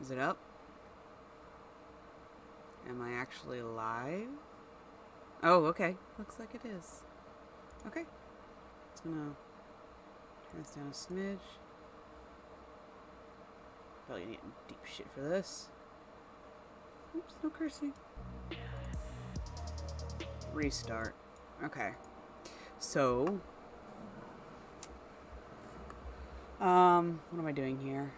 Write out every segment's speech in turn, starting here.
Is it up? Am I actually live? Oh, okay. Looks like it is. Okay. It's gonna turn this down a smidge. Probably need deep shit for this. Oops, no cursing. Restart. Okay. So, what am I doing here?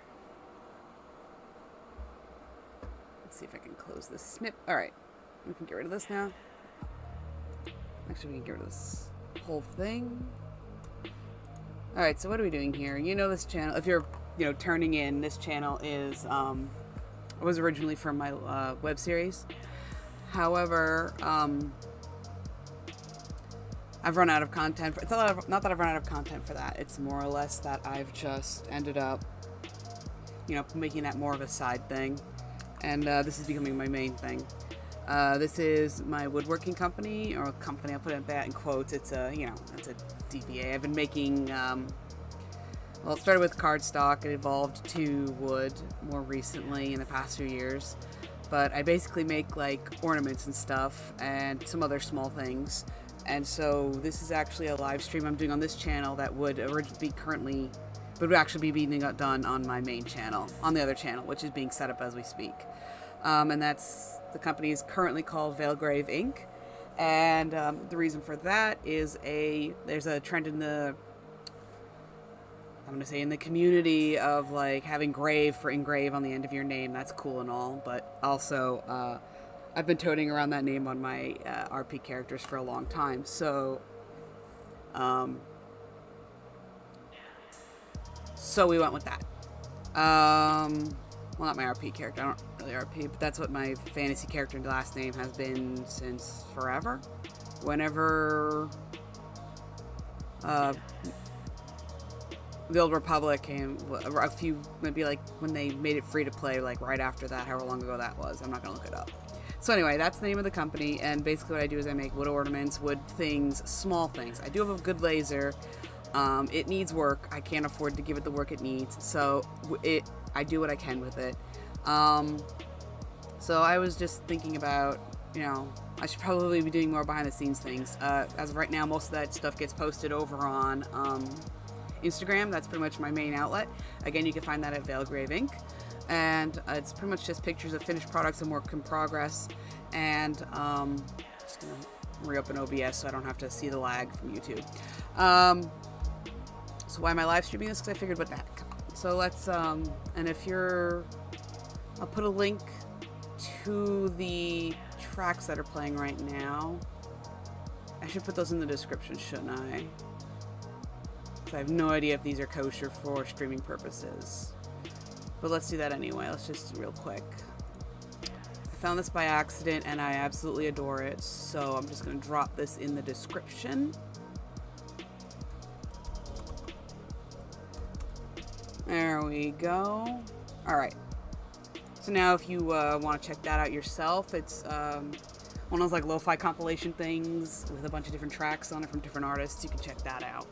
Let's see if I can close this snip. Alright. We can get rid of this now. Actually, we can get rid of this whole thing. Alright, so what are we doing here? You know this channel, if you're, turning in, this channel is, was originally from my web series. However, I've run out of content. It's not that I've run out of content for that. It's more or less that I've just ended up, making that more of a side thing. And this is becoming my main thing. This is my woodworking company, or company, I'll put that in quotes. It's a, it's a DBA. I've been making, well, it started with cardstock. It evolved to wood more recently in the past few years. But I basically make like ornaments and stuff and some other small things. And so this is actually a live stream I'm doing on this channel that would actually be being done on my main channel, on the other channel, which is being set up as we speak. And the company is currently called Valegrave Inc. And the reason for that is there's a trend in the community of like having grave for engrave on the end of your name. That's cool and all, but also I've been toting around that name on my RP characters for a long time. So we went with that. Well, not my RP character. I don't really RP, but that's what my fantasy character and last name has been since forever. Whenever the Old Republic came, maybe like when they made it free to play, like right after that, however long ago that was. I'm not going to look it up. So anyway, that's the name of the company, and basically what I do is I make wood ornaments, wood things, small things. I do have a good laser. It needs work. I can't afford to give it the work it needs, so I do what I can with it. So I was just thinking about, I should probably be doing more behind the scenes things. As of right now, most of that stuff gets posted over on Instagram. That's pretty much my main outlet. Again, you can find that at Valegrave Inc. And it's pretty much just pictures of finished products and work in progress. And just gonna reopen OBS so I don't have to see the lag from YouTube. So why am I live streaming this? Because I figured what the heck. So let's and I'll put a link to the tracks that are playing right now. I should put those in the description, shouldn't I? Because I have no idea if these are kosher for streaming purposes. But let's do that anyway. Let's just real quick. I found this by accident and I absolutely adore it. So I'm just going to drop this in the description. There we go. Alright. So now if you want to check that out yourself, it's one of those like lo-fi compilation things with a bunch of different tracks on it from different artists. You can check that out.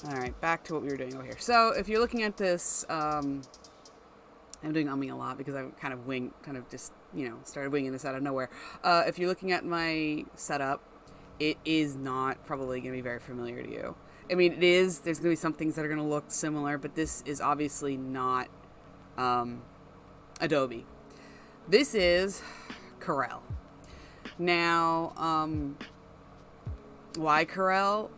Alright, back to what we were doing over here. So, if you're looking at this, I'm doing umming a lot because I started winging this out of nowhere. If you're looking at my setup, it is not probably going to be very familiar to you. I mean, it is. There's going to be some things that are going to look similar, but this is obviously not Adobe. This is Corel. Now, why Corel?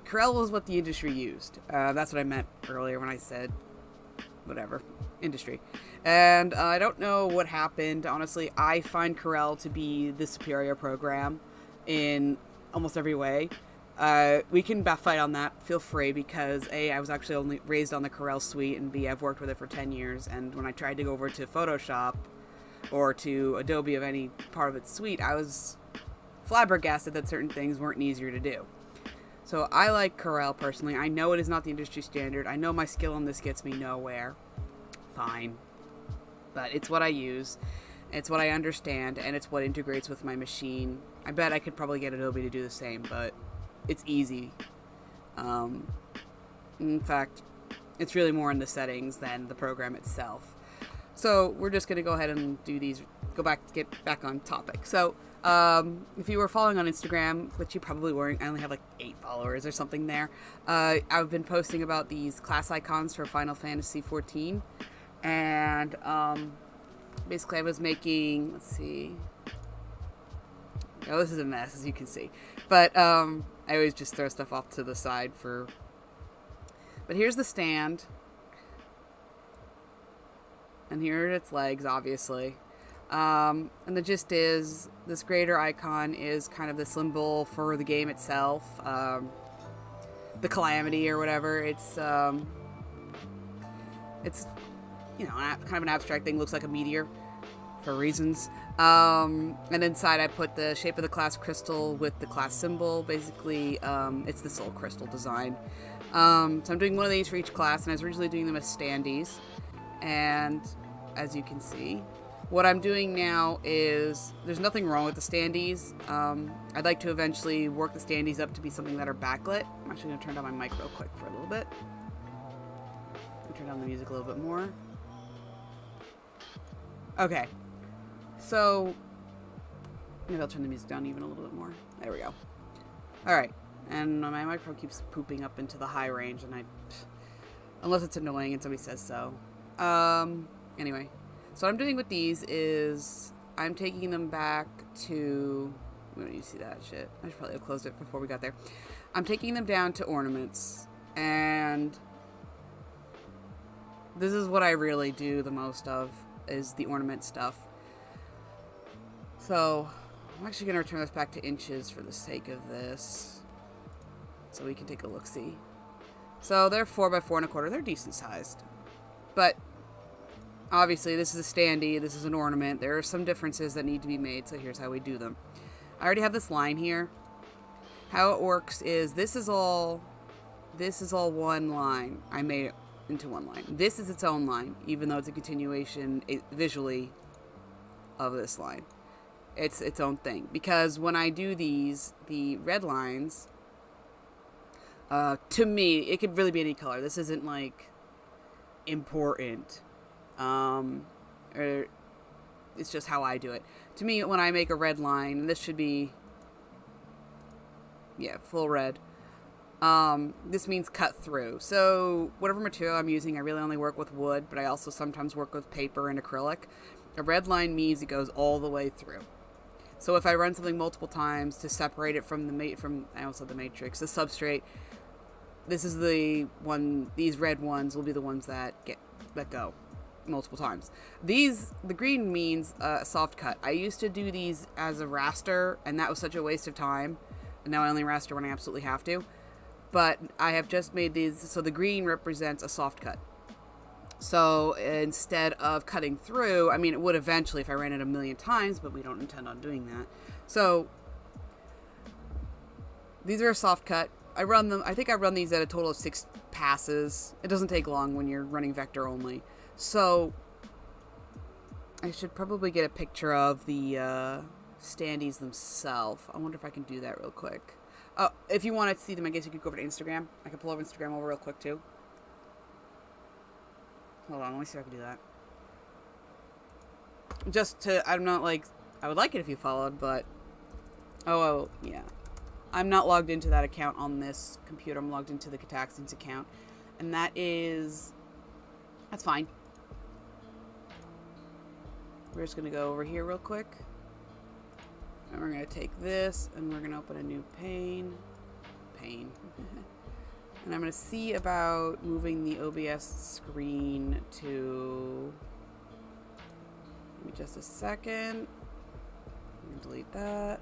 Corel was what the industry used. That's what I meant earlier when I said whatever, industry. And I don't know what happened. Honestly, I find Corel to be the superior program in almost every way. We can fight on that. Feel free, because A, I was actually only raised on the Corel suite, and B, I've worked with it for 10 years. And when I tried to go over to Photoshop or to Adobe of any part of its suite, I was flabbergasted that certain things weren't easier to do. So I like Corel personally. I know it is not the industry standard. I know my skill on this gets me nowhere. Fine. But it's what I use. It's what I understand, and it's what integrates with my machine. I bet I could probably get Adobe to do the same, but it's easy. In fact, It's really more in the settings than the program itself. So we're just going to go ahead and do these, get back on topic. So if you were following on Instagram, which you probably weren't, I only have like 8 followers or something there. I've been posting about these class icons for Final Fantasy XIV. And basically I was making, let's see. Oh, this is a mess, as you can see. But I always just throw stuff off to the side for... But here's the stand. And here are its legs, obviously. And the gist is, this greater icon is kind of the symbol for the game itself. The calamity or whatever. It's you know, kind of an abstract thing. Looks like a meteor for reasons. And inside I put the shape of the class crystal with the class symbol. Basically, it's the soul crystal design. So I'm doing one of these for each class, and I was originally doing them as standees. And as you can see, what I'm doing now is, there's nothing wrong with the standees. I'd like to eventually work the standees up to be something that are backlit. I'm actually going to turn down my mic real quick for a little bit. Turn down the music a little bit more. Okay. So, maybe I'll turn the music down even a little bit more. There we go. Alright. And my microphone keeps pooping up into the high range, and unless it's annoying and somebody says so. Anyway. So what I'm doing with these is, I'm taking them back to... Where do you see that shit? I should probably have closed it before we got there. I'm taking them down to ornaments, and this is what I really do the most of, is the ornament stuff. So, I'm actually going to return this back to inches for the sake of this, so we can take a look-see. So, they're 4x4 1/4. They're decent sized. But, obviously, this is a standee, this is an ornament. There are some differences that need to be made, so here's how we do them. I already have this line here. How it works is, this is all one line. I made it into one line. This is its own line, even though it's a continuation visually of this line. It's its own thing. Because when I do these, the red lines, to me, it could really be any color. This isn't like important. Or it's just how I do it. To me, when I make a red line, and this should be, yeah, full red. This means cut through. So whatever material I'm using, I really only work with wood, but I also sometimes work with paper and acrylic. A red line means it goes all the way through. So if I run something multiple times to separate it from I almost said the matrix, the substrate, this is the one, these red ones will be the ones that go multiple times. The green means a soft cut. I used to do these as a raster, and that was such a waste of time. And now I only raster when I absolutely have to. But I have just made these, so the green represents a soft cut. So instead of cutting through, I mean, it would eventually if I ran it a million times, but we don't intend on doing that. So these are a soft cut. I think I run these at a total of 6 passes. It doesn't take long when you're running vector only. So I should probably get a picture of the standees themselves. I wonder if I can do that real quick. Oh, if you want to see them, I guess you could go over to Instagram. I can pull over Instagram over real quick too. Hold on, let me see if I can do that. Just to, I'm not like, I would like it if you followed, but, oh yeah. I'm not logged into that account on this computer. I'm logged into the Cataxins account. And that's fine. We're just going to go over here real quick. And we're going to take this, and we're going to open a new pane. And I'm going to see about moving the OBS screen to... Give me just a second. I'm going to delete that.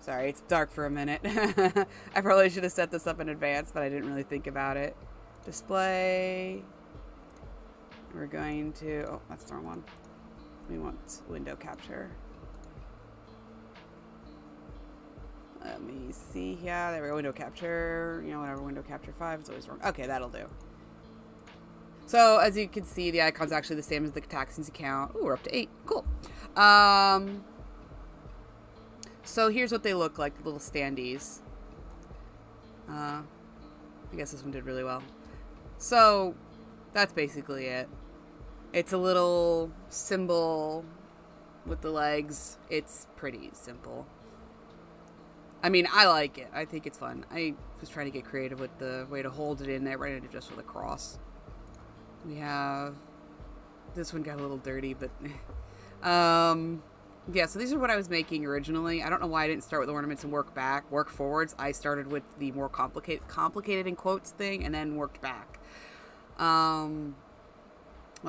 Sorry, it's dark for a minute. I probably should have set this up in advance, but I didn't really think about it. Display. We're going to... Oh, that's the wrong one. We want window capture. Let me see. Yeah, there we go. Window capture. You know, whatever. Window capture 5 is always wrong. Okay, that'll do. So, as you can see, the icon's actually the same as the Cataxins account. Ooh, we're up to 8. Cool. So, here's what they look like, the little standees. I guess this one did really well. So that's basically it. It's a little symbol with the legs. It's pretty simple. I mean, I like it. I think it's fun. I was trying to get creative with the way to hold it in there right into just with a cross. We have... This one got a little dirty, but... yeah, so these are what I was making originally. I don't know why I didn't start with ornaments and work forwards. I started with the more complicated in quotes thing and then worked back. What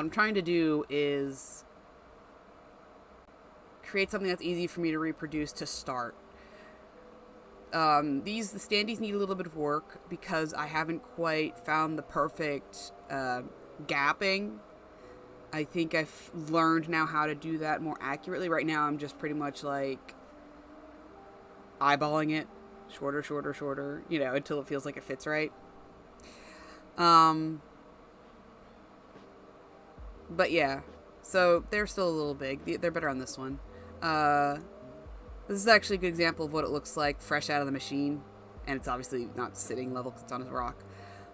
I'm trying to do is create something that's easy for me to reproduce to start. The standees need a little bit of work because I haven't quite found the perfect gapping. I think I've learned now how to do that more accurately. Right now I'm just pretty much like eyeballing it. Shorter, shorter, shorter, you know, until it feels like it fits right. But yeah, so they're still a little big. They're better on this one. This is actually a good example of what it looks like fresh out of the machine. And it's obviously not sitting level because it's on a rock.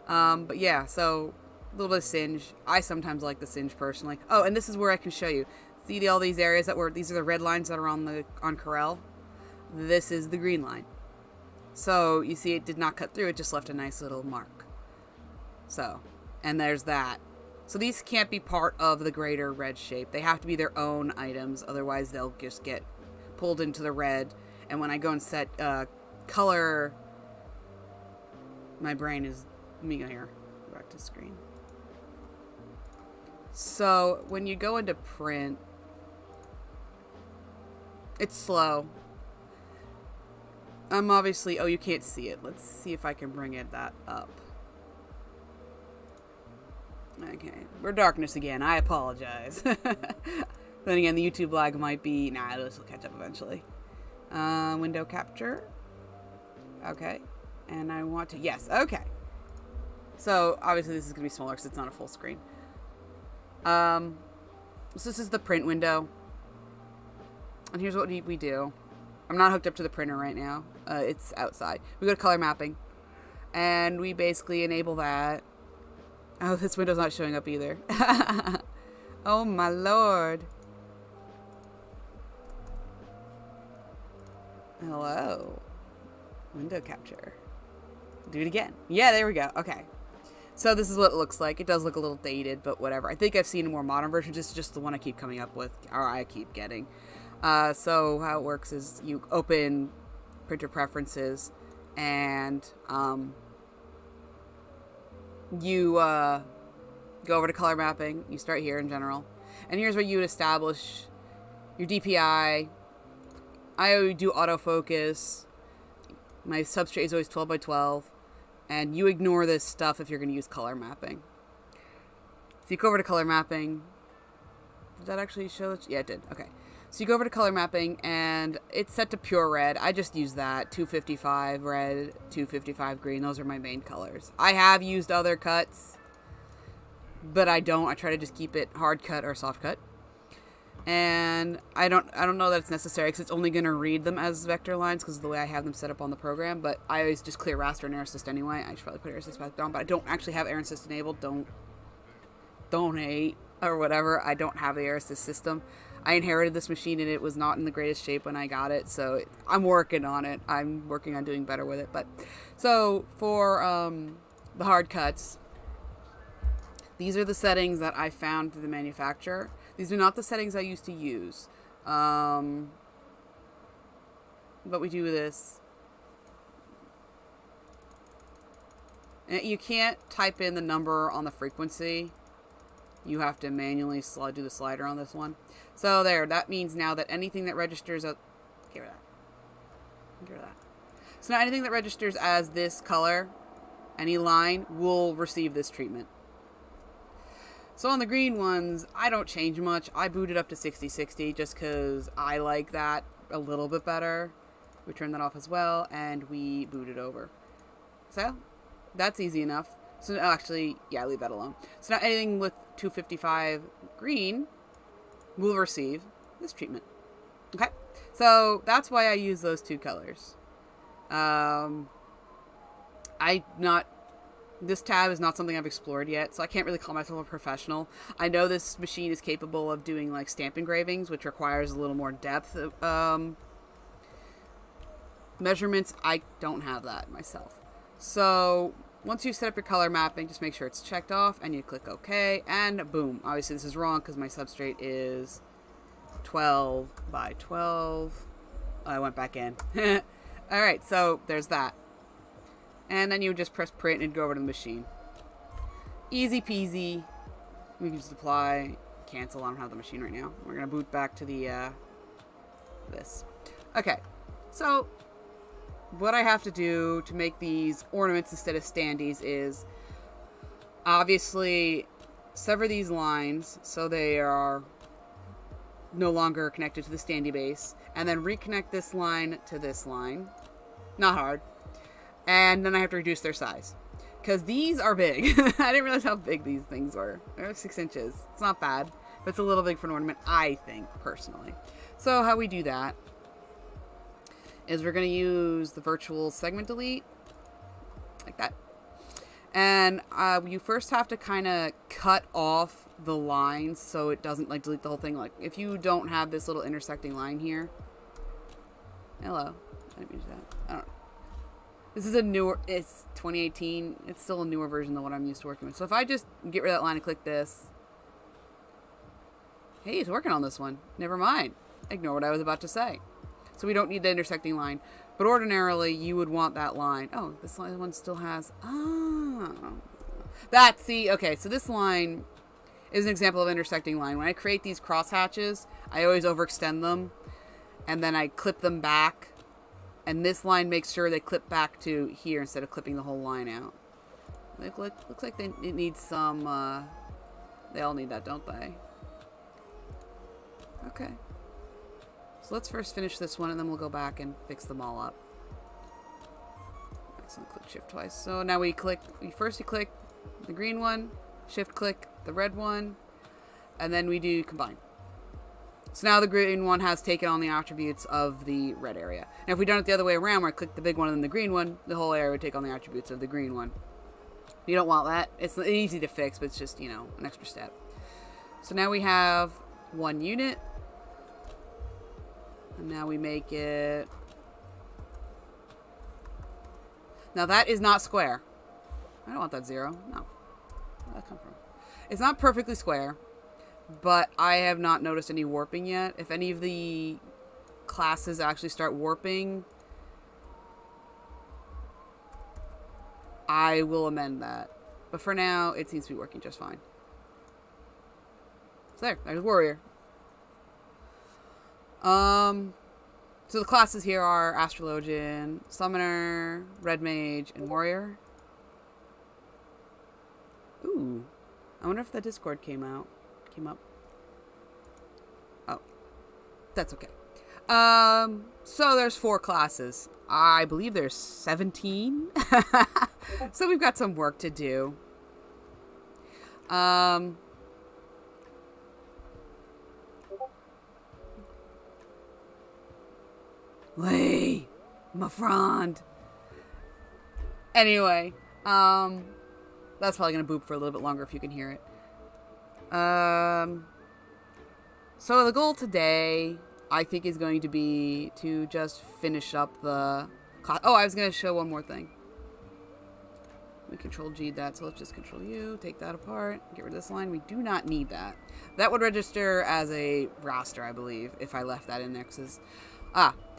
But yeah, so a little bit of singe. I sometimes like the singe personally. Oh, and this is where I can show you. See all these areas these are the red lines that are on Corel? This is the green line. So you see it did not cut through, it just left a nice little mark. So, and there's that. So these can't be part of the greater red shape. They have to be their own items, otherwise they'll just get pulled into the red. And when I go and set color, my brain is, let me go here, go back to the screen. So when you go into print, it's slow. I'm obviously, oh, you can't see it. Let's see if I can bring that up. Okay, we're darkness again. I apologize. Then again, the YouTube lag might be... Nah, this will catch up eventually. Window capture. Okay. And I want to... Yes, okay. So, obviously this is going to be smaller because it's not a full screen. So this is the print window. And here's what we do. I'm not hooked up to the printer right now. It's outside. We go to color mapping. And we basically enable that. Oh, this window's not showing up either. Oh my lord. Hello. Window capture. Do it again. Yeah, there we go. Okay. So this is what it looks like. It does look a little dated, but whatever. I think I've seen a more modern version. This is just the one I keep coming up with, or I keep getting. So how it works is you open printer preferences and you go over to color mapping. You start here in general. And here's where you would establish your DPI. I do autofocus. My substrate is always 12 by 12. And you ignore this stuff if you're going to use color mapping. So you go over to color mapping. Did that actually show it? Yeah, it did. Okay. So you go over to color mapping, and it's set to pure red. I just use that. 255 red, 255 green. Those are my main colors. I have used other cuts, but I don't. I try to just keep it hard cut or soft cut. And I don't know that it's necessary because it's only going to read them as vector lines because of the way I have them set up on the program. But I always just clear raster and air assist anyway. I should probably put air assist back on, but I don't actually have air assist enabled. Don't donate or whatever. I don't have the air assist system. I inherited this machine and it was not in the greatest shape when I got it, so I'm working on it. I'm working on doing better with it. But so for the hard cuts, these are the settings that I found through the manufacturer. These are not the settings I used to use. But we do this. And you can't type in the number on the frequency. You have to manually do the slider on this one. So there, that means now that anything that registers... Get rid of that. Get rid of that. So now anything that registers as this color, any line, will receive this treatment. So on the green ones, I don't change much. I boot it up to 6060 just because I like that a little bit better. We turn that off as well, and we boot it over. So, that's easy enough. So actually, yeah, leave that alone. So now anything with 255 green will receive this treatment. Okay? So that's why I use those two colors. I'm not This tab is not something I've explored yet, so I can't really call myself a professional. I know this machine is capable of doing like stamp engravings, which requires a little more depth measurements. I don't have that myself. So once you set up your color mapping, just make sure it's checked off and you click OK, and boom. Obviously this is wrong because my substrate is 12 by 12. I went back in. Alright, so there's that. And then you would just press print and go over to the machine. Easy peasy. We can just apply, cancel. I don't have the machine right now. We're going to boot back to the, this. Okay, so what I have to do to make these ornaments instead of standees is obviously sever these lines so they are no longer connected to the standee base, and then reconnect this line to this line. Not hard. And then I have to reduce their size because these are big. I didn't realize how big these things were. They're 6 inches. It's not bad, but it's a little big for an ornament, I think, personally. So how we do that is we're going to use the virtual segment delete, like that. And you first have to kind of cut off the lines so it doesn't like delete the whole thing. Like if you don't have this little intersecting line here. Hello. I didn't mean to do that. I don't know. This is a newer, it's 2018. It's still a newer version than what I'm used to working with. So if I just get rid of that line and click this. Hey, it's working on this one. Never mind. Ignore what I was about to say. So we don't need the intersecting line. But ordinarily, you would want that line. Oh, this one still has, see, okay, so this line is an example of intersecting line. When I create these crosshatches, I always overextend them. And then I clip them back. And this line makes sure they clip back to here instead of clipping the whole line out. Looks like it needs some, they all need that, don't they? Okay. So let's first finish this one and then we'll go back and fix them all up. So click shift twice. So now we click, first you click the green one, shift click the red one, and then we do combine. So now the green one has taken on the attributes of the red area. Now if we done it the other way around, where I click the big one and then the green one, the whole area would take on the attributes of the green one. You don't want that. It's easy to fix, but it's just, you know, an extra step. So now we have one unit. And now we make it... Now that is not square. I don't want that 0. No. Where'd that come from? It's not perfectly square. But I have not noticed any warping yet. If any of the classes actually start warping, I will amend that. But for now, it seems to be working just fine. So there's Warrior. So the classes here are Astrologian, Summoner, Red Mage, and Warrior. Ooh. I wonder if the Discord came up. Oh. That's okay. So there's 4 classes. I believe there's 17. So we've got some work to do. Lee, my friend. Anyway, that's probably gonna boop for a little bit longer if you can hear it. So the goal today, I think, is going to be to just finish up the class. Oh, I was gonna show one more thing. We control G that, so let's just control U, take that apart, get rid of this line. We do not need that. That would register as a raster, I believe, if I left that in there.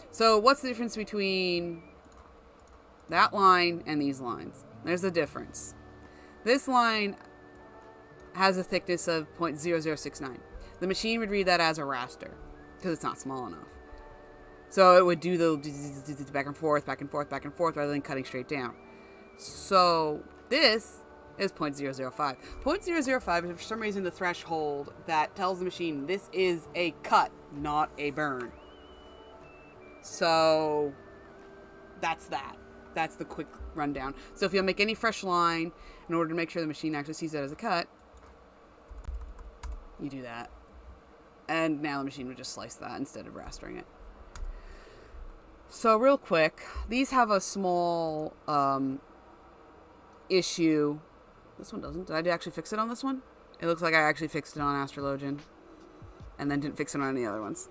So what's the difference between that line and these lines? There's a difference. This line has a thickness of 0.0069. The machine would read that as a raster because it's not small enough. So it would do the back and forth, back and forth, back and forth rather than cutting straight down. So this is 0.005. 0.005 is for some reason the threshold that tells the machine this is a cut, not a burn. So that's that. That's the quick rundown. So if you'll make any fresh line, in order to make sure the machine actually sees that as a cut, you do that. And now the machine would just slice that instead of rastering it. So real quick, these have a small issue. This one doesn't. Did I actually fix it on this one? It looks like I actually fixed it on Astrologian. And then didn't fix it on any other ones.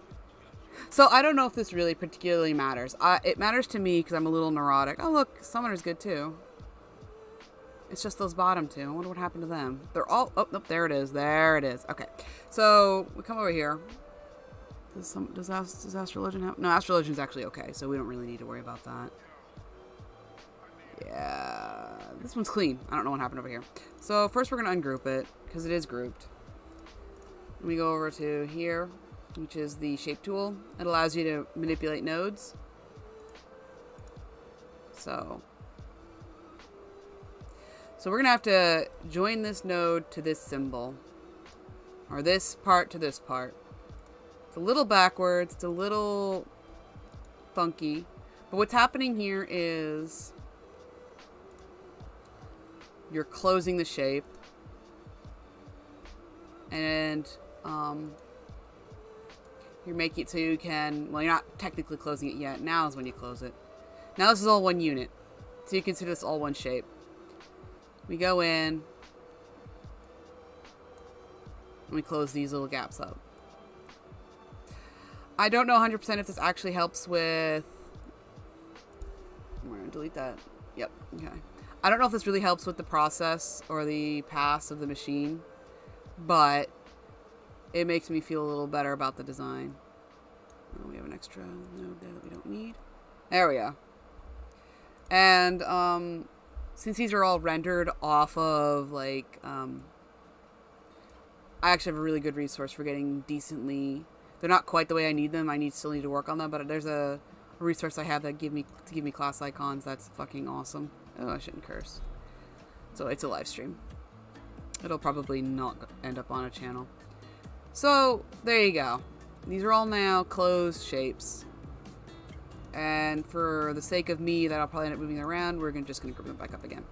So I don't know if this really particularly matters. It matters to me because I'm a little neurotic. Oh, look. Summoner's good, too. It's just those bottom two. I wonder what happened to them. They're all... Oh, nope. There it is. There it is. Okay. So we come over here. Does Astrologian have... No, Astrologian's actually okay. So we don't really need to worry about that. Yeah. This one's clean. I don't know what happened over here. So first we're going to ungroup it because it is grouped. We go over to here, which is the shape tool. It allows you to manipulate nodes. So we're going to have to join this node to this symbol. Or this part to this part. It's a little backwards. It's a little funky. But what's happening here is you're closing the shape. And you're making it so you can, well, you're not technically closing it yet. Now is when you close it. Now this is all one unit. So you consider this all one shape. We go in. And we close these little gaps up. I don't know 100% if this actually helps with... We're going to delete that. Yep. Okay. I don't know if this really helps with the process or the pass of the machine. But it makes me feel a little better about the design. Oh, we have an extra node there that we don't need. There we go. And since these are all rendered off of, like, I actually have a really good resource for getting decently... They're not quite the way I need them. Still need to work on them, but there's a resource I have that give me class icons. That's fucking awesome. Oh, I shouldn't curse. So it's a live stream. It'll probably not end up on a channel. So there you go. These are all now closed shapes. And for the sake of me, that I'll probably end up moving around, we're just gonna group them back up again.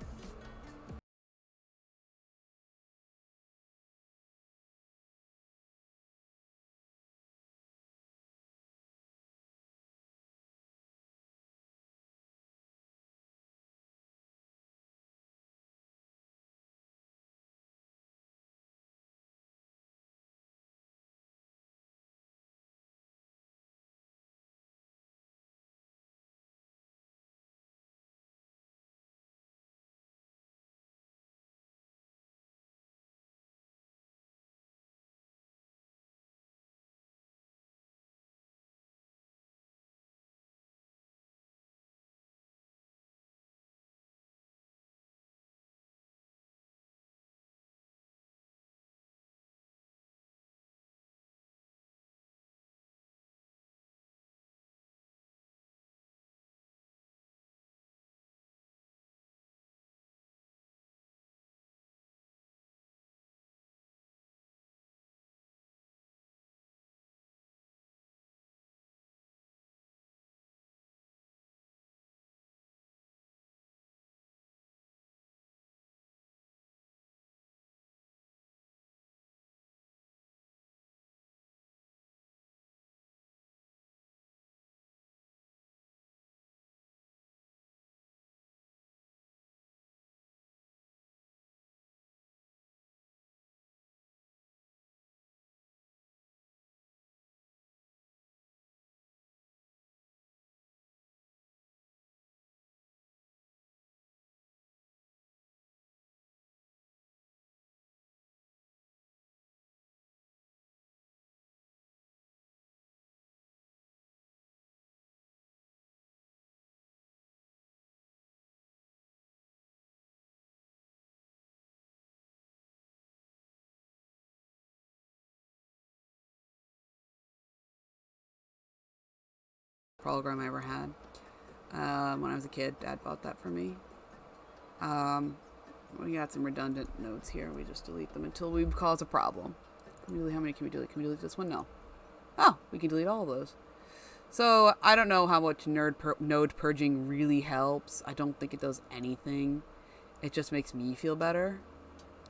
Program I ever had. When I was a kid, Dad bought that for me. We got some redundant nodes here. We just delete them until we cause a problem. How many can we delete? Can we delete this one? No. Oh, we can delete all of those. So I don't know how much node purging really helps. I don't think it does anything. It just makes me feel better.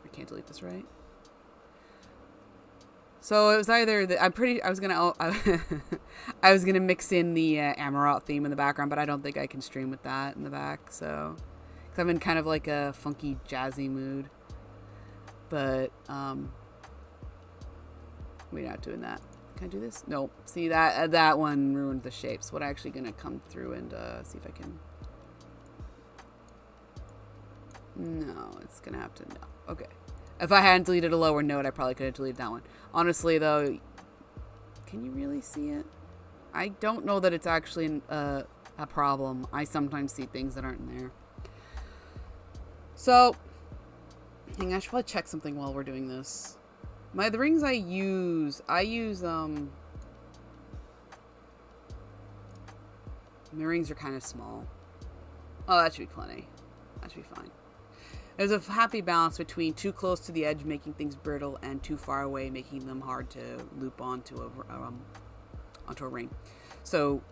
I can't delete this, right? So it was either I was gonna mix in the Amarot theme in the background, but I don't think I can stream with that in the back. So, because I'm in kind of like a funky, jazzy mood. But, we're not doing that. Can I do this? Nope. See, that one ruined the shapes. What I'm actually going to come through and see if I can... No, it's going to have to... No. Okay. If I hadn't deleted a lower note, I probably could have deleted that one. Honestly, though, can you really see it? I don't know that it's actually a problem. I sometimes see things that aren't in there. So, I should probably check something while we're doing this. The rings I use the rings are kind of small. Oh, that should be plenty. That should be fine. There's a happy balance between too close to the edge, making things brittle, and too far away, making them hard to loop onto a ring. So,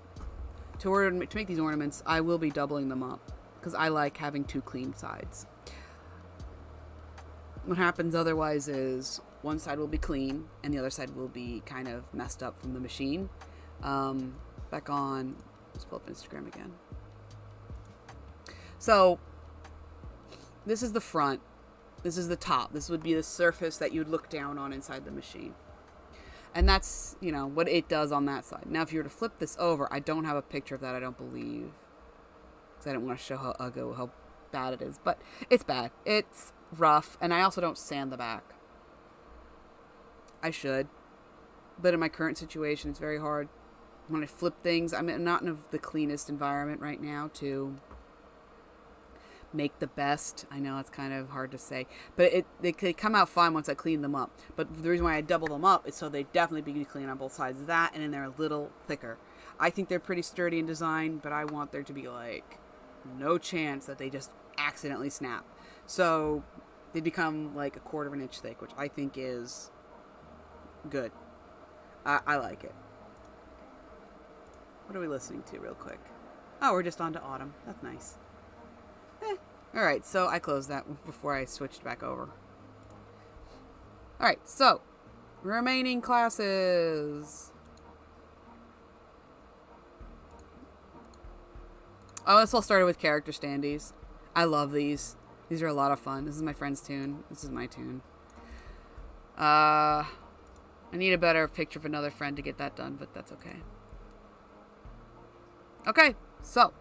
to make these ornaments, I will be doubling them up, because I like having two clean sides. What happens otherwise is one side will be clean and the other side will be kind of messed up from the machine. Back on, let's pull up Instagram again. So this is the front. This is the top. This would be the surface that you'd look down on inside the machine. And that's, you know, what it does on that side. Now, if you were to flip this over, I don't have a picture of that, I don't believe. Because I don't want to show how bad it is. But it's bad. It's rough. And I also don't sand the back. I should. But in my current situation, it's very hard. When I flip things, I'm not in the cleanest environment right now to make the best. I know it's kind of hard to say. But they come out fine once I clean them up. But the reason why I double them up is so they definitely be clean on both sides of that. And then they're a little thicker. I think they're pretty sturdy in design, but I want there to be like no chance that they just accidentally snap. So they become like a 1/4 inch thick, which I think is good. I like it. What are we listening to real quick? Oh, we're just on to autumn. That's nice. Alright, so I closed that before I switched back over. Alright, so remaining classes. Oh, this all started with character standees. I love these. These are a lot of fun. This is my friend's tune. This is my tune. I need a better picture of another friend to get that done, but that's okay. Okay, so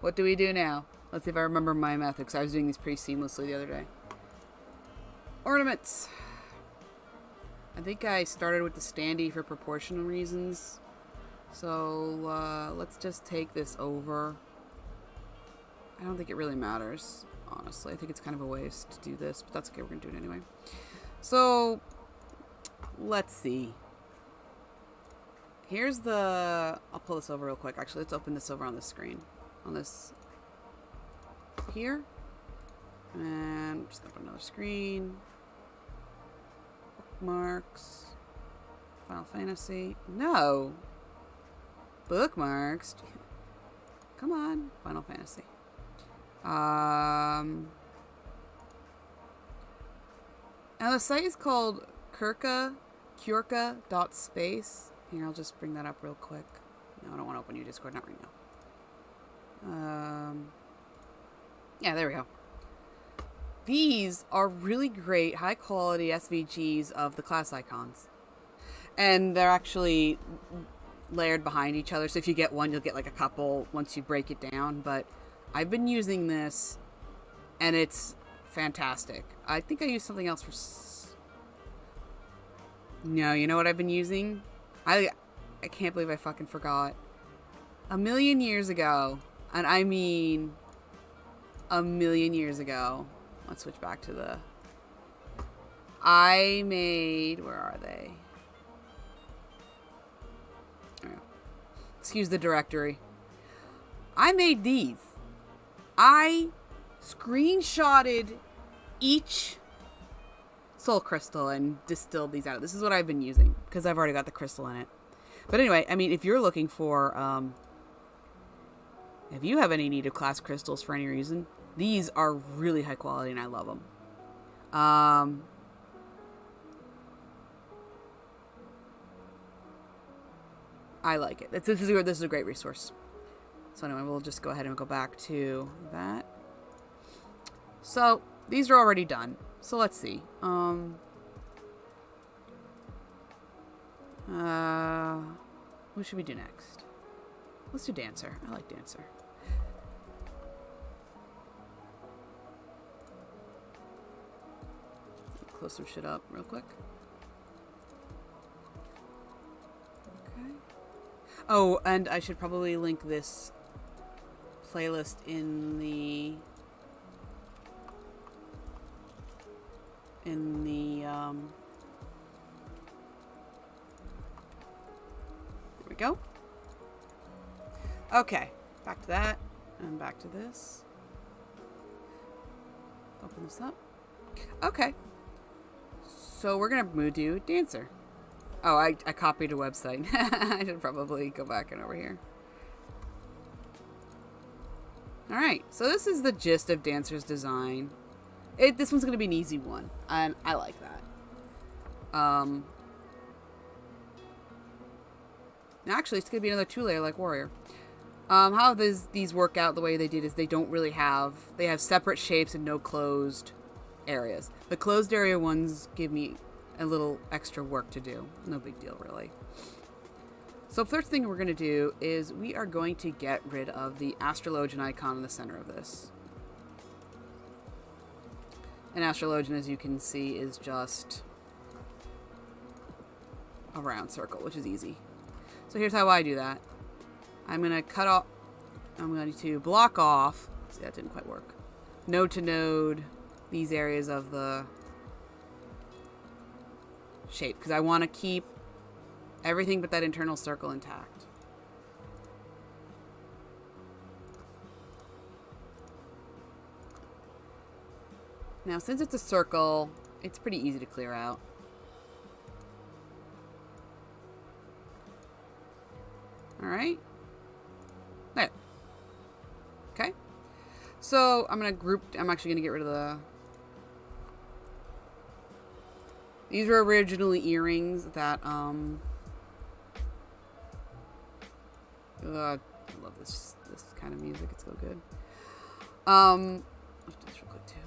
what do we do now? Let's see if I remember my method, because I was doing these pretty seamlessly the other day. Ornaments. I think I started with the standee for proportional reasons. So let's just take this over. I don't think it really matters, honestly. I think it's kind of a waste to do this, but that's okay. We're going to do it anyway. So let's see. Here's the... I'll pull this over real quick. Actually, let's open this over on the screen. On this... Here. And I'm just going to put another screen. Bookmarks. Final Fantasy. No! Bookmarks. Come on. Final Fantasy. Now the site is called Kyorka.space. Here, I'll just bring that up real quick. No, I don't want to open your Discord, not right now. Yeah, there we go. These are really great, high quality SVGs of the class icons. And they're actually layered behind each other. So if you get one, you'll get like a couple once you break it down. But I've been using this and it's fantastic. I think I used something else for... No, you know what I've been using? I can't believe I fucking forgot. A million years ago, and I mean a million years ago. Let's switch back to the... I made... Where are they? Excuse the directory. I made these. I screenshotted each soul crystal and distilled these out. This is what I've been using because I've already got the crystal in it. But anyway, I mean, if you're looking for, if you have any need of class crystals for any reason, these are really high quality and I love them. I like it. This is a great resource. So anyway, we'll just go ahead and go back to that. So these are already done. So let's see. What should we do next? Let's do Dancer. I like Dancer. Close some shit up real quick. Okay. Oh, and I should probably link this playlist in the there we go. Okay, back to that and back to this. Open this up. Okay, so we're gonna do Dancer. Oh, I copied a website. I should probably go back and over here. Alright, so this is the gist of Dancer's design. This one's going to be an easy one, and I like that. Actually, it's going to be another 2-layer like Warrior. How these work out the way they did is they have separate shapes and no closed areas. The closed area ones give me a little extra work to do. No big deal, really. So first thing we're going to do is we are going to get rid of the astrologian icon in the center of this. An astrologian, as you can see, is just a round circle, which is easy. So here's how I do that. I'm going to block off, see, that didn't quite work, node to node, these areas of the shape, because I want to keep everything but that internal circle intact. Now, since it's a circle, it's pretty easy to clear out. Alright. There. Okay. So, I'm actually going to get rid of the... These were originally earrings that, I love this kind of music. It's so good. Let's do this real quick, too.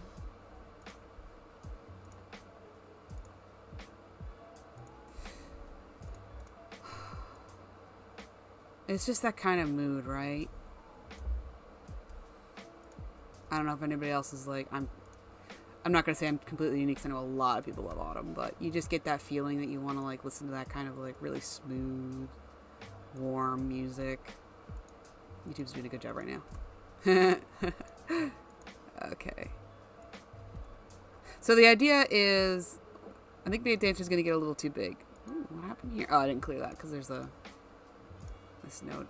It's just that kind of mood, right? I don't know if anybody else is like, I'm not going to say I'm completely unique because I know a lot of people love autumn, but you just get that feeling that you want to like listen to that kind of like really smooth, warm music. YouTube's doing a good job right now. Okay. So the idea is, I think the Dancer's going to get a little too big. Ooh, what happened here? Oh, I didn't clear that because there's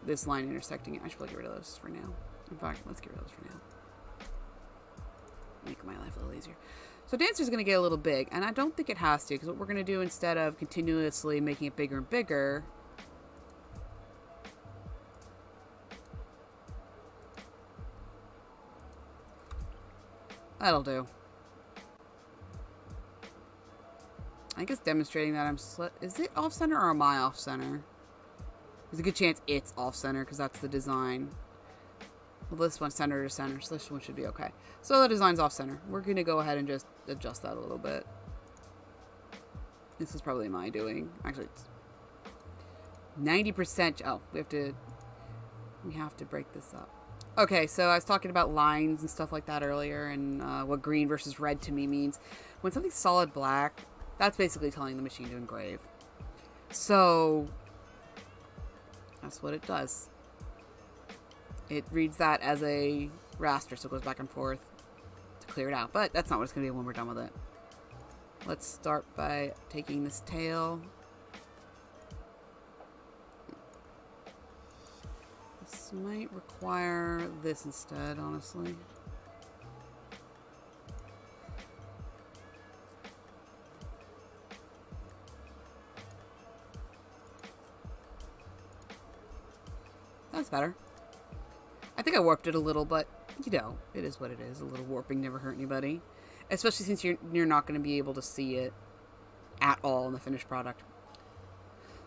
this line intersecting it. I should probably get rid of those for now. In fact, let's get rid of those for now. Make my life a little easier. So Dancer's going to get a little big, and I don't think it has to, because what we're going to do instead of continuously making it bigger and bigger, that'll do. I think it's demonstrating that is it off-center or am I off-center? There's a good chance it's off-center because that's the design. Well, this one's center to center, so this one should be okay. So the design's off-center. We're going to go ahead and just adjust that a little bit. This is probably my doing. Actually, it's 90%. Oh, we have to break this up. Okay, so I was talking about lines and stuff like that earlier, and what green versus red to me means. When something's solid black, that's basically telling the machine to engrave. So that's what it does. It reads that as a raster, so it goes back and forth to clear it out. But that's not what it's going to be when we're done with it. Let's start by taking this tail. This might require this instead, honestly. That's better. I think I warped it a little, but you know, it is what it is. A little warping never hurt anybody. Especially since you're not going to be able to see it at all in the finished product.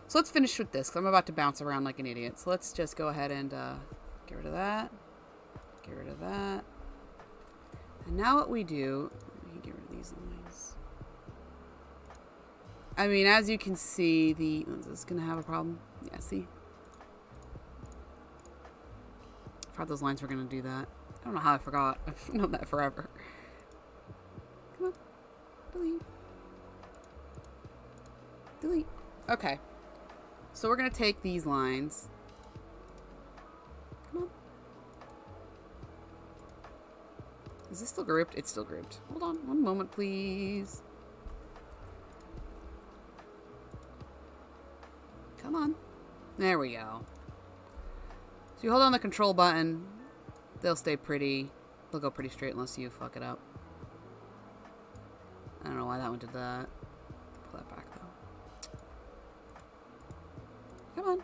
So let's finish with this, because I'm about to bounce around like an idiot. So let's just go ahead and Get rid of that. Get rid of that. And now what we do, we can get rid of these lines. I mean, as you can see, is this going to have a problem? Yeah, see? I thought those lines were going to do that. I don't know how I forgot. I've known that forever. Come on. Delete. Delete. Okay. So we're going to take these lines. Come on. Is this still grouped? It's still grouped. Hold on. One moment, please. Come on. There we go. So you hold on the control button. They'll stay pretty. They'll go pretty straight unless you fuck it up. I don't know why that one did that. Pull that back though. Come on.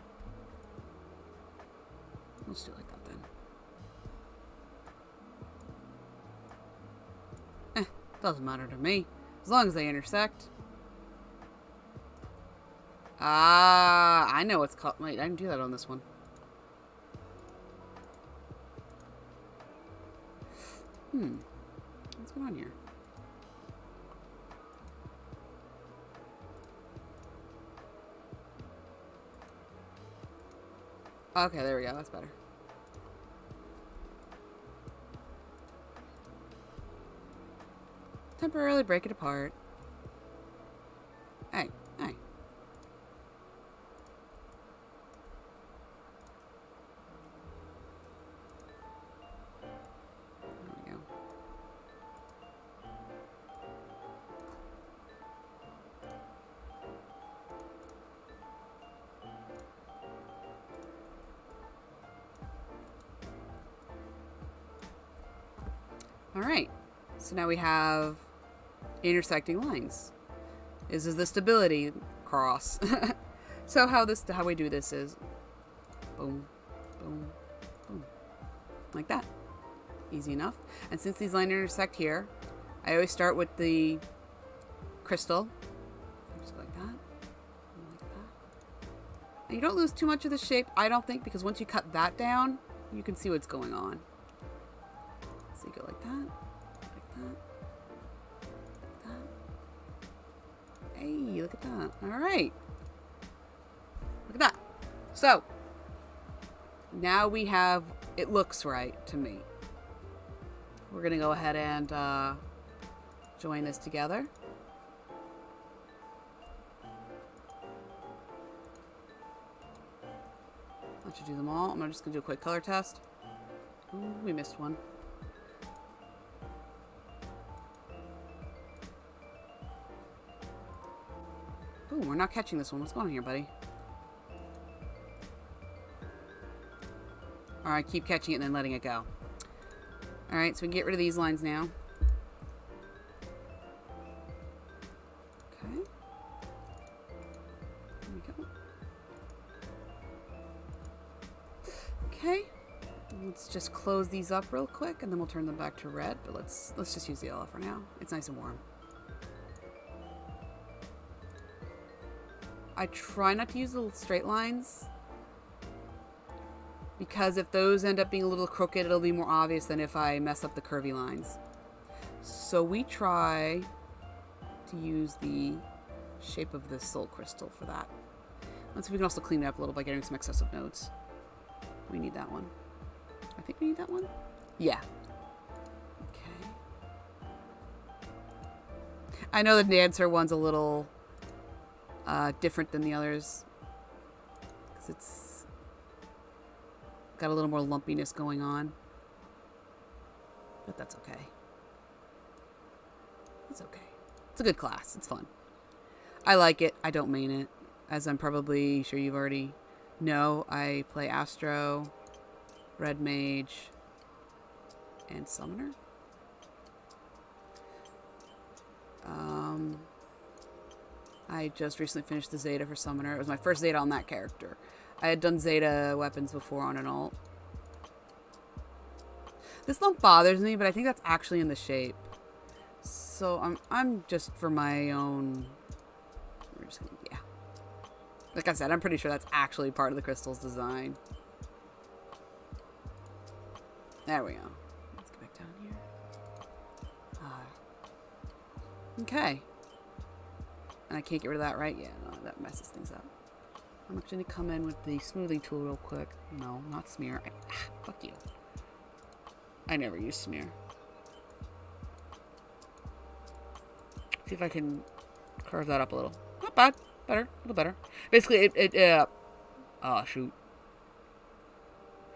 Let's do it like that then. Doesn't matter to me. As long as they intersect. Ah, I know what's called. Wait, I didn't do that on this one. What's going on here? Okay, there we go. That's better. Temporarily break it apart. Hey, hey. There we go. All right. So now we have intersecting lines. This is the stability cross. So how we do this is boom, boom, boom, like that. Easy enough. And since these lines intersect here, I always start with the crystal. Just go like that, like that. And you don't lose too much of the shape, I don't think, because once you cut that down, you can see what's going on. So you go like that, like that. Hey, look at that. All right. Look at that. So, now we have, it looks right to me. We're going to go ahead and join this together. Let you do them all. I'm just going to do a quick color test. Ooh, we missed one. Ooh, we're not catching this one. What's going on here, buddy? Alright, keep catching it and then letting it go. Alright, so we can get rid of these lines now. Okay. There we go. Okay. Let's just close these up real quick and then we'll turn them back to red. But let's just use the yellow for now. It's nice and warm. I try not to use the straight lines because if those end up being a little crooked, it'll be more obvious than if I mess up the curvy lines. So we try to use the shape of the soul crystal for that. Let's see if we can also clean it up a little by getting some excessive nodes. We need that one. I think we need that one. Yeah. Okay. I know the dancer one's a little different than the others because it's got a little more lumpiness going on, but that's okay. It's okay. It's a good class. It's fun. I like it. I don't main it, as I'm probably sure you've already know. I play Astro, Red Mage, and Summoner. I just recently finished the Zeta for Summoner. It was my first Zeta on that character. I had done Zeta weapons before on an alt. This lump bothers me, but I think that's actually in the shape. So I'm just for my own. We're just gonna, yeah. Like I said, I'm pretty sure that's actually part of the crystal's design. There we go. Let's get back down here. Okay. And I can't get rid of that, right? Yeah, no, that messes things up. I'm actually going to come in with the smoothing tool real quick. No, not smear. Fuck you. I never use smear. See if I can carve that up a little. Not bad. Better. A little better. Basically, oh, shoot.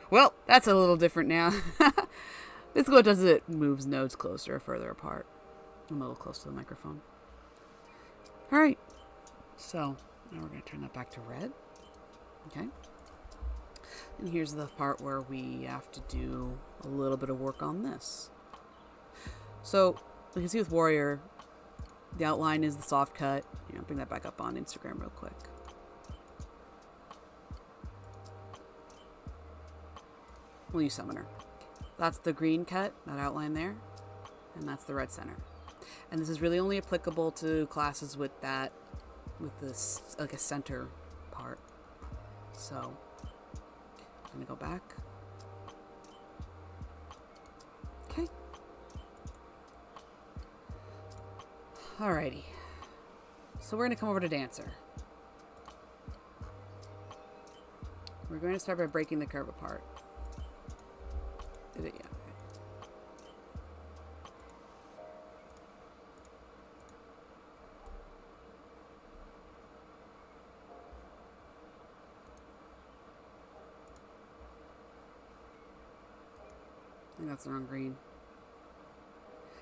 Well, that's a little different now. Basically what it does is it moves nodes closer or further apart. I'm a little close to the microphone. Alright. So, now we're going to turn that back to red. Okay. And here's the part where we have to do a little bit of work on this. So, you can see with Warrior, the outline is the soft cut. You know, bring that back up on Instagram real quick. We'll use Summoner. That's the green cut, that outline there. And that's the red center. And this is really only applicable to classes with that, with this, like a center part. So, I'm gonna go back. Okay. Alrighty. So we're gonna come over to Dancer. We're going to start by breaking the curve apart. Did it? Yeah. I think that's the wrong green.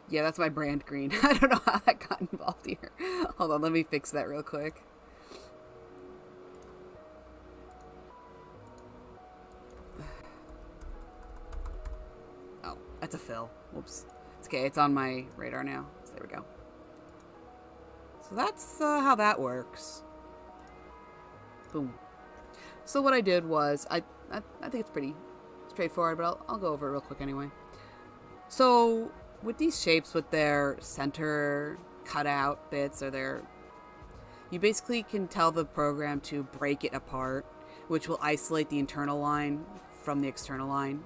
Yeah, that's my brand green. I don't know how that got involved here. Hold on, let me fix that real quick. Oh, that's a fill. Whoops. It's okay, it's on my radar now. So there we go. So that's how that works. Boom. So what I did was, I think it's pretty straightforward, but I'll go over it real quick anyway. So with these shapes, with their center cutout bits, or their, you basically can tell the program to break it apart, which will isolate the internal line from the external line.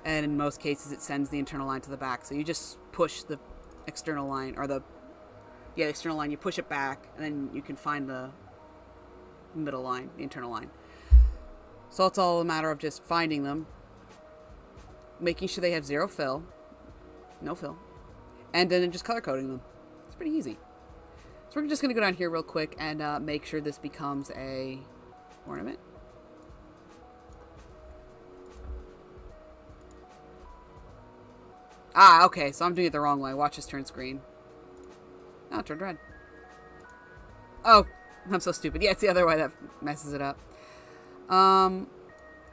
And in most cases, it sends the internal line to the back. So you just push the external line, or the external line, you push it back, and then you can find the middle line, the internal line. So it's all a matter of just finding them, making sure they have zero fill, no fill, and then just color coding them. It's pretty easy. So we're just going to go down here real quick and make sure this becomes a ornament. Ah, okay, so I'm doing it the wrong way. Watch this turn green. Oh, it turned red. Oh, I'm so stupid. Yeah, it's the other way that messes it up.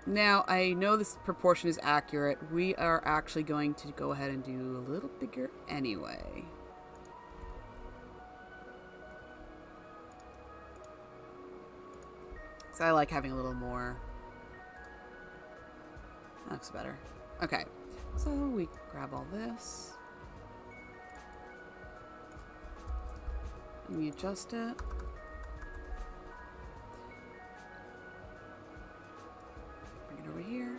Now, I know this proportion is accurate. We are actually going to go ahead and do a little bigger anyway. So I like having a little more. That looks better. Okay, so we grab all this. And we adjust it. Over here.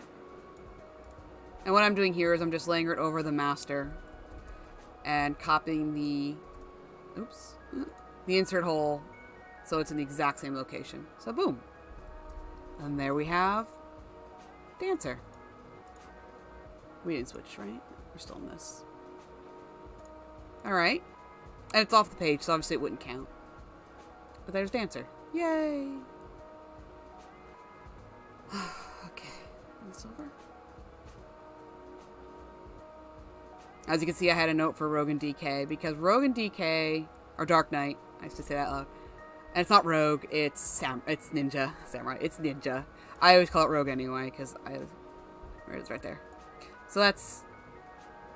And what I'm doing here is I'm just laying it over the master and copying the insert hole so it's in the exact same location. So boom. And there we have Dancer. We didn't switch, right? We're still in this. Alright. And it's off the page, so obviously it wouldn't count. But there's Dancer. Yay! Silver. As you can see, I had a note for Rogue and DK because Rogue and DK, or Dark Knight, I used to say that loud. And it's not Rogue, it's Ninja. Samurai. It's Ninja. I always call it Rogue anyway because where it is right there. So that's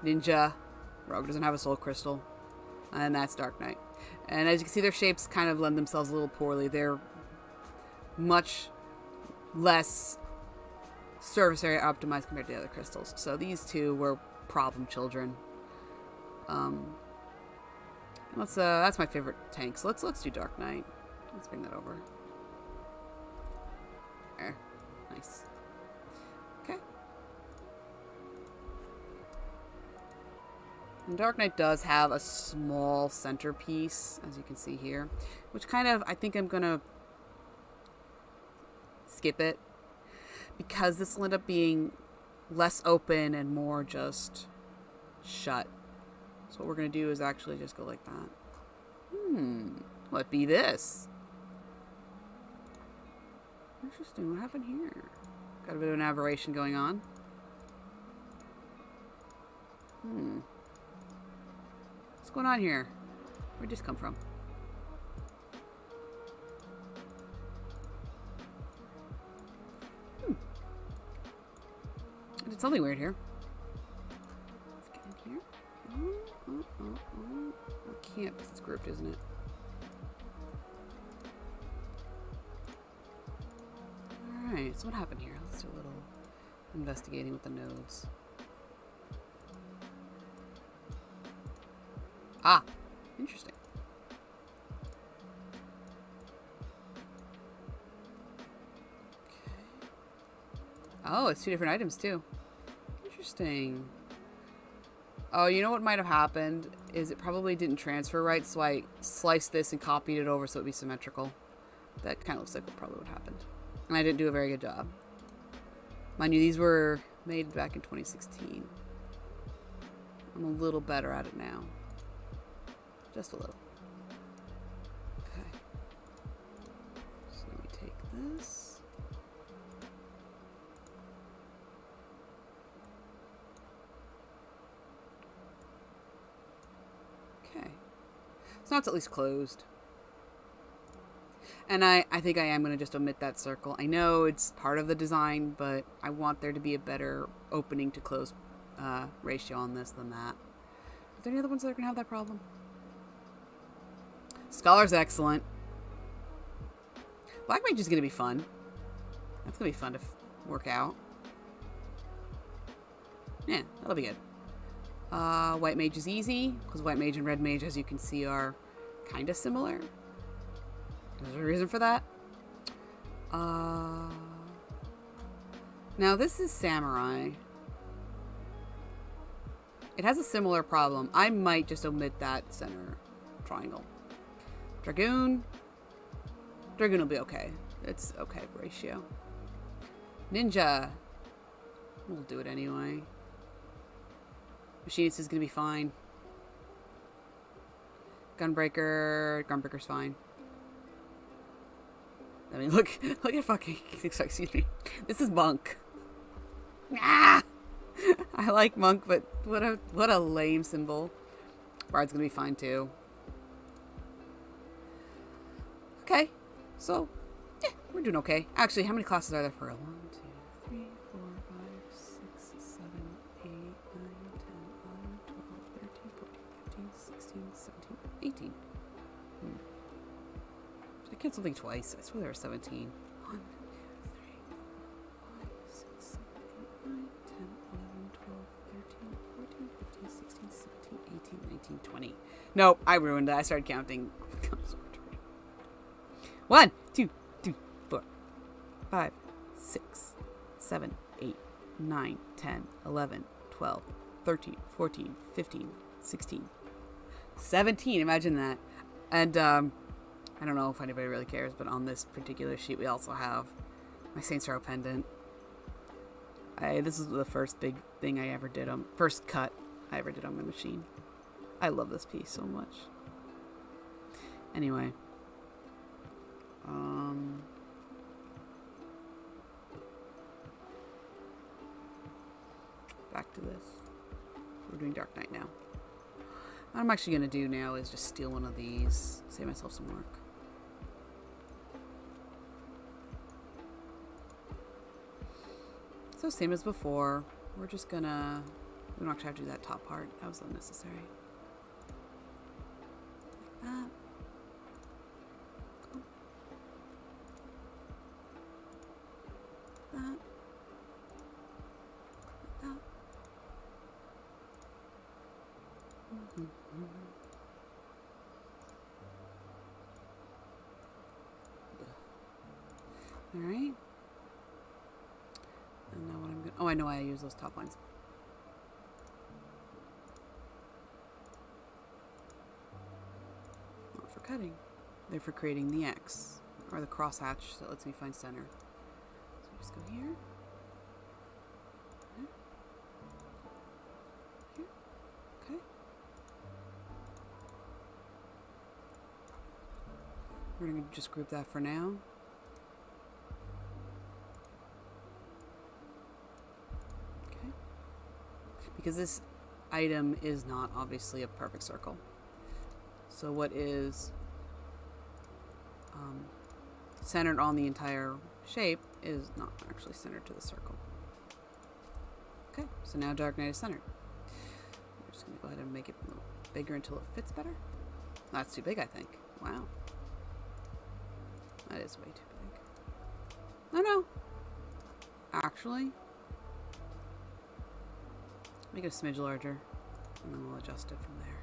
Ninja. Rogue doesn't have a soul crystal. And that's Dark Knight. And as you can see, their shapes kind of lend themselves a little poorly. They're much less surface area optimized compared to the other crystals. So these two were problem children. That's my favorite tank. So let's do Dark Knight. Let's bring that over. There. Nice. Okay. And Dark Knight does have a small centerpiece, as you can see here, which kind of, I think I'm going to skip it because this will end up being less open and more just shut. So what we're going to do is actually just go like that. What be this? Interesting. What happened here? Got a bit of an aberration going on. What's going on here? Where'd this come from? I did something weird here. Let's get in here. I can't because it's grouped, isn't it? Alright, so what happened here? Let's do a little investigating with the nodes. Ah, interesting. Okay. Oh, it's two different items too. Interesting. Oh, you know what might have happened is it probably didn't transfer right, so I sliced this and copied it over so it'd be symmetrical. That kind of looks like what probably would happen. And I didn't do a very good job. Mind you, these were made back in 2016. I'm a little better at it now. Just a little. Okay. So let me take this. Okay. So now it's at least closed. And I think I am going to just omit that circle. I know it's part of the design, but I want there to be a better opening to close ratio on this than that. Are there any other ones that are going to have that problem? Scholar's excellent. Black Mage is going to be fun. That's going to be fun to work out. Yeah, that'll be good. White Mage is easy, because White Mage and Red Mage, as you can see, are kind of similar. There's a reason for that. Now this is Samurai. It has a similar problem. I might just omit that center triangle. Dragoon. Dragoon will be okay. It's okay ratio. Ninja. We'll do it anyway. Machinist is gonna be fine. Gunbreaker's fine. I mean, look at fucking, excuse me. This is Monk. Ah! I like Monk, but what a lame symbol. Bard's gonna be fine too. Okay, so, yeah, we're doing okay. Actually, how many classes are there for? 1, 2, 3, 4, 5, 6, 7, 8, 9, 10, 11, 12, 13, 14, 15, 16, 17, 18. I canceled something twice. I swear there were 17. 1, 2, 3, 4, 5, 6, 7, 8, 9, 10, 11, 12, 13, 14, 15, 16, 17, 18, 19, 20. Nope, I ruined it. I started counting. 1, 2, 3, 4, 5, 6, 7, 8, 9, 10, 11, 12, 13, 14, 15, 16, 17. Imagine that. And, I don't know if anybody really cares, but on this particular sheet, we also have my Saints Row pendant. This is the first big thing I ever did first cut I ever did on my machine. I love this piece so much. Anyway. Back to this. We're doing Dark Knight now. What I'm actually going to do now is just steal one of these, save myself some work. So same as before, we're just gonna, we don't actually have to do that top part, that was unnecessary. Like that. Cool. Like that. Like that. Alright. And now what I'm gonna, oh, I know why I use those top lines. therefore creating the X, or the crosshatch that lets me find center. So just go here. Here. Okay. We're going to just group that for now. Okay. Because this item is not obviously a perfect circle. So what is centered on the entire shape is not actually centered to the circle. Okay, so now Dark Knight is centered. We're just going to go ahead and make it a little bigger until it fits better. That's too big, I think. Wow. That is way too big. Oh no. Actually, make it a smidge larger, and then we'll adjust it from there.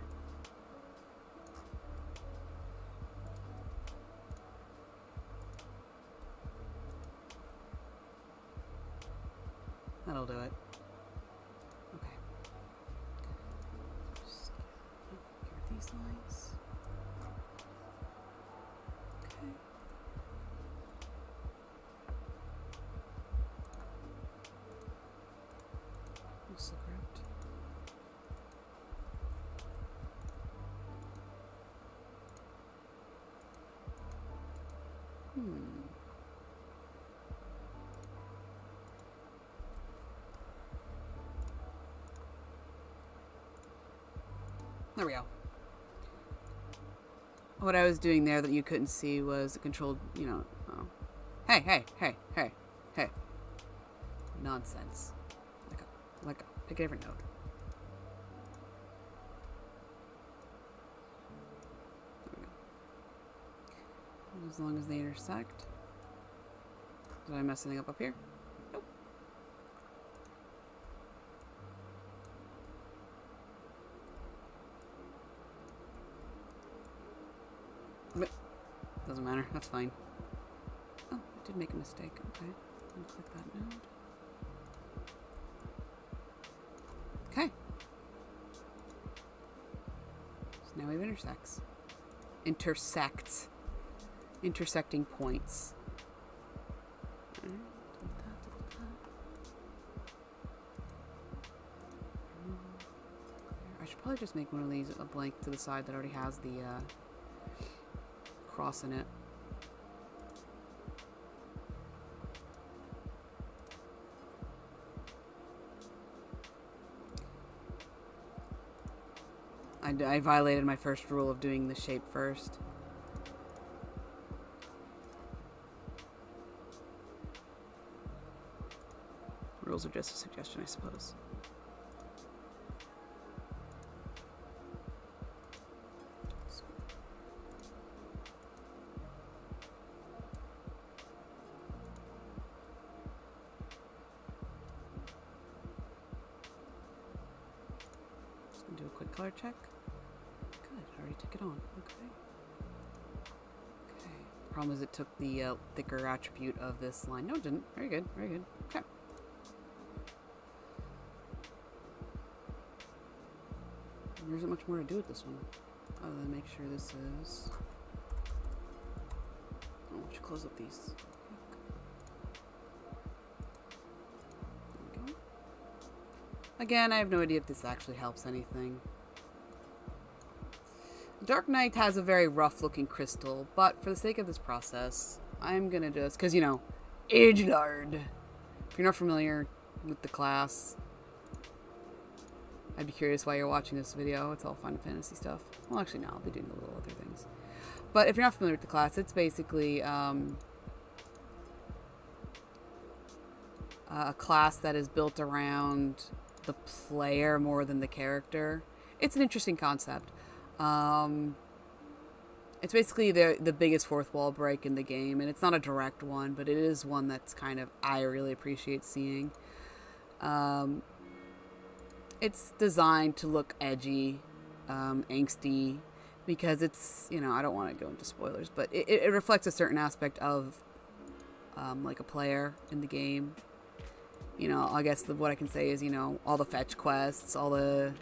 That'll do it. Okay. Just here with these lines. Okay. Also grouped. There we go. What I was doing there that you couldn't see was a controlled, you know, oh. Hey. Nonsense. Let go. Pick a different node. There we go. And as long as they intersect. Did I mess something up here? Nope. Doesn't matter. That's fine. Oh, I did make a mistake. Okay. I'll click that node. Okay. So now we have intersecting points. Alright, delete that. I should probably just make one of these a blank to the side that already has the cross in it. I violated my first rule of doing the shape first. Rules are just a suggestion, I suppose. Just gonna do a quick color check. Good, I already took it on. Okay. Okay. Problem is it took the thicker attribute of this line. No, it didn't. Very good. Very good. Okay. There isn't much more to do with this one, other than make sure this is. Oh, we should close up these. There we go. Again, I have no idea if this actually helps anything. Dark Knight has a very rough-looking crystal, but for the sake of this process, I'm gonna just, because you know, Edgelord. If you're not familiar with the class, I'd be curious why you're watching this video. It's all Final Fantasy stuff. Well, actually, no, I'll be doing a little other things. But if you're not familiar with the class, it's basically a class that is built around the player more than the character. It's an interesting concept. It's basically the biggest fourth wall break in the game, and it's not a direct one, but it is one that's kind of, I really appreciate seeing. It's designed to look edgy, angsty, because it's, you know, I don't want to go into spoilers, but it reflects a certain aspect of, like a player in the game. You know, I guess what I can say is, you know, all the fetch quests, all the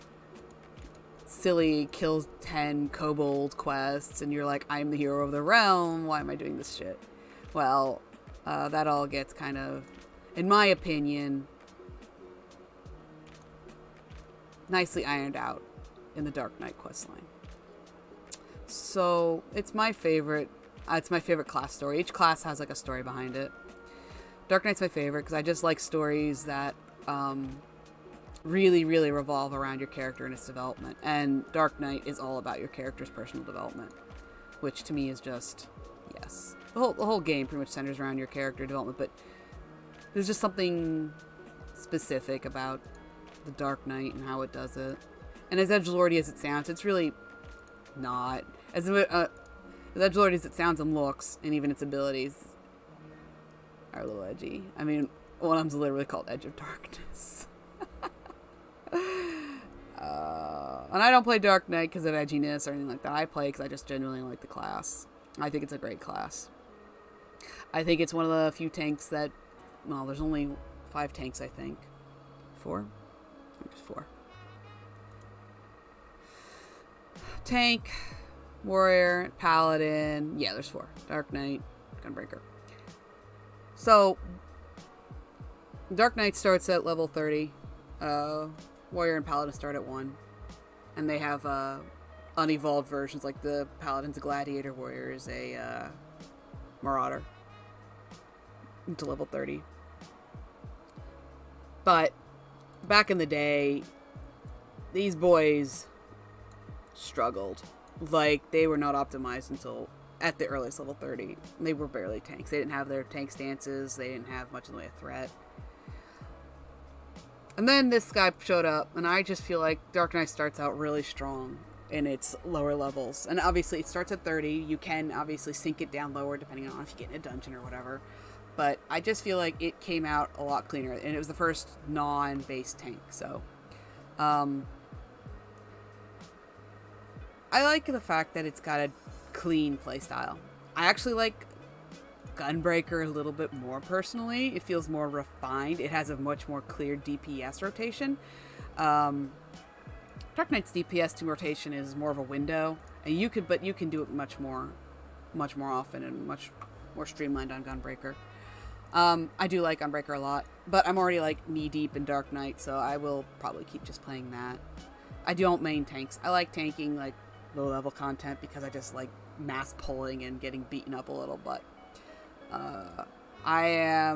silly kill 10 kobold quests, and you're like, I'm the hero of the realm, why am I doing this shit? Well, that all gets kind of, in my opinion, nicely ironed out in the Dark Knight questline. So it's my favorite. It's my favorite class story. Each class has like a story behind it. Dark Knight's my favorite because I just like stories that really, really revolve around your character and its development. And Dark Knight is all about your character's personal development, which to me is just, yes. The whole game pretty much centers around your character development, but there's just something specific about the Dark Knight and how it does it. And as edgelordy as it sounds, it's really not. As edgelordy as it sounds and looks, and even its abilities are a little edgy. I mean, one of them's literally called Edge of Darkness. And I don't play Dark Knight because of edginess or anything like that. I play because I just genuinely like the class. I think it's a great class. I think it's one of the few tanks that, well, there's only 5 tanks, I think. 4? I think it's 4. Tank, warrior, paladin. Yeah, there's 4. Dark Knight, Gunbreaker. So, Dark Knight starts at level 30. Warrior and paladin start at 1. And they have unevolved versions, like the paladin's a gladiator, warrior is a marauder. To level 30. But back in the day, these boys struggled. Like, they were not optimized until at the earliest level 30. They were barely tanks. They didn't have their tank stances. They didn't have much in the way of threat. And then this guy showed up, and I just feel like Dark Knight starts out really strong in its lower levels. And obviously, it starts at 30. You can obviously sink it down lower depending on if you get in a dungeon or whatever. But I just feel like it came out a lot cleaner, and it was the first non-base tank, so I like the fact that it's got a clean playstyle. I actually like Gunbreaker a little bit more personally. It feels more refined. It has a much more clear DPS rotation. Dark Knight's DPS to rotation is more of a window, and you can do it much more often and much more streamlined on Gunbreaker. I do like Gunbreaker a lot, but I'm already like knee deep in Dark Knight, so I will probably keep just playing that. I don't main tanks. I like tanking like low level content because I just like mass pulling and getting beaten up a little, but I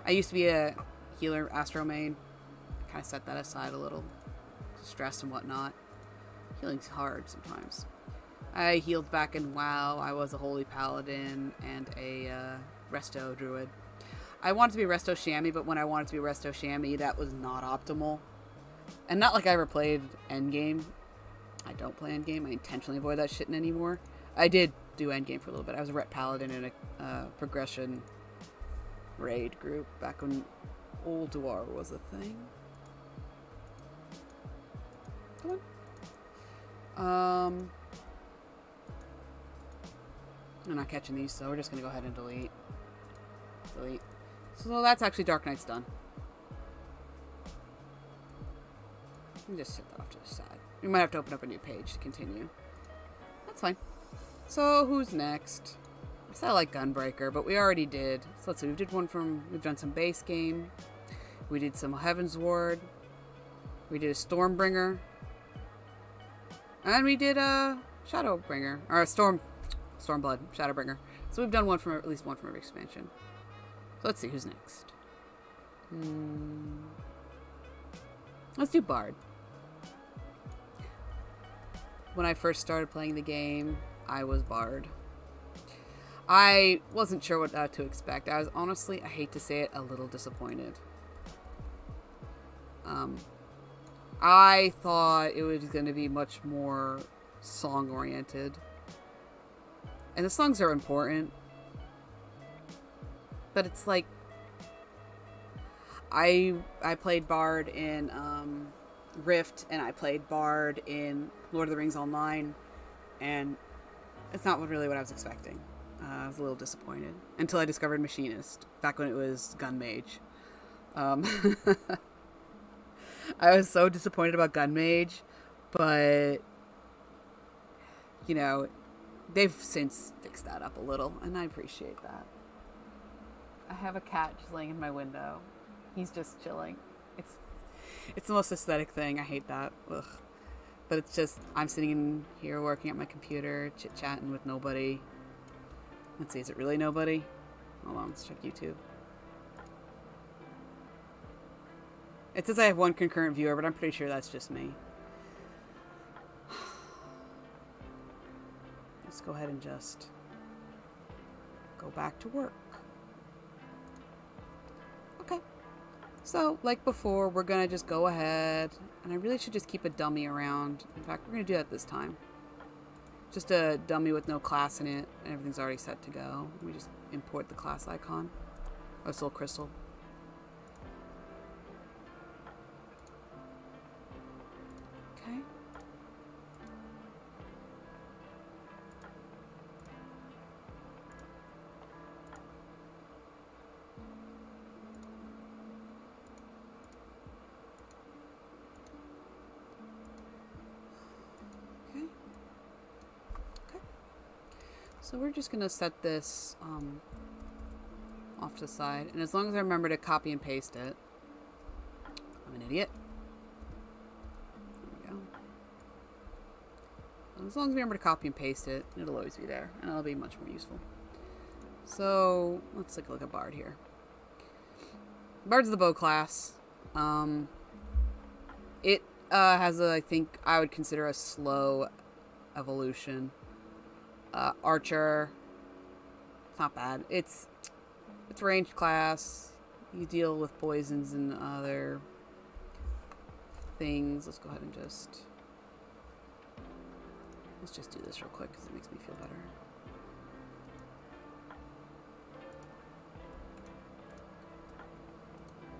used to be a healer Astro main. I kind of set that aside a little. Stress and whatnot. Healing's hard sometimes. I healed back in WoW. I was a Holy Paladin and a Resto Druid. I wanted to be Resto Chamois, but when I wanted to be Resto Chamois, that was not optimal. And not like I ever played Endgame. I don't play Endgame. I intentionally avoid that shit anymore. I did do Endgame for a little bit. I was a Ret Paladin in a progression raid group back when Ulduar was a thing. Come on. I'm not catching these, so we're just going to go ahead and delete. Delete. So that's actually Dark Knight's done. Let me just set that off to the side. We might have to open up a new page to continue. That's fine. So who's next? I said I like Gunbreaker, but we already did. So let's see. We've done some base game. We did some Heaven's Ward. We did a Stormbringer. And we did a Shadowbringer. Or a Stormblood, Shadowbringer. So we've done at least one from every expansion. So let's see who's next. Let's do Bard. When I first started playing the game, I was Bard. I wasn't sure what to expect. I was honestly, I hate to say it, a little disappointed. I thought it was going to be much more song-oriented. And the songs are important. But it's like, I played Bard in Rift, and I played Bard in Lord of the Rings Online, and it's not really what I was expecting. I was a little disappointed until I discovered Machinist, back when it was Gun Mage. I was so disappointed about Gun Mage, but you know, they've since fixed that up a little, and I appreciate that. I have a cat just laying in my window. He's just chilling. It's the most aesthetic thing. I hate that. Ugh. But it's just, I'm sitting in here working at my computer, chit-chatting with nobody. Let's see, is it really nobody? Hold on, let's check YouTube. It says I have one concurrent viewer, but I'm pretty sure that's just me. Let's go ahead and just go back to work. Okay. So, like before, we're going to just go ahead, and I really should just keep a dummy around. In fact, we're going to do that this time. Just a dummy with no class in it, and everything's already set to go. We just import the class icon. Oh, Soul Crystal. Okay. So we're just going to set this off to the side. And as long as I remember to copy and paste it. I'm an idiot. There we go. As long as we remember to copy and paste it, it'll always be there. And it'll be much more useful. So let's take a look at Bard here. Bard's the bow class. It has a, I think I would consider a slow evolution. Archer, it's not bad. It's ranged class. You deal with poisons and other things. Let's go ahead and let's just do this real quick because it makes me feel better.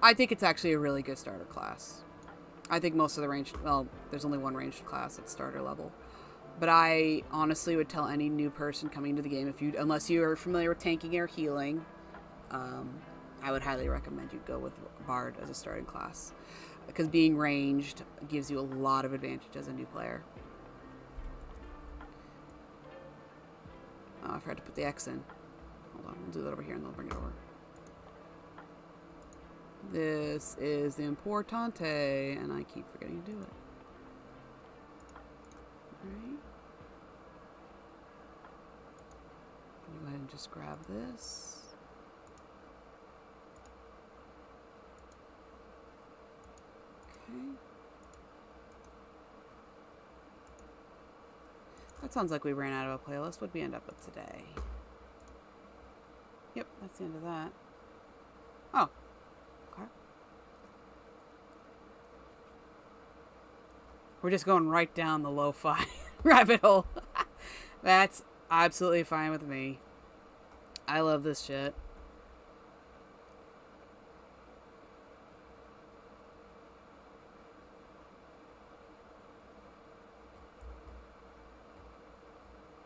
I think it's actually a really good starter class. I think most of the ranged, well, there's only one ranged class at starter level. But I honestly would tell any new person coming into the game, unless you are familiar with tanking or healing, I would highly recommend you go with Bard as a starting class. Because being ranged gives you a lot of advantage as a new player. Oh, I forgot to put the X in. Hold on, we'll do that over here and then I'll bring it over. This is the Importante, and I keep forgetting to do it. Alright. Go ahead and just grab this. Okay. That sounds like we ran out of a playlist. What'd we end up with today? Yep, that's the end of that. Oh. Okay. We're just going right down the lo-fi rabbit hole. That's absolutely fine with me. I love this shit.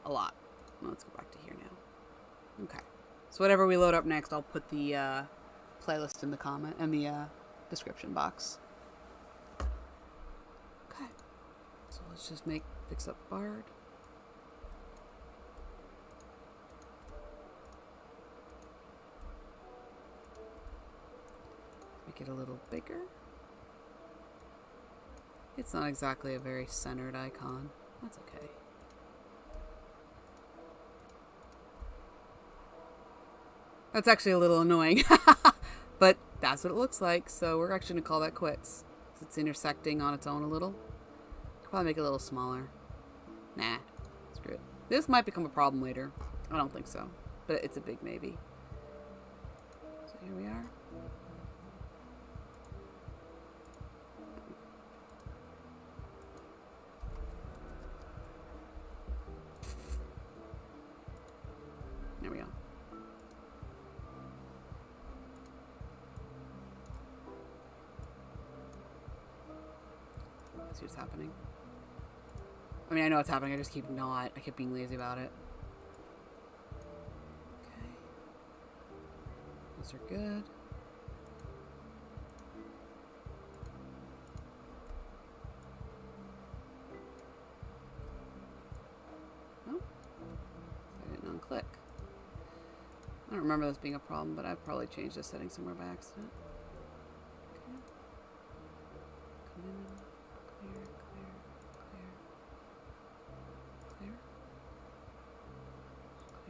A lot. Let's go back to here now. Okay. So whatever we load up next, I'll put the playlist in the comment and the description box. Okay. So let's just fix up Bard. Make it a little bigger. It's not exactly a very centered icon. That's okay. That's actually a little annoying. But that's what it looks like. So we're actually going to call that quits. It's intersecting on its own a little. Probably make it a little smaller. Nah. Screw it. This might become a problem later. I don't think so. But it's a big maybe. So here we are. There we go. See what's happening. I mean, I know what's happening. I keep being lazy about it. Okay. Those are good. I don't remember this being a problem, but I've probably changed the setting somewhere by accident. Okay. Come in. Clear, clear, clear. Clear. Clear. Clear. Clear. Clear.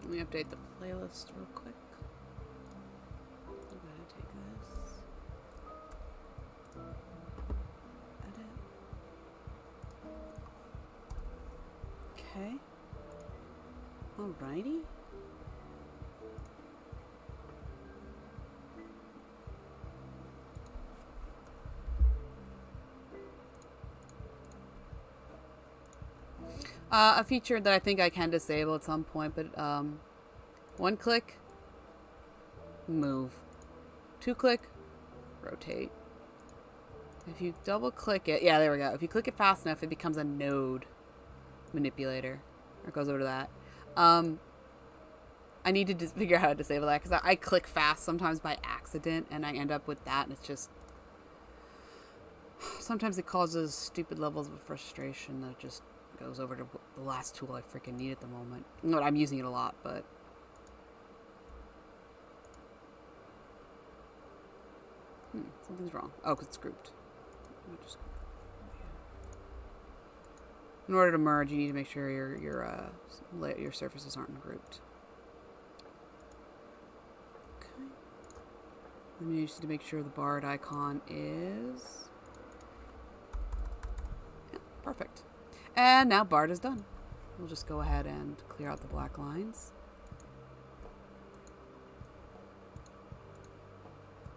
Let me update the playlist real quick. I'm gonna take this. Edit. Okay. Alrighty. A feature that I think I can disable at some point, but one click, move. Two click, rotate. If you double click it, yeah, there we go. If you click it fast enough, it becomes a node manipulator. Or it goes over to that. I need to figure out how to disable that because I click fast sometimes by accident and I end up with that and it's just... Sometimes it causes stupid levels of frustration that just goes over to the last tool I freaking need at the moment. No, I'm using it a lot, but... something's wrong. Oh, because it's grouped. In order to merge, you need to make sure your surfaces aren't grouped. Okay. Then you just need to make sure the barred icon is... Yeah, perfect. And now barred is done. We'll just go ahead and clear out the black lines.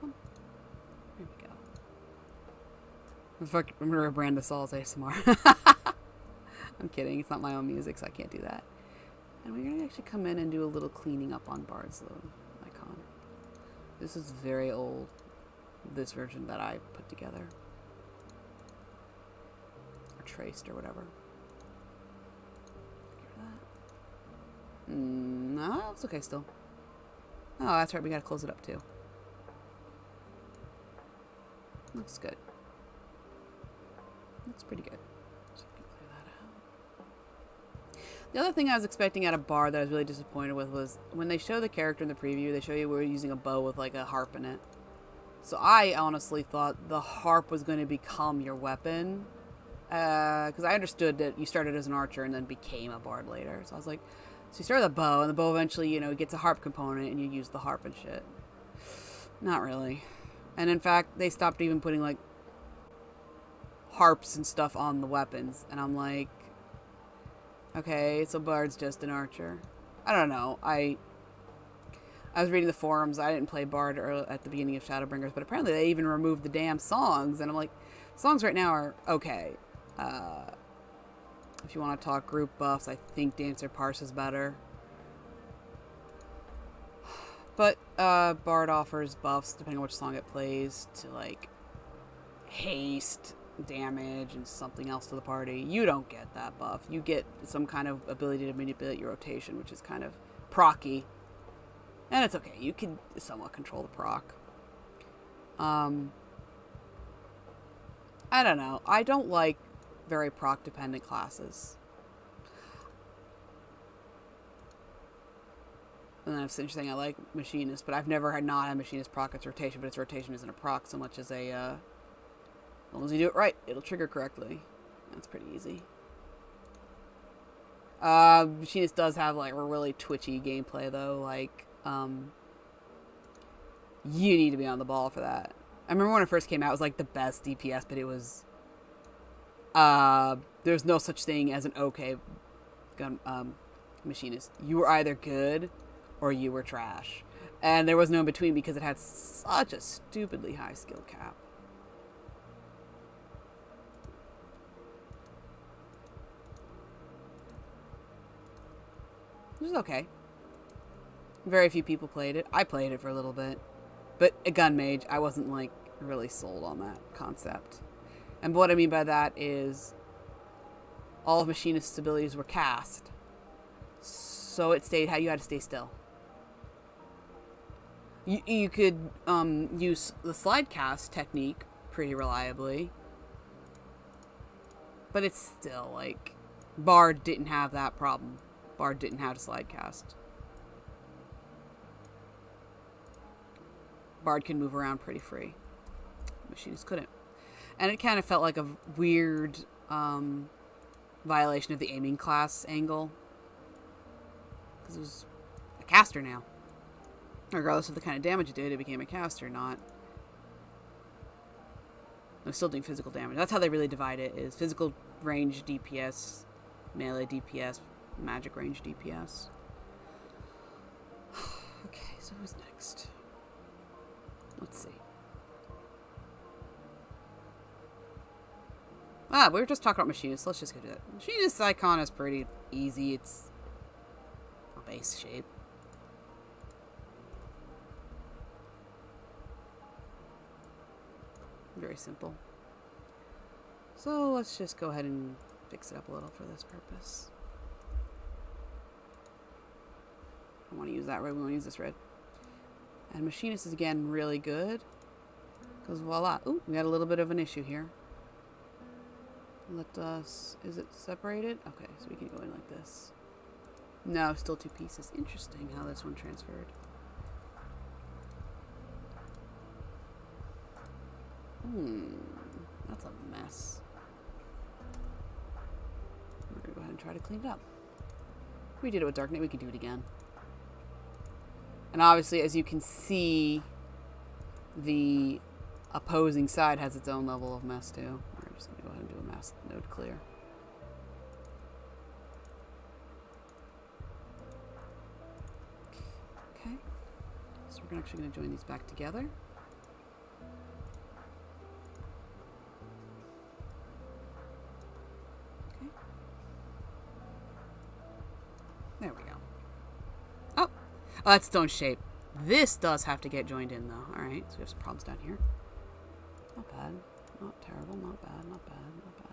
There we go. I'm going to rebrand this all as ASMR. I'm kidding. It's not my own music, so I can't do that. And we're going to actually come in and do a little cleaning up on Bard's little icon. This is very old, this version that I put together. Or traced or whatever. No, it's okay still. Oh, that's right. We got to close it up too. Looks good. Looks pretty good. So we can clear that out. The other thing I was expecting out of Bard that I was really disappointed with was when they show the character in the preview, they show you we're using a bow with like a harp in it. So I honestly thought the harp was going to become your weapon. Because I understood that you started as an archer and then became a bard later. So I was like, so you start with a bow, and the bow eventually, you know, gets a harp component, and you use the harp and shit. Not really. And in fact, they stopped even putting, like, harps and stuff on the weapons. And I'm like, okay, so bard's just an archer. I don't know. I was reading the forums. I didn't play bard at the beginning of Shadowbringers, but apparently they even removed the damn songs. And I'm like, songs right now are okay. If you want to talk group buffs, I think Dancer Parse is better. But Bard offers buffs depending on which song it plays to like haste, damage, and something else to the party. You don't get that buff. You get some kind of ability to manipulate your rotation, which is kind of procky. And it's okay. You can somewhat control the proc. I don't know. I don't like very proc dependent classes. And that's interesting. I like Machinist, but I've never had not had Machinist proc its rotation, but its rotation isn't a proc so much as a as long as you do it right, it'll trigger correctly. That's pretty easy. Machinist does have like a really twitchy gameplay though, like you need to be on the ball for that. I remember when it first came out, it was like the best DPS, but it was there's no such thing as an okay gun Machinist. You were either good or you were trash, and there was no in between because it had such a stupidly high skill cap. Which is okay. Very few people played it. I played it for a little bit, but a gun mage, I wasn't like really sold on that concept. And what I mean by that is all of Machinist's abilities were cast. so it stayed how you had to stay still. You could use the slide cast technique pretty reliably, but it's still like Bard didn't have that problem. Bard didn't have to slide cast. Bard can move around pretty free. Machinist couldn't. And it kind of felt like a weird violation of the aiming class angle. Because it was a caster now. Regardless of the kind of damage it did, it became a caster, not... It was still doing physical damage. That's how they really divide it, is physical range DPS, melee DPS, magic range DPS. Okay, so who's next? Let's see. We were just talking about Machinist. Let's just go do that. Machinist icon is pretty easy. It's a base shape. Very simple. So let's just go ahead and fix it up a little for this purpose. I want to use that red. We want to use this red. And Machinist is again really good. Because voila. Ooh, we got a little bit of an issue here. Let us... Is it separated? Okay, so we can go in like this. No, still two pieces. Interesting how this one transferred. That's a mess. We're going to go ahead and try to clean it up. We did it with Dark Knight, we can do it again. And obviously, as you can see, the opposing side has its own level of mess too. We're just going to go ahead and do a mask node clear. Okay. So we're actually going to join these back together. There we go. Oh, that's stone shape. This does have to get joined in, though. All right, so we have some problems down here. Not bad. Not terrible. Not bad. Not bad. Not bad.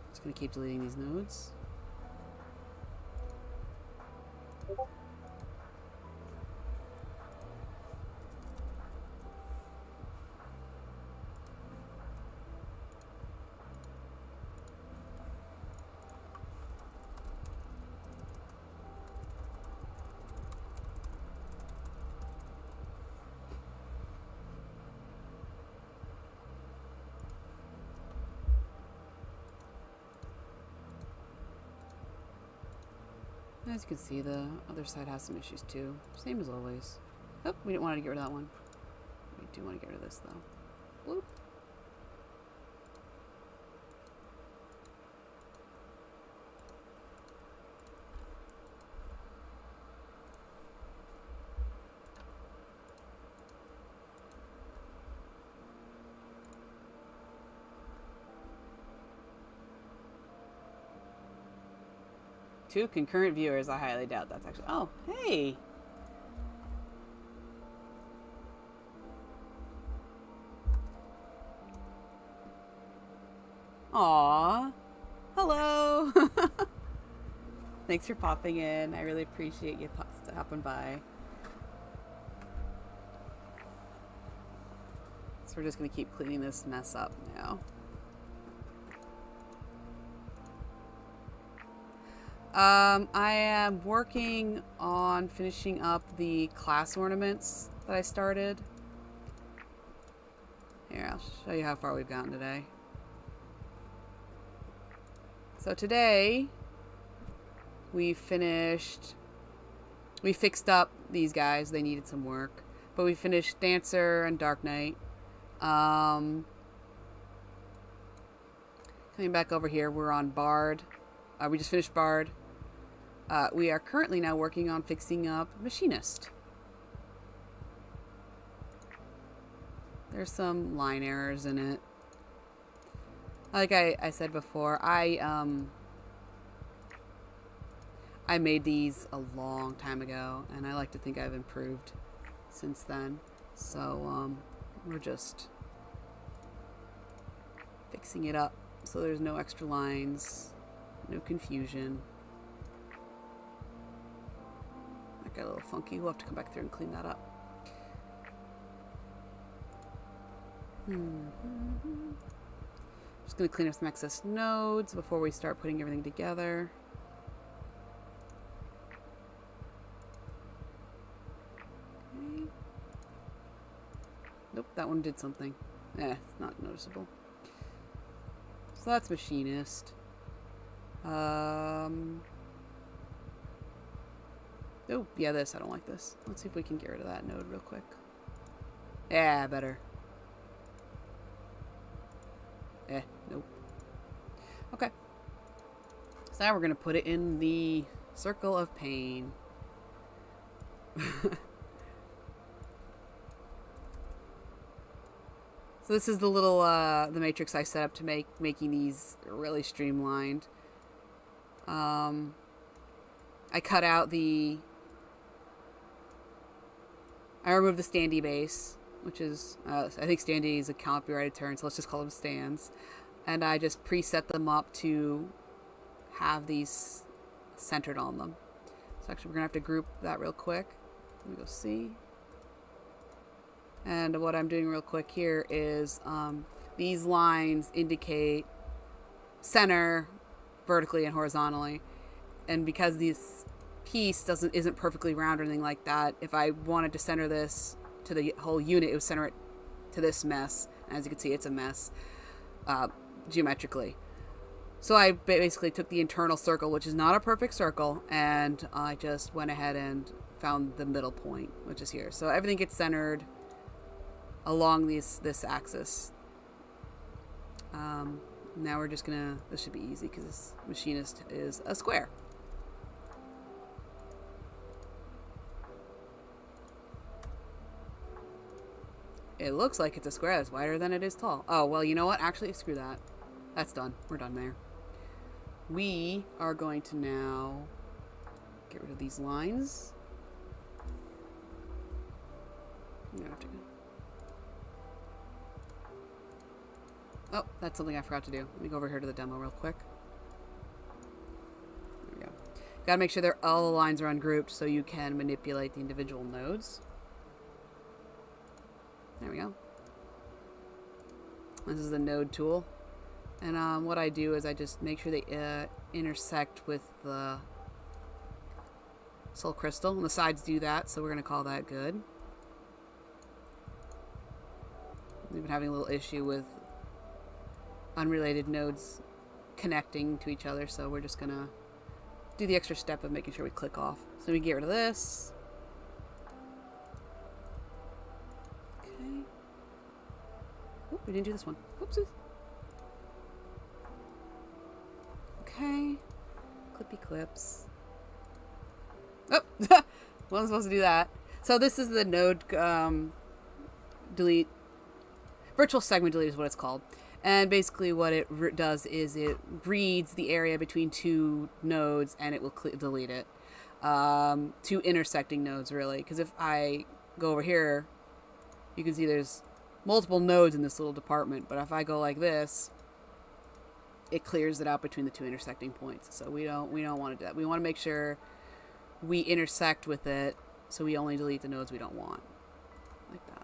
Just going to keep deleting these nodes. As you can see, the other side has some issues too. Same as always. Oh, we didn't want to get rid of that one. We do want to get rid of this though. Bloop. Two concurrent viewers, I highly doubt that's actually... Oh, hey! Aww. Hello! Thanks for popping in. I really appreciate you stopping by. Let's we're just going to keep cleaning this mess up now. I am working on finishing up the class ornaments that I started. Here, I'll show you how far we've gotten today. So today, we fixed up these guys. They needed some work. But we finished Dancer and Dark Knight. Coming back over here, we're on Bard. We just finished Bard. We are currently now working on fixing up Machinist. There's some line errors in it. Like I said before, I made these a long time ago, and I like to think I've improved since then. So we're just fixing it up so there's no extra lines, no confusion. That got a little funky. We'll have to come back through and clean that up. Just going to clean up some excess nodes before we start putting everything together. Okay. Nope, that one did something. It's not noticeable. So that's Machinist. Oh, yeah, this. I don't like this. Let's see if we can get rid of that node real quick. Yeah, better. Nope. Okay. So now we're going to put it in the circle of pain. So this is the little, the matrix I set up to making these really streamlined. I cut out I removed the standee base, which is, I think standee is a copyrighted term, so let's just call them stands. And I just preset them up to have these centered on them. So actually we're going to have to group that real quick. Let me go see. And what I'm doing real quick here is these lines indicate center vertically and horizontally. And because this piece isn't perfectly round or anything like that, if I wanted to center this to the whole unit, it would center it to this mess. As you can see, it's a mess geometrically. So I basically took the internal circle, which is not a perfect circle, and I just went ahead and found the middle point, which is here. So everything gets centered along this axis. Now we're just gonna, this should be easy because this Machinist is a square. It looks like it's a square that's wider than it is tall. Oh, well, you know what? Actually, screw that. That's done. We're done there. We are going to now get rid of these lines. I'm gonna have to go. Oh, that's something I forgot to do. Let me go over here to the demo real quick. There we go. Gotta make sure all the lines are ungrouped so you can manipulate the individual nodes. There we go. This is the node tool. And what I do is I just make sure they intersect with the soul crystal. And the sides do that, so we're going to call that good. We've been having a little issue with unrelated nodes connecting to each other, so we're just going to do the extra step of making sure we click off. So we get rid of this. Okay. Oh, we didn't do this one. Oopsies. Okay. Clippy clips. Oh! Wasn't supposed to do that. So this is the node delete. Virtual segment delete is what it's called. And basically what it does is it reads the area between two nodes and it will delete it. Two intersecting nodes, really. Because if I go over here, you can see there's multiple nodes in this little department. But if I go like this, it clears it out between the two intersecting points. So we don't want to do that. We want to make sure we intersect with it, so we only delete the nodes we don't want. Like that.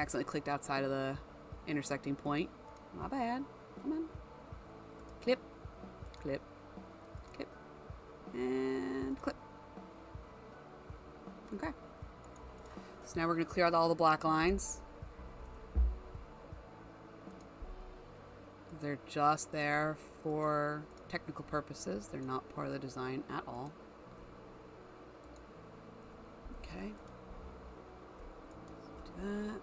accidentally clicked outside of the intersecting point. My bad. Come on. Clip. Clip. Clip. And clip. Okay. So now we're going to clear out all the black lines. They're just there for technical purposes. They're not part of the design at all. Okay. So do that.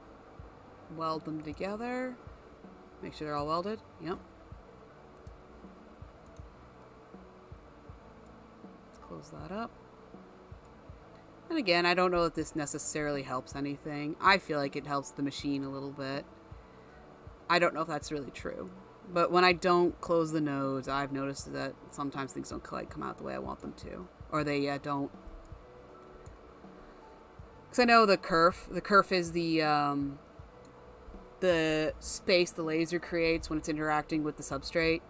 Weld them together. Make sure they're all welded. Yep. Let's close that up. And again, I don't know if this necessarily helps anything. I feel like it helps the machine a little bit. I don't know if that's really true. But when I don't close the nodes, I've noticed that sometimes things don't quite come out the way I want them to. Or they don't. Because I know the kerf. The kerf is the space the laser creates when it's interacting with the substrate.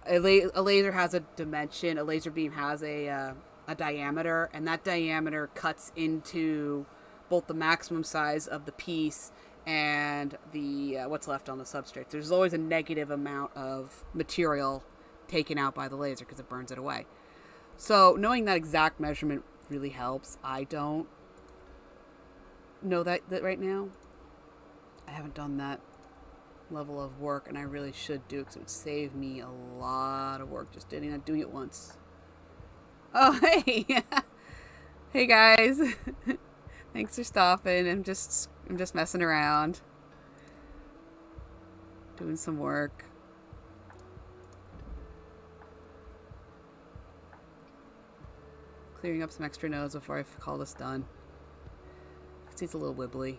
A laser has a dimension. A laser beam has a diameter, and that diameter cuts into both the maximum size of the piece and the what's left on the substrate. There's always a negative amount of material taken out by the laser because it burns it away. So knowing that exact measurement really helps. I don't know that right now. I haven't done that level of work, and I really should do it because it would save me a lot of work just doing it once. Oh, hey! Hey guys! Thanks for stopping. I'm just messing around. Doing some work. Clearing up some extra nodes before I call this done. See, it's a little wibbly.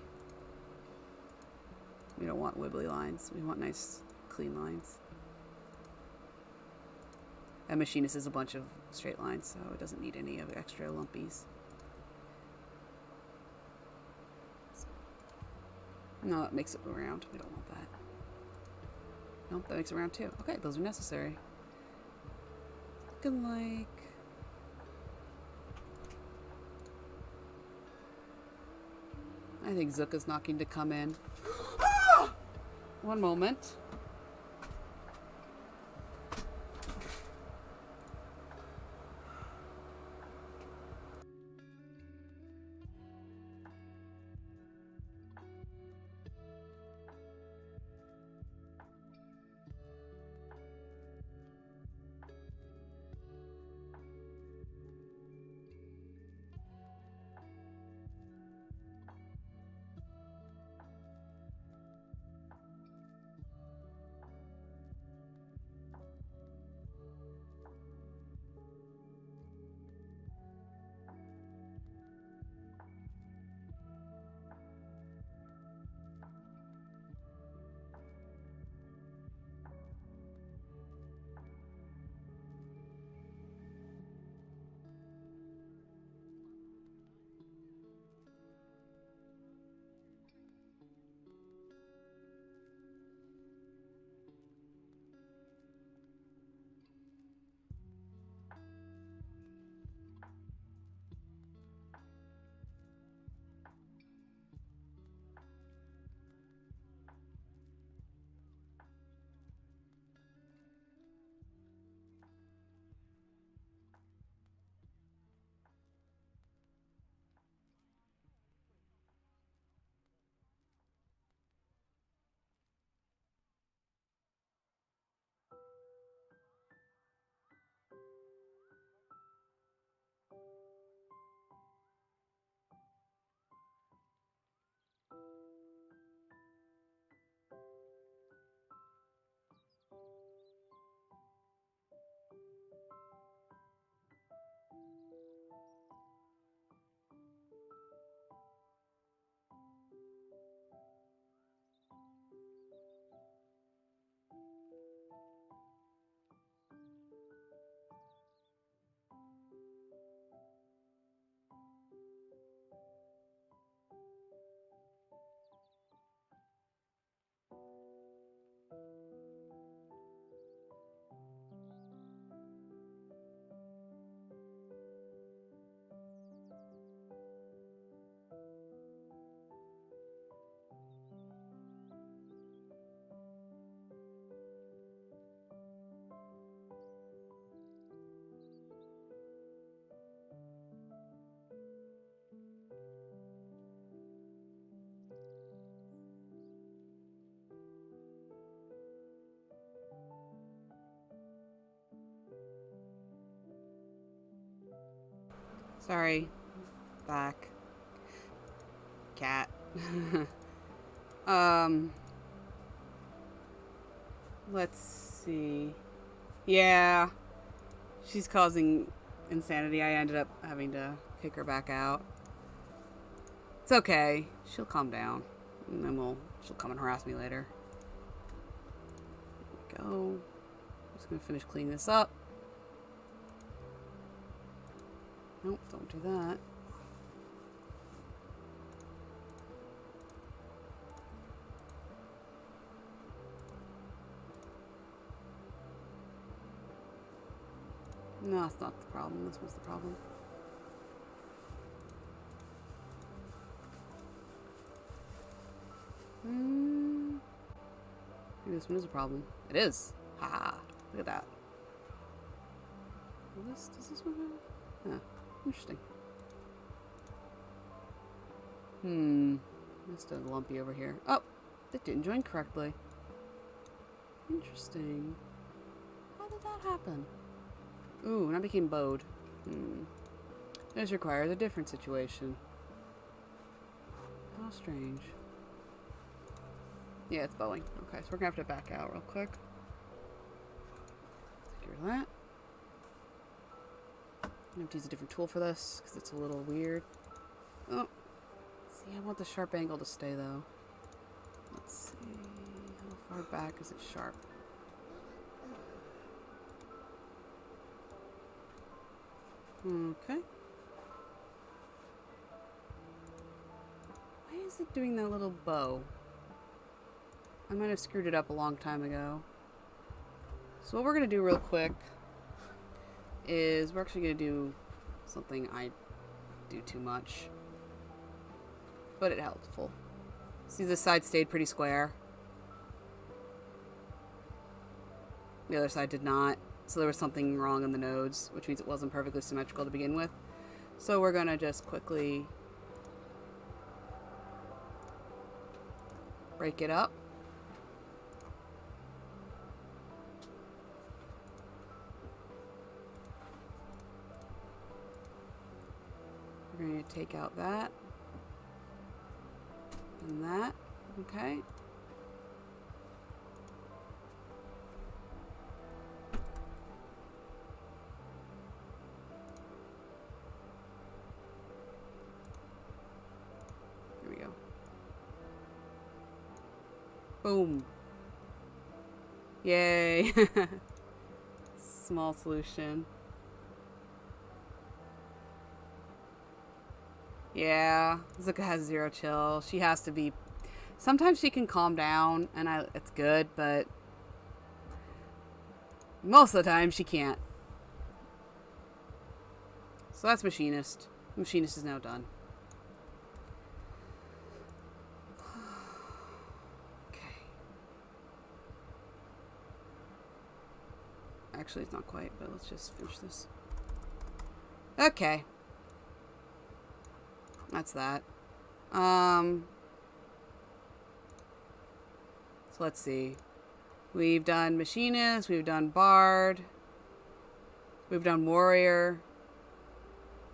We don't want wibbly lines. We want nice, clean lines. And Machinist is a bunch of straight lines, so it doesn't need any of extra lumpies. No, it makes it round. We don't want that. Nope, that makes it round too. Okay, those are necessary. Looking like... I think Zuka's knocking to come in. One moment. Sorry. Back. Cat. Let's see. Yeah. She's causing insanity. I ended up having to kick her back out. It's okay. She'll calm down. And then she'll come and harass me later. There we go. I'm just gonna finish cleaning this up. Nope, don't do that. No, that's not the problem. This was the problem. Maybe this one is a problem. It is. Ha! Look at that. Does this one have? Interesting. Just a lumpy over here. Oh! It didn't join correctly. Interesting. How did that happen? Ooh, and I became bowed. This requires a different situation. How strange. Yeah, it's bowing. Okay, so we're gonna have to back out real quick. Get rid of that. I'm gonna have to use a different tool for this because it's a little weird. Oh, see, I want the sharp angle to stay though. Let's see, how far back is it sharp? Okay. Why is it doing that little bow? I might have screwed it up a long time ago. So what we're going to do real quick is we're actually going to do something I do too much. But it helpful. See, this side stayed pretty square. The other side did not. So there was something wrong in the nodes, which means it wasn't perfectly symmetrical to begin with. So we're going to just quickly break it up. We're going to take out that and that. Okay. Boom. Yay. Small solution. Yeah, Zuka has 0 chill. She has to be... Sometimes she can calm down, and it's good, but... most of the time, she can't. So that's Machinist. Machinist is now done. Actually, it's not quite, but let's just finish this. Okay. That's that. So let's see. We've done Machinist, we've done Bard, we've done Warrior,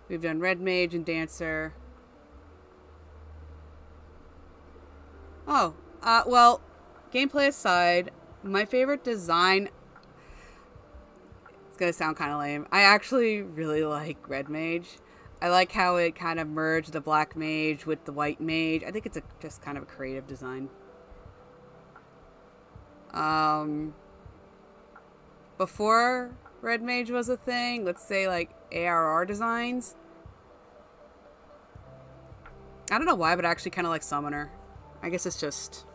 we've done Red Mage and Dancer. Oh, well, gameplay aside, my favorite design... gonna sound kind of lame. I actually really like Red Mage. I like how it kind of merged the Black Mage with the White Mage. I think it's just kind of a creative design. Before Red Mage was a thing, let's say like ARR designs. I don't know why, but I actually kind of like Summoner. I guess it's just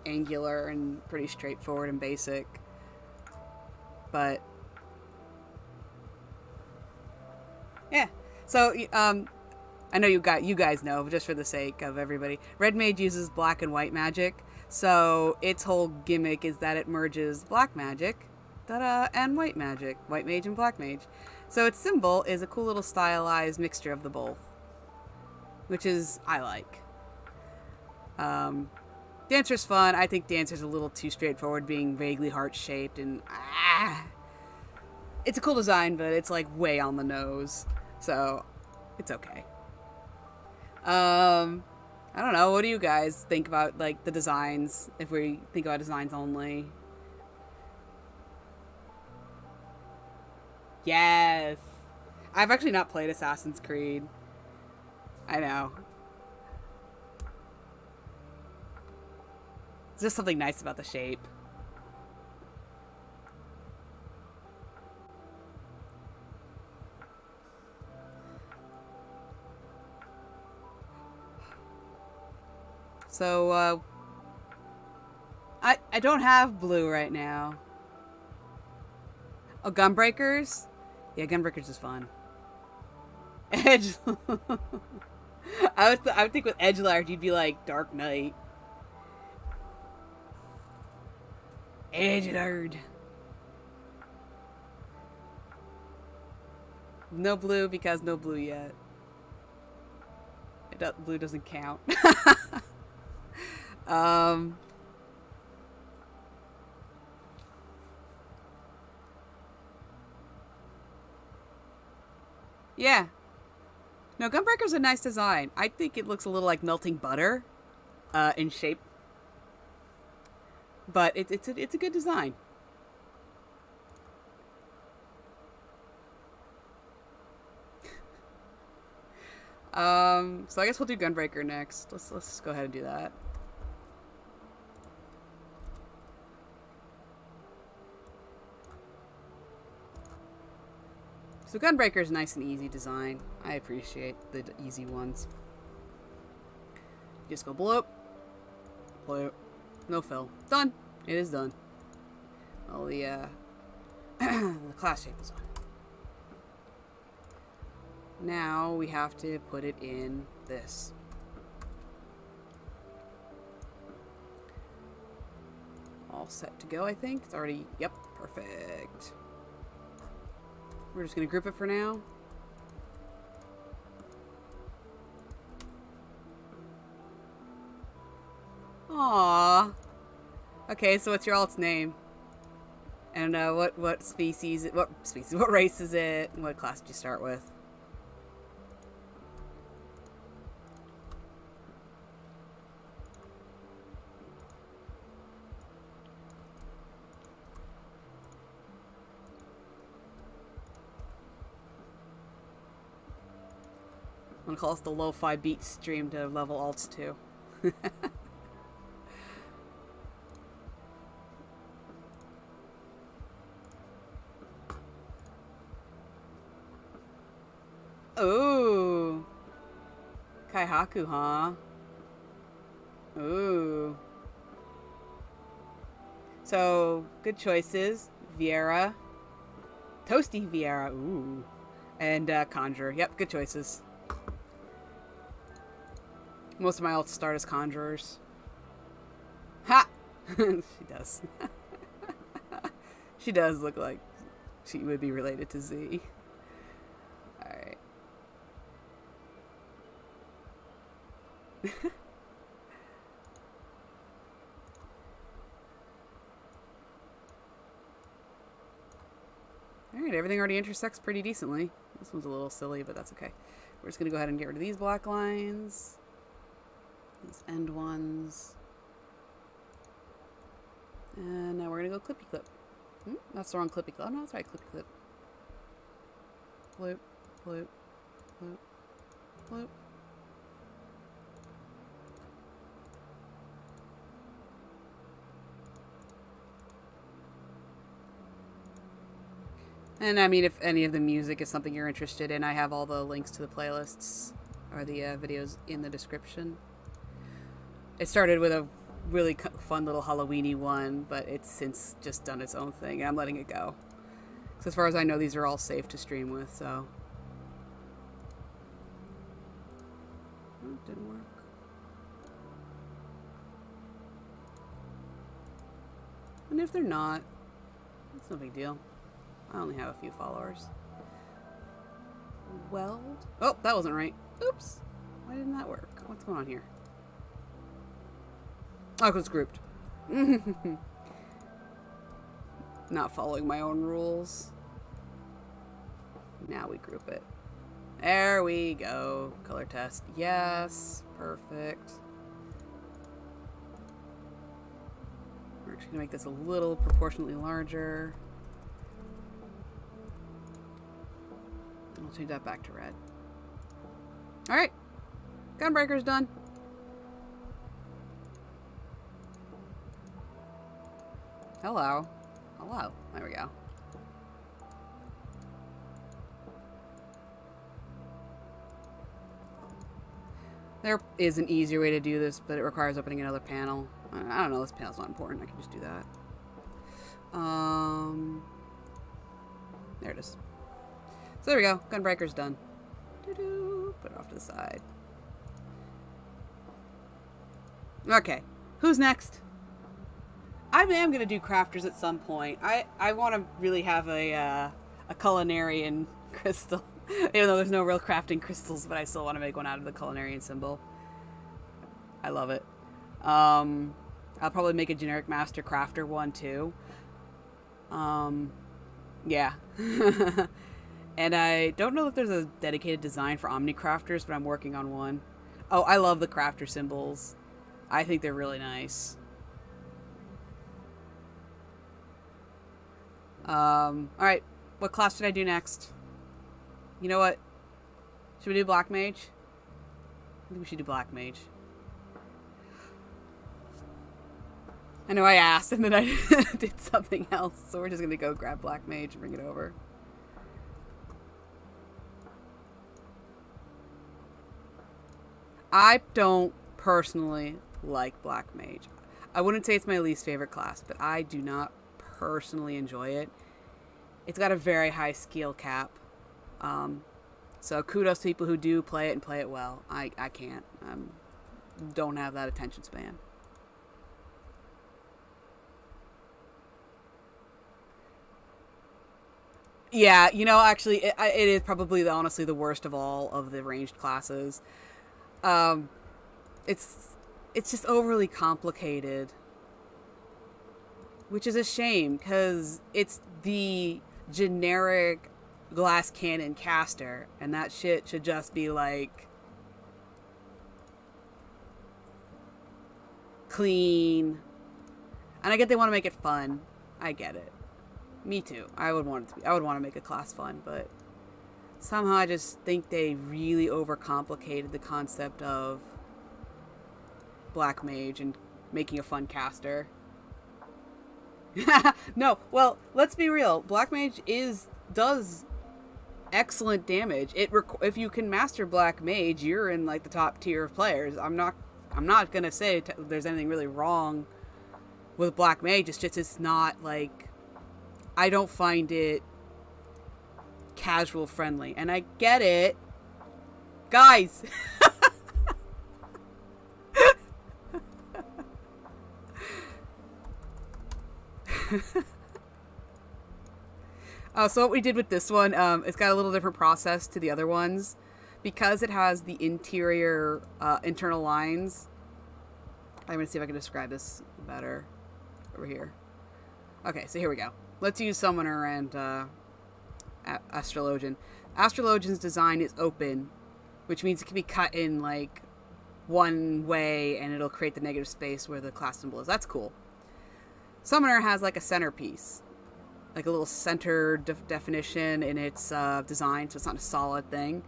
angular and pretty straightforward and basic. But yeah, so I know you guys know, but just for the sake of everybody, Red Mage uses black and white magic. So its whole gimmick is that it merges black magic, and white magic, white mage and black mage. So its symbol is a cool little stylized mixture of the both, which is I like. Dancer's fun. I think Dancer's a little too straightforward, being vaguely heart shaped, and it's a cool design, but it's like way on the nose. So It's okay. I don't know. What do you guys think about, like, the designs? If we think about designs only. Yes. I've actually not played Assassin's Creed. I know. There's just something nice about the shape. So, I don't have blue right now. Oh, Gunbreakers? Yeah, Gunbreakers is fun. Edge. I would think with Edgelord you'd be like Dark Knight. Edgelord. No blue because no blue yet. Blue doesn't count. Yeah. No, Gunbreaker's a nice design. I think it looks a little like melting butter, in shape. But it's a good design. So I guess we'll do Gunbreaker next. Let's go ahead and do that. So Gunbreaker is nice and easy design. I appreciate the easy ones. Just go blow up. Blow up. No fill. Done. It is done. All the the class shape is on. Now we have to put it in this. All set to go, I think. It's already, yep, perfect. We're just going to group it for now. Aww. Okay, so what's your alt's name? And what race is it? And what class did you start with? I'm gonna call this the lo-fi beat stream to level alts too. Ooh. Kaihaku, huh? Ooh. So, good choices. Vieira. Toasty Vieira. Ooh. And Conjure. Yep, good choices. Most of my alts start as Conjurers. Ha! She does. She does look like she would be related to Z. Alright. Alright, everything already intersects pretty decently. This one's a little silly, but that's okay. We're just going to go ahead and get rid of these black lines. These end ones. And now we're going to go clippy clip. That's the wrong clippy clip. Oh, no, that's right, clippy clip. Bloop, bloop, bloop, bloop. And I mean, if any of the music is something you're interested in, I have all the links to the playlists or the videos in the description. It started with a really fun little Halloween-y one, but it's since just done its own thing, and I'm letting it go. So as far as I know, these are all safe to stream with, so. Oh, it didn't work. And if they're not, it's no big deal. I only have a few followers. Weld? Oh, that wasn't right. Oops. Why didn't that work? What's going on here? Oh, it was grouped. Not following my own rules. Now we group it. There we go. Color test. Yes. Perfect. We're actually going to make this a little proportionately larger. I'll change that back to red. Alright. Gunbreaker's done. Hello. Hello. There we go. There is an easier way to do this, but it requires opening another panel. I don't know, this panel's not important. I can just do that. There it is. So there we go. Gunbreaker's done. Doo-doo. Put it off to the side. Okay. Who's next? I am going to do crafters at some point. I want to really have a culinarian crystal. Even though there's no real crafting crystals, but I still want to make one out of the culinarian symbol. I love it. I'll probably make a generic master crafter one too. Yeah. And I don't know if there's a dedicated design for Omni crafters, but I'm working on one. Oh, I love the crafter symbols. I think they're really nice. Alright. What class should I do next? You know what? Should we do Black Mage? I think we should do Black Mage. I know I asked and then I did something else, so we're just gonna go grab Black Mage and bring it over. I don't personally like Black Mage. I wouldn't say it's my least favorite class, but I do not personally enjoy it. It's got a very high skill cap. So kudos to people who do play it and play it well. I can't. Don't have that attention span. Yeah, you know, actually, it is probably honestly the worst of all of the ranged classes. It's just overly complicated, which is a shame because it's the generic glass cannon caster, and that shit should just be like clean. And I get they want to make it fun. I get it. Me too. I would want it to be. I would want to make a class fun, but somehow I just think they really overcomplicated the concept of Black Mage and making a fun caster. No, well, let's be real. Black Mage does excellent damage. If you can master Black Mage, you're in like the top tier of players. I'm not gonna say there's anything really wrong with Black Mage. It's just it's not like, I don't find it casual friendly, and I get it, guys. So what we did with this one, it's got a little different process to the other ones. Because it has the interior internal lines. I'm going to see if I can describe this better over here. Okay, so here we go. Let's use Summoner and Astrologian. Astrologian's design is open, which means it can be cut in like one way and it'll create the negative space where the class symbol is. That's cool. Summoner has like a centerpiece, like a little center definition in its design, so it's not a solid thing.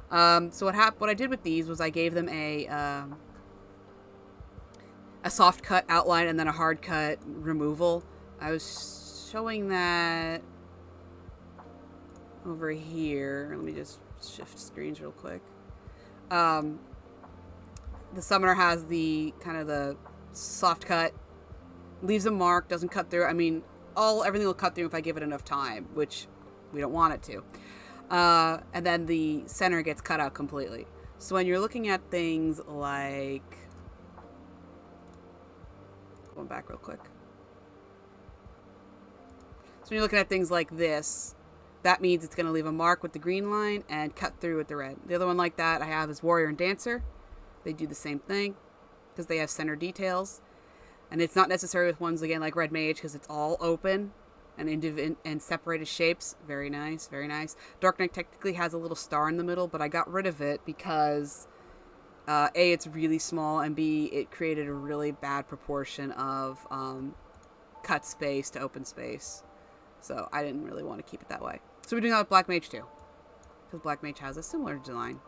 So what I did with these was I gave them a soft cut outline and then a hard cut removal. I was showing that over here. Let me just shift screens real quick. The Summoner has the kind of the soft cut, leaves a mark, doesn't cut through. I mean, everything will cut through if I give it enough time, which we don't want it to. And then the center gets cut out completely. So when you're looking at things like, going back real quick. So when you're looking at things like this, that means it's going to leave a mark with the green line and cut through with the red. The other one like that I have is Warrior and Dancer. They do the same thing because they have center details. And it's not necessary with ones, again, like Red Mage, because it's all open and separated shapes. Very nice, very nice. Dark Knight technically has a little star in the middle, but I got rid of it because A, it's really small, and B, it created a really bad proportion of cut space to open space. So I didn't really want to keep it that way. So we're doing that with Black Mage too, because Black Mage has a similar design.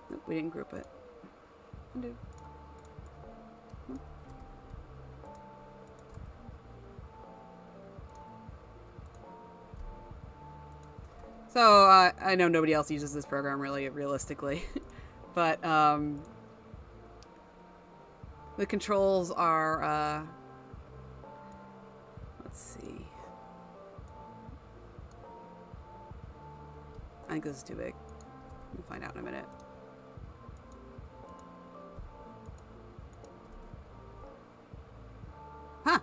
Nope, we didn't group it. Undo. So I know nobody else uses this program really realistically, but the controls are let's see. I think this is too big. We'll find out in a minute. Huh.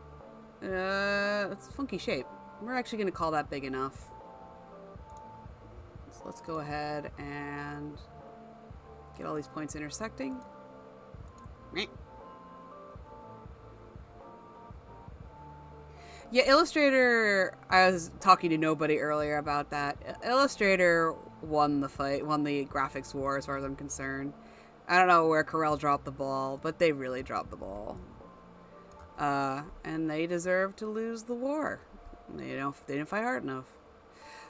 It's a funky shape. We're actually going to call that big enough. So let's go ahead and get all these points intersecting. Yeah, Illustrator, I was talking to nobody earlier about that. Illustrator won the fight, won the graphics war as far as I'm concerned. I don't know where Corel dropped the ball, but they really dropped the ball. And they deserve to lose the war. They didn't fight hard enough.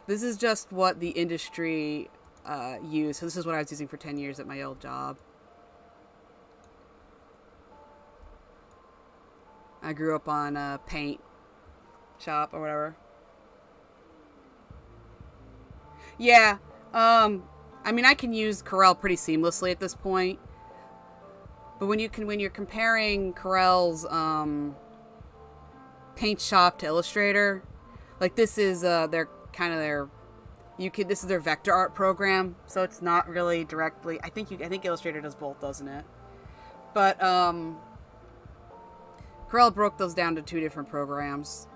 This is just what the industry used. So this is what I was using for 10 years at my old job. I grew up on Paint Shop or whatever. Yeah. I mean, I can use Corel pretty seamlessly at this point. But when you're comparing Corel's Paint Shop to Illustrator, like this is this is their vector art program, so it's not really directly. I think Illustrator does both, doesn't it? But Corel broke those down to two different programs.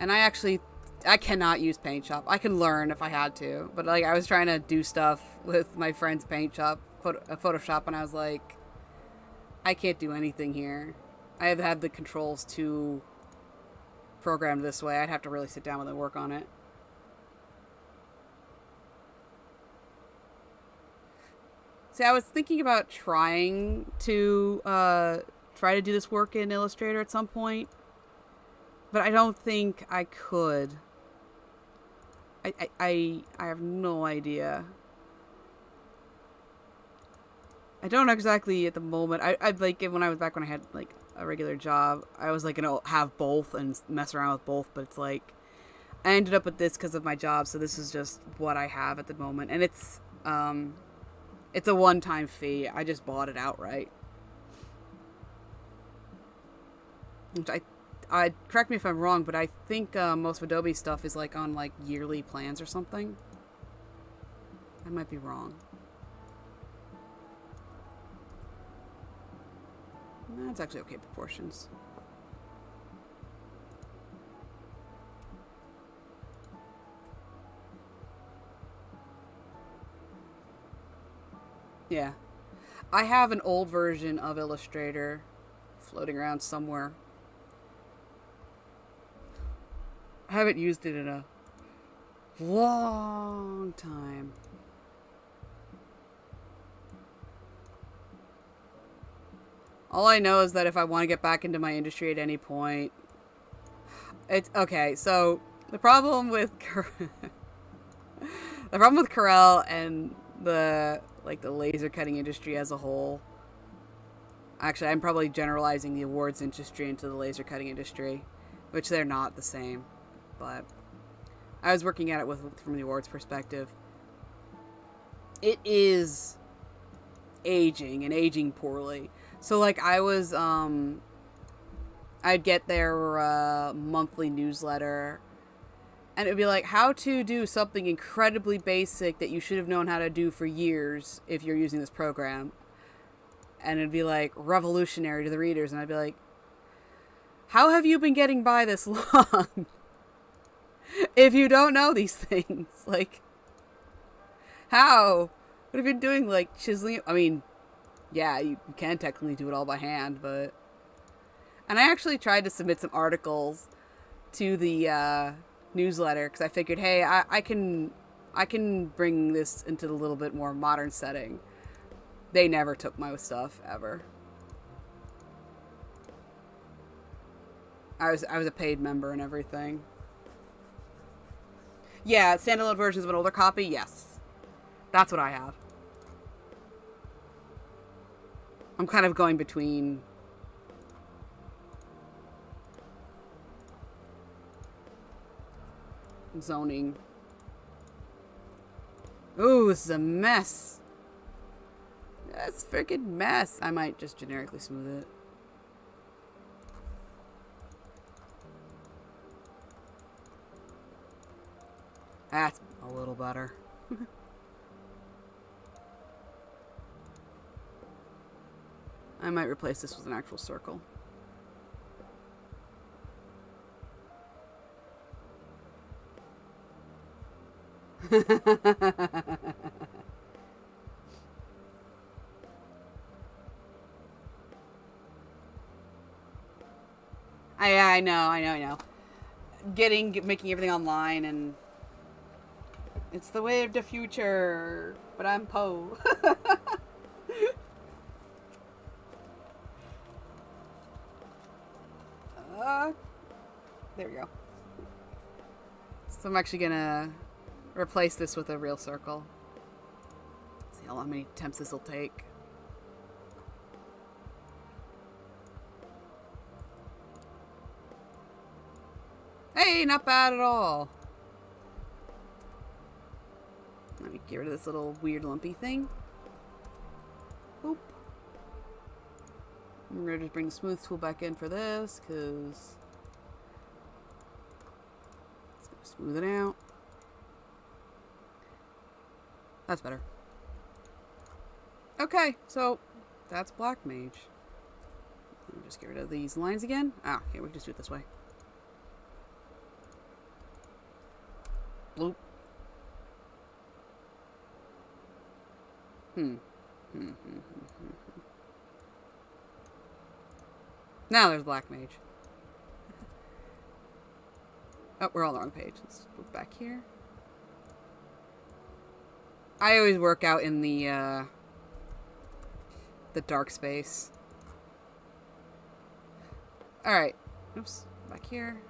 And I cannot use Paint Shop. I can learn if I had to, but like I was trying to do stuff with my friend's Paint Shop, Photoshop, and I was like, I can't do anything here. I have had the controls too programmed this way. I'd have to really sit down with and work on it. See, I was thinking about trying to do this work in Illustrator at some point, but I don't think I could. I have no idea. I don't know exactly at the moment. I'd like when I had like a regular job, I was like gonna have both and mess around with both, but it's like I ended up with this because of my job, so this is just what I have at the moment, and it's a one-time fee. I just bought it outright. Which I correct me if I'm wrong, but I think most of Adobe stuff is like on like yearly plans or something. I might be wrong. That's actually okay proportions. Yeah. I have an old version of Illustrator floating around somewhere. I haven't used it in a long time. All I know is that if I want to get back into my industry at any point, it's okay. So the problem with Corel and the laser cutting industry as a whole. Actually, I'm probably generalizing the awards industry into the laser cutting industry, which they're not the same. But I was working at it from the awards perspective. It is aging and aging poorly. So like I was, I'd get their monthly newsletter, and it would be like how to do something incredibly basic that you should have known how to do for years if you're using this program. And it'd be like revolutionary to the readers, and I'd be like, how have you been getting by this long? If you don't know these things, like, how? What have you been doing, like, chiseling? I mean, Yeah, you can technically do it all by hand, but... And I actually tried to submit some articles to the newsletter because I figured, hey, I can bring this into a little bit more modern setting. They never took my stuff ever. I was a paid member and everything. Yeah, standalone versions of an older copy. Yes, that's what I have. I'm kind of going between. Zoning. Ooh, this is a mess. That's a freaking mess. I might just generically smooth it. That's a little better. I might replace this with an actual circle. I know. Making everything online, and it's the way of the future. But I'm Poe. There we go. So I'm actually gonna replace this with a real circle. See how many attempts this will take. Hey, not bad at all. Let me get rid of this little weird lumpy thing. Boop. I'm gonna just bring the smooth tool back in for this, because it's gonna smooth it out. That's better. Okay, so that's Black Mage. Let me just get rid of these lines again. Ah, okay, we can just do it this way. Bloop. Now there's Black Mage. Oh, we're on the wrong page. Let's go back here. I always work out in the dark space. Alright. Oops. Back here.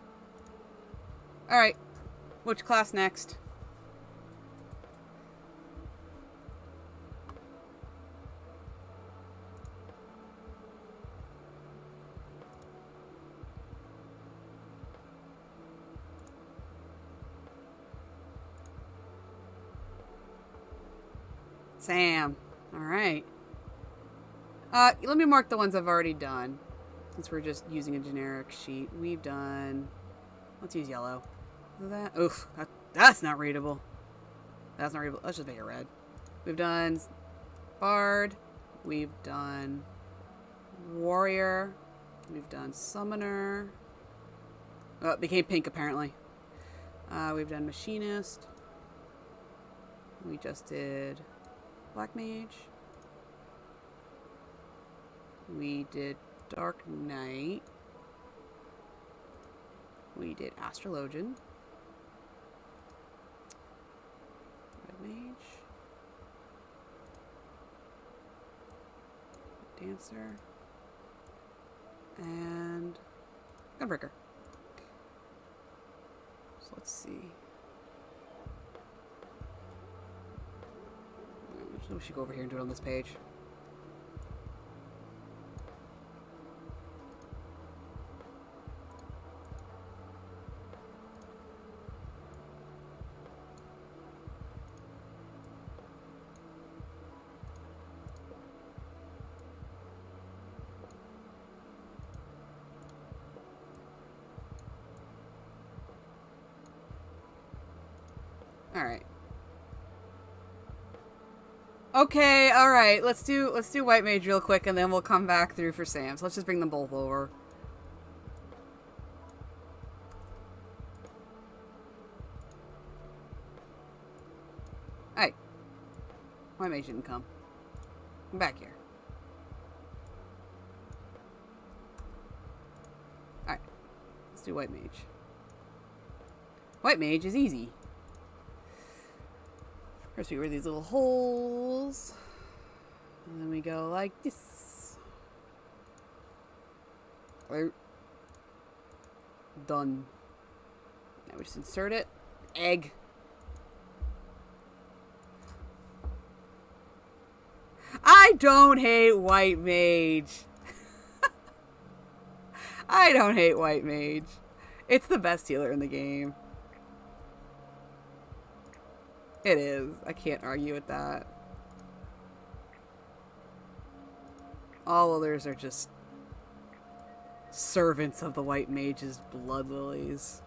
Alright. Which class next? Sam. Alright. Let me mark the ones I've already done. Since we're just using a generic sheet. We've done... Let's use yellow. That. Oof. That's not readable. That's not readable. Let's just make it red. We've done Bard. We've done Warrior. We've done Summoner. Oh, it became pink apparently. We've done Machinist. We just did Black Mage. We did Dark Knight. We did Astrologian. Red Mage. Dancer. And Gunbreaker. So let's see. We should go over here and do it on this page. All right. Okay, all right. Let's do White Mage real quick, and then we'll come back through for Sam. So let's just bring them both over. Hey, White Mage didn't come. I'm back here. do white mage. White mage is easy. First we wear these little holes. And then we go like this. Done. Now we just insert it. Egg. I don't hate white mage. I don't hate white mage. It's the best healer in the game. It is. I can't argue with that. All others are just servants of the white mage's blood lilies.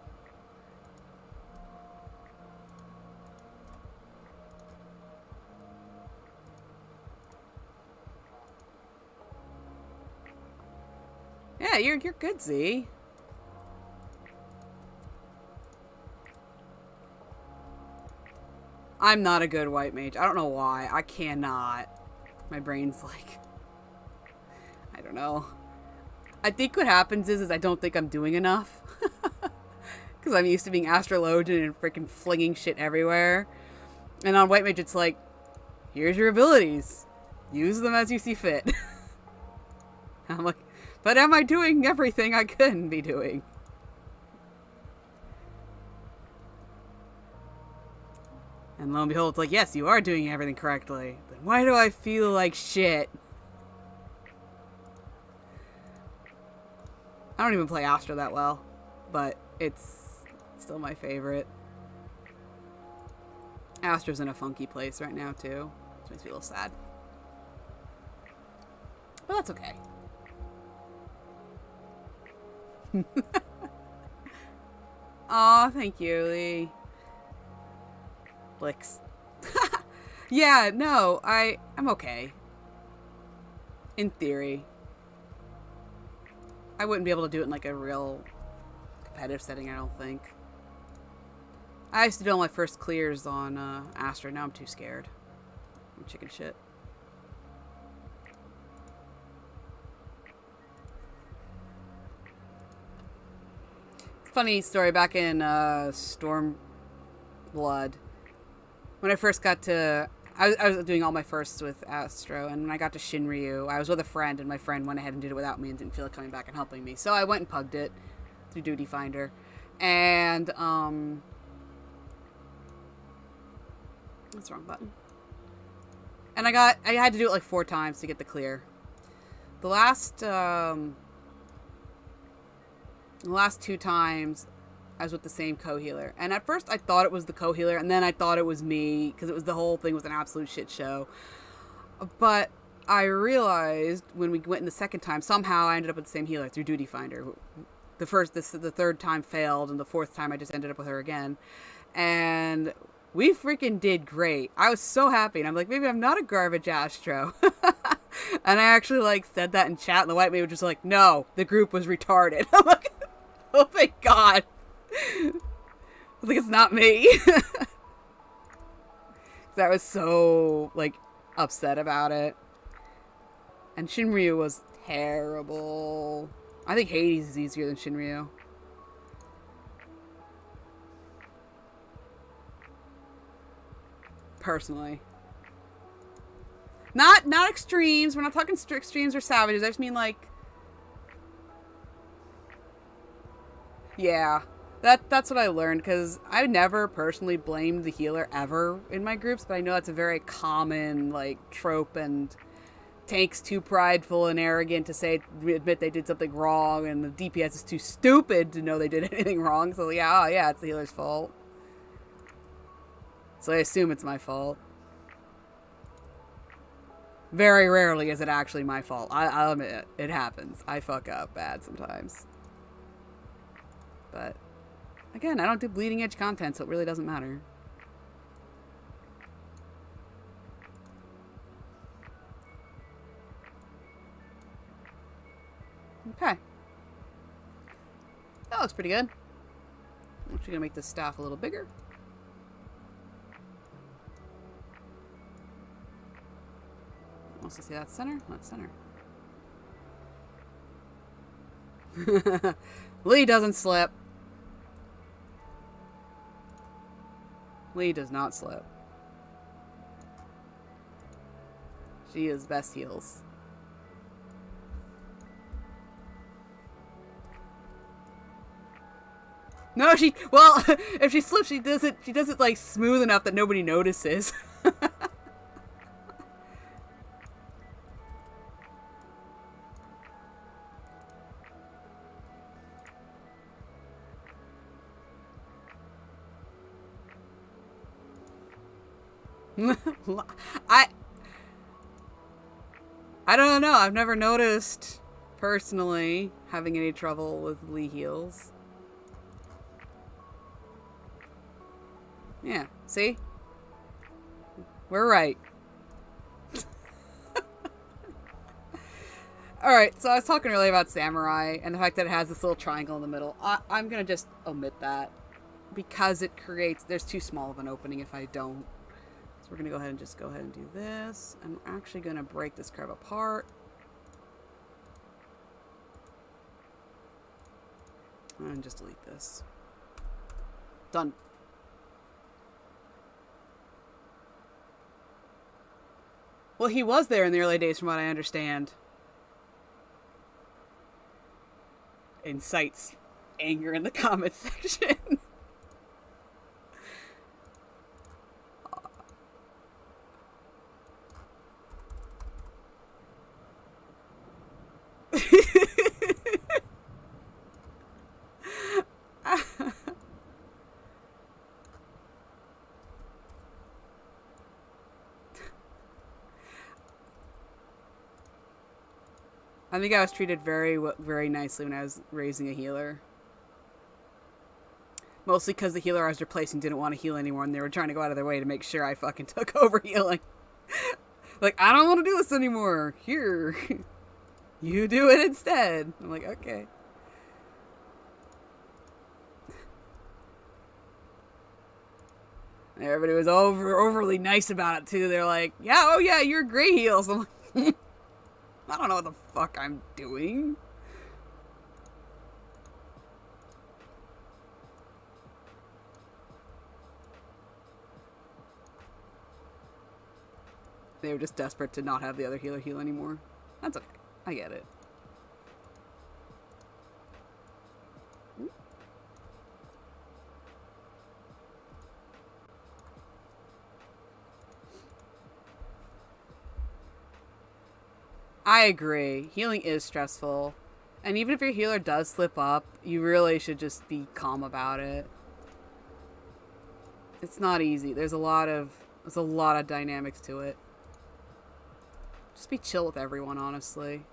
Yeah, you're good, Z. I'm not a good white mage. I don't know why. I cannot. My brain's like, I don't know. I think what happens is I don't think I'm doing enough. Because I'm used to being astrologian and freaking flinging shit everywhere. And on white mage, it's like, here's your abilities. Use them as you see fit. I'm like, but am I doing everything I couldn't be doing? And lo and behold, it's like, yes, you are doing everything correctly. Then why do I feel like shit? I don't even play Astro that well, but it's still my favorite. Astro's in a funky place right now, too. Which makes me a little sad. But that's okay. Aw, thank you, Lee. Blix. Yeah, no, I'm okay. In theory. I wouldn't be able to do it in like a real competitive setting, I don't think. I used to do all my first clears on Astra, now I'm too scared. I'm chicken shit. Funny story, back in Stormblood, when I first got to, I was doing all my firsts with Astro, and when I got to Shinryu, I was with a friend, and my friend went ahead and did it without me and didn't feel like coming back and helping me. So I went and pugged it through Duty Finder, and that's the wrong button. And I had to do it like 4 times to get the clear. The last 2 times, I was with the same co-healer. And at first, I thought it was the co-healer, and then I thought it was me, because the whole thing was an absolute shit show. But I realized when we went in the second time, somehow I ended up with the same healer through Duty Finder. The 3rd time failed, and the 4th time I just ended up with her again. And we freaking did great. I was so happy, and I'm like, maybe I'm not a garbage Astro. And I actually, like, said that in chat, and the white mate was just like, no, the group was retarded. I'm like, oh, thank God. I was like, it's not me. I was so, like, upset about it. And Shinryu was terrible. I think Hades is easier than Shinryu. Personally. Not extremes. We're not talking extremes or savages. I just mean, like, yeah. That's what I learned, because I never personally blamed the healer ever in my groups, but I know that's a very common, like, trope, and tank's too prideful and arrogant to admit they did something wrong, and the DPS is too stupid to know they did anything wrong, so yeah, it's the healer's fault. So I assume it's my fault. Very rarely is it actually my fault. I'll admit it. It happens. I fuck up bad sometimes. But again, I don't do bleeding edge content, so it really doesn't matter. Okay. That looks pretty good. I'm actually gonna make this staff a little bigger. Wants to see that center? That's center. Lee doesn't slip. Lee does not slip. She is best heals. No, well, if she slips, she does it like smooth enough that nobody notices. I don't know. I've never noticed personally having any trouble with Lee heals. Yeah, see? We're right. Alright, so I was talking earlier about Samurai and the fact that it has this little triangle in the middle. I'm gonna just omit that because it creates... There's too small of an opening if I don't. So we're gonna go ahead and do this. I'm actually gonna break this curve apart. And just delete this. Done. Well, he was there in the early days from what I understand. Incites anger in the comments section. I think I was treated very nicely when I was raising a healer. Mostly because the healer I was replacing didn't want to heal anymore and they were trying to go out of their way to make sure I fucking took over healing. Like, I don't want to do this anymore. Here. You do it instead. I'm like, okay. And everybody was overly nice about it too. They're like, yeah, oh yeah, you're great heals. I'm like, I don't know what the fuck I'm doing. They were just desperate to not have the other healer heal anymore. That's okay. I get it. I agree. Healing is stressful. And even if your healer does slip up, you really should just be calm about it. It's not easy. There's a lot of dynamics to it. Just be chill with everyone, honestly.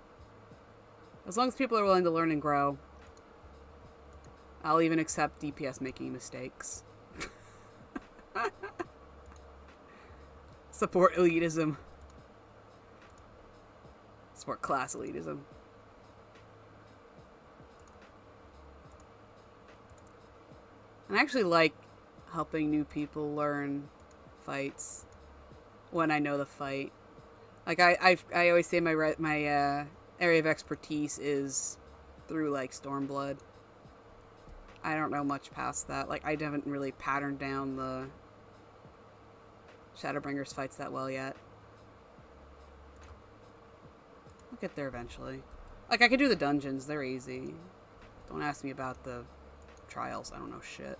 As long as people are willing to learn and grow. I'll even accept DPS making mistakes. Support elitism. Support class elitism. And I actually like helping new people learn fights when I know the fight. Like I always say my area of expertise is through like Stormblood. I don't know much past that. Like I haven't really patterned down the Shadowbringers fights that well yet. I'll get there eventually. Like I could do the dungeons, they're easy. Don't ask me about the trials, I don't know shit.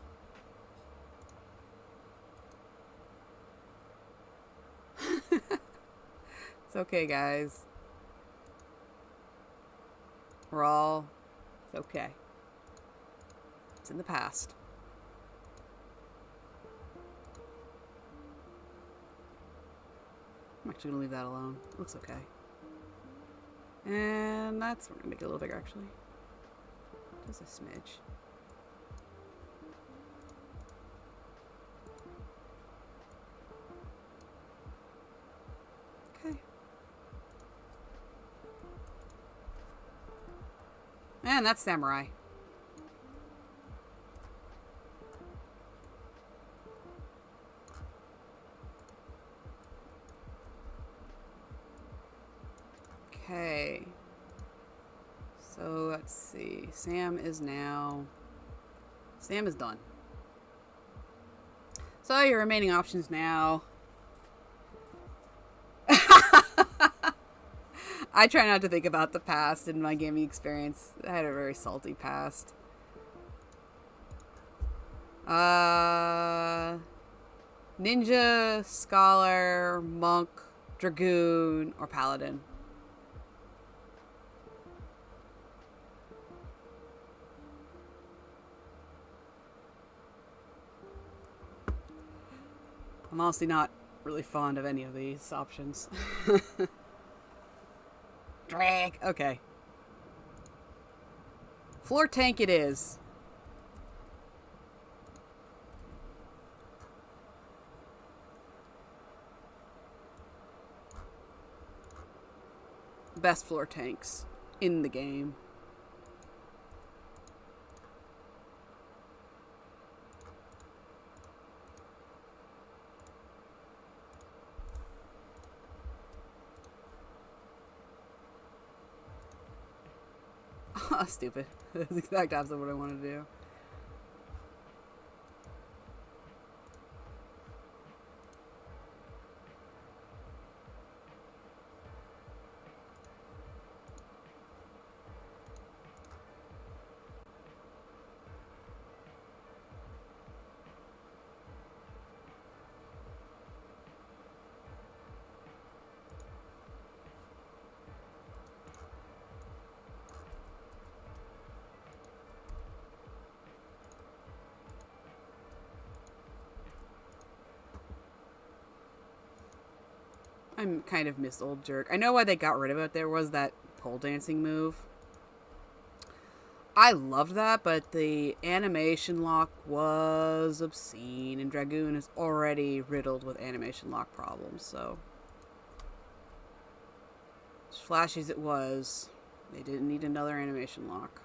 It's okay, guys. It's okay. It's in the past. I'm actually gonna leave that alone. It looks okay. And we're gonna make it a little bigger actually. Just a smidge. Okay. And that's Samurai. Okay. So let's see. Sam is done. So your remaining options now. I try not to think about the past in my gaming experience. I had a very salty past. Ninja, Scholar, Monk, Dragoon, or Paladin. I'm honestly not really fond of any of these options. Drag. Okay. Floor tank it is. Best floor tanks in the game. Stupid. That's the exact opposite of what I want to do. I'm kind of miss Old Jerk. I know why they got rid of it. There was that pole dancing move. I loved that, but the animation lock was obscene, and Dragoon is already riddled with animation lock problems, so... As flashy as it was, they didn't need another animation lock.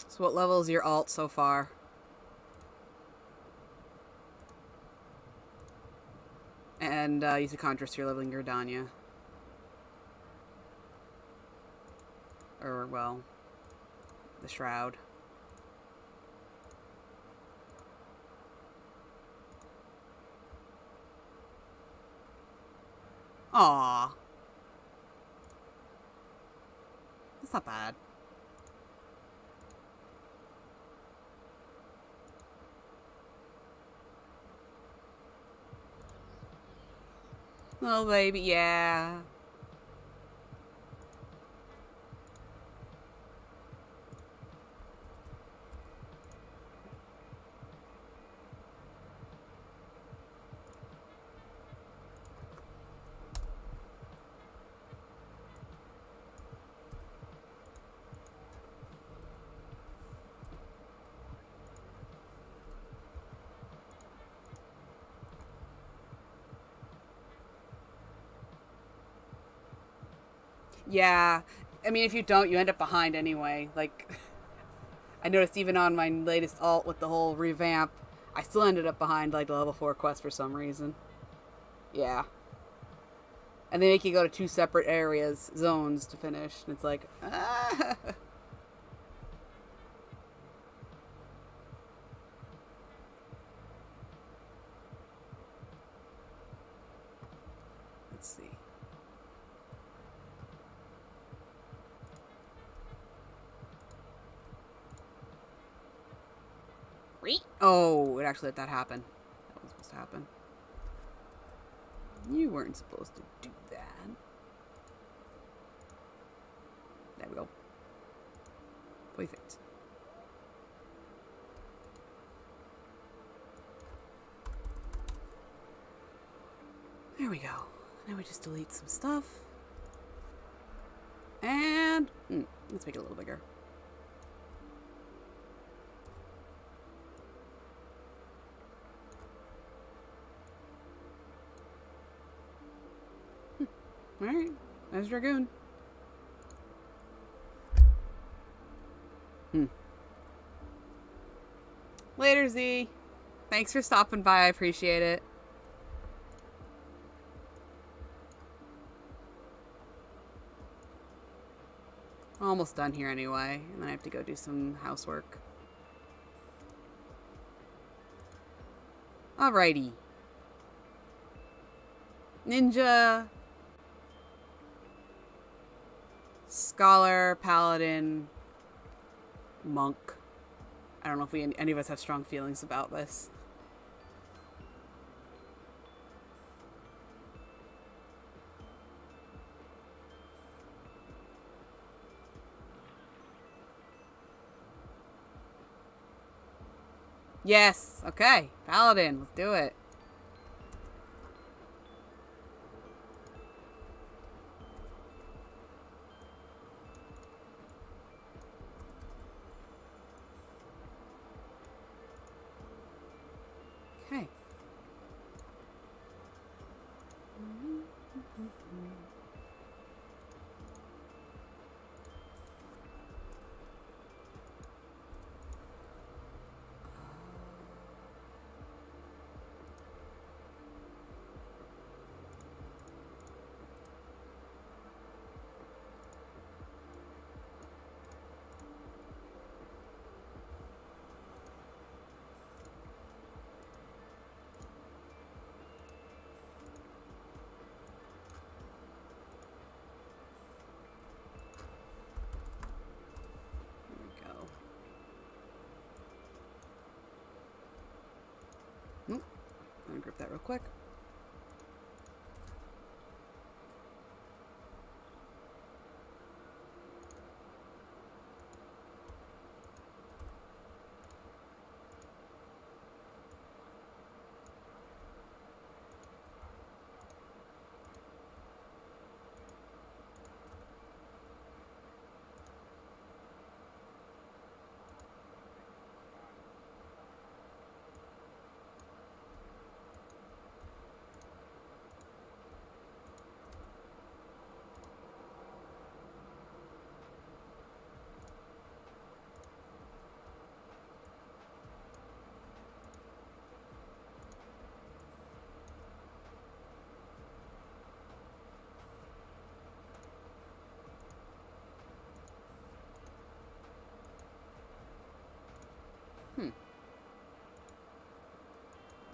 So what level is your alt so far? And use a contrast, you're leveling your Danya. Or, well, the Shroud. Aww. That's not bad. Oh, baby, yeah. Yeah. I mean, if you don't, you end up behind anyway. Like, I noticed even on my latest alt with the whole revamp, I still ended up behind, like, the level 4 quest for some reason. Yeah. And they make you go to 2 separate areas, zones, to finish. And it's like, ah. Let's see. Oh, it actually let that happen. That was supposed to happen. You weren't supposed to do that. There we go. Perfect. There we go. Now we just delete some stuff. And let's make it a little bigger. Alright, there's Dragoon. Later, Z. Thanks for stopping by, I appreciate it. Almost done here anyway, and then I have to go do some housework. Alrighty. Ninja. Scholar, paladin, monk. I don't know if any of us have strong feelings about this. Yes. Okay. Paladin. Let's do it. Okay. I'm gonna grip that real quick.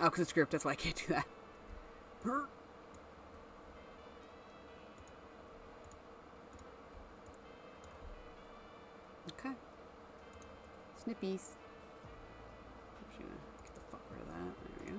Oh, because it's grouped, that's why I can't do that. Okay. Snippies. I'm just gonna get the fuck rid of that. There we go.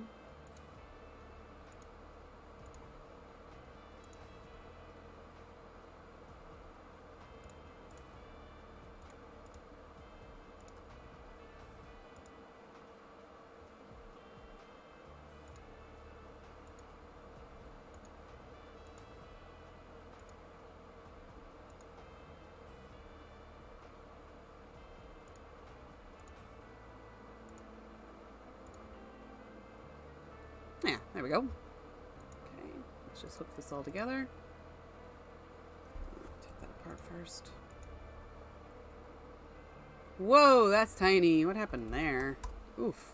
Yeah, there we go. Okay, let's just hook this all together. Take that apart first. Whoa, that's tiny. What happened there? Oof.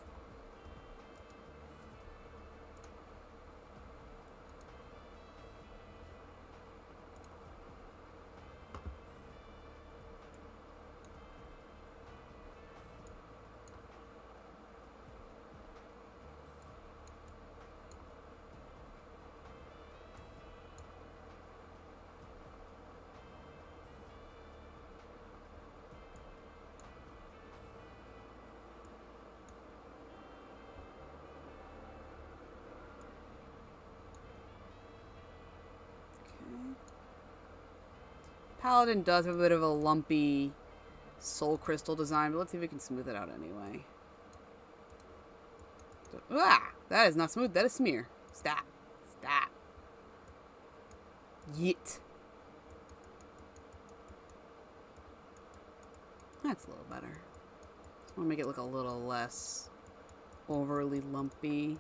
Paladin does have a bit of a lumpy soul crystal design, but let's see if we can smooth it out anyway. So, that is not smooth. That is smear. Stop. Stop. Yeet. That's a little better. Just want to make it look a little less overly lumpy.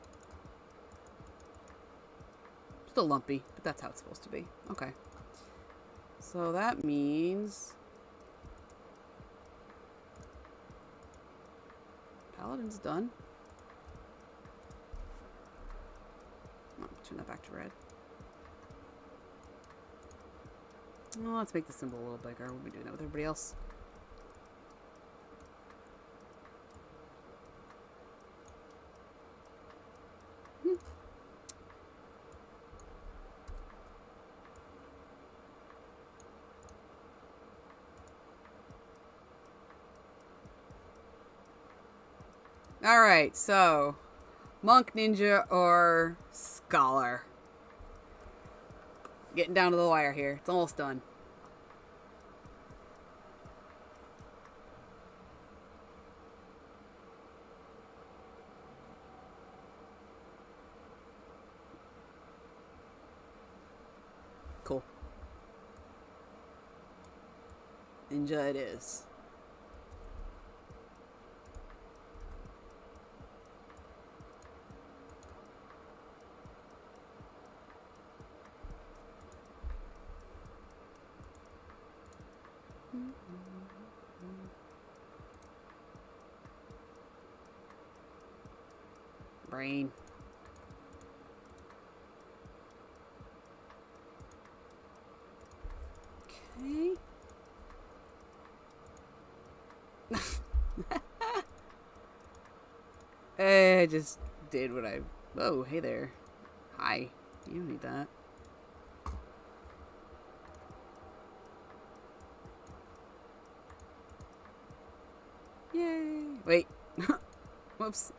Still lumpy, but that's how it's supposed to be. Okay. So that means Paladin's done. Oh, turn that back to red. Well, let's make the symbol a little bigger. We'll be doing that with everybody else. Alright, so monk, ninja, or scholar. Getting down to the wire here. It's almost done. Cool. Ninja it is. Brain. Okay. I just did what I... Oh, hey there. Hi. You don't need that. Yay. Wait. Whoops.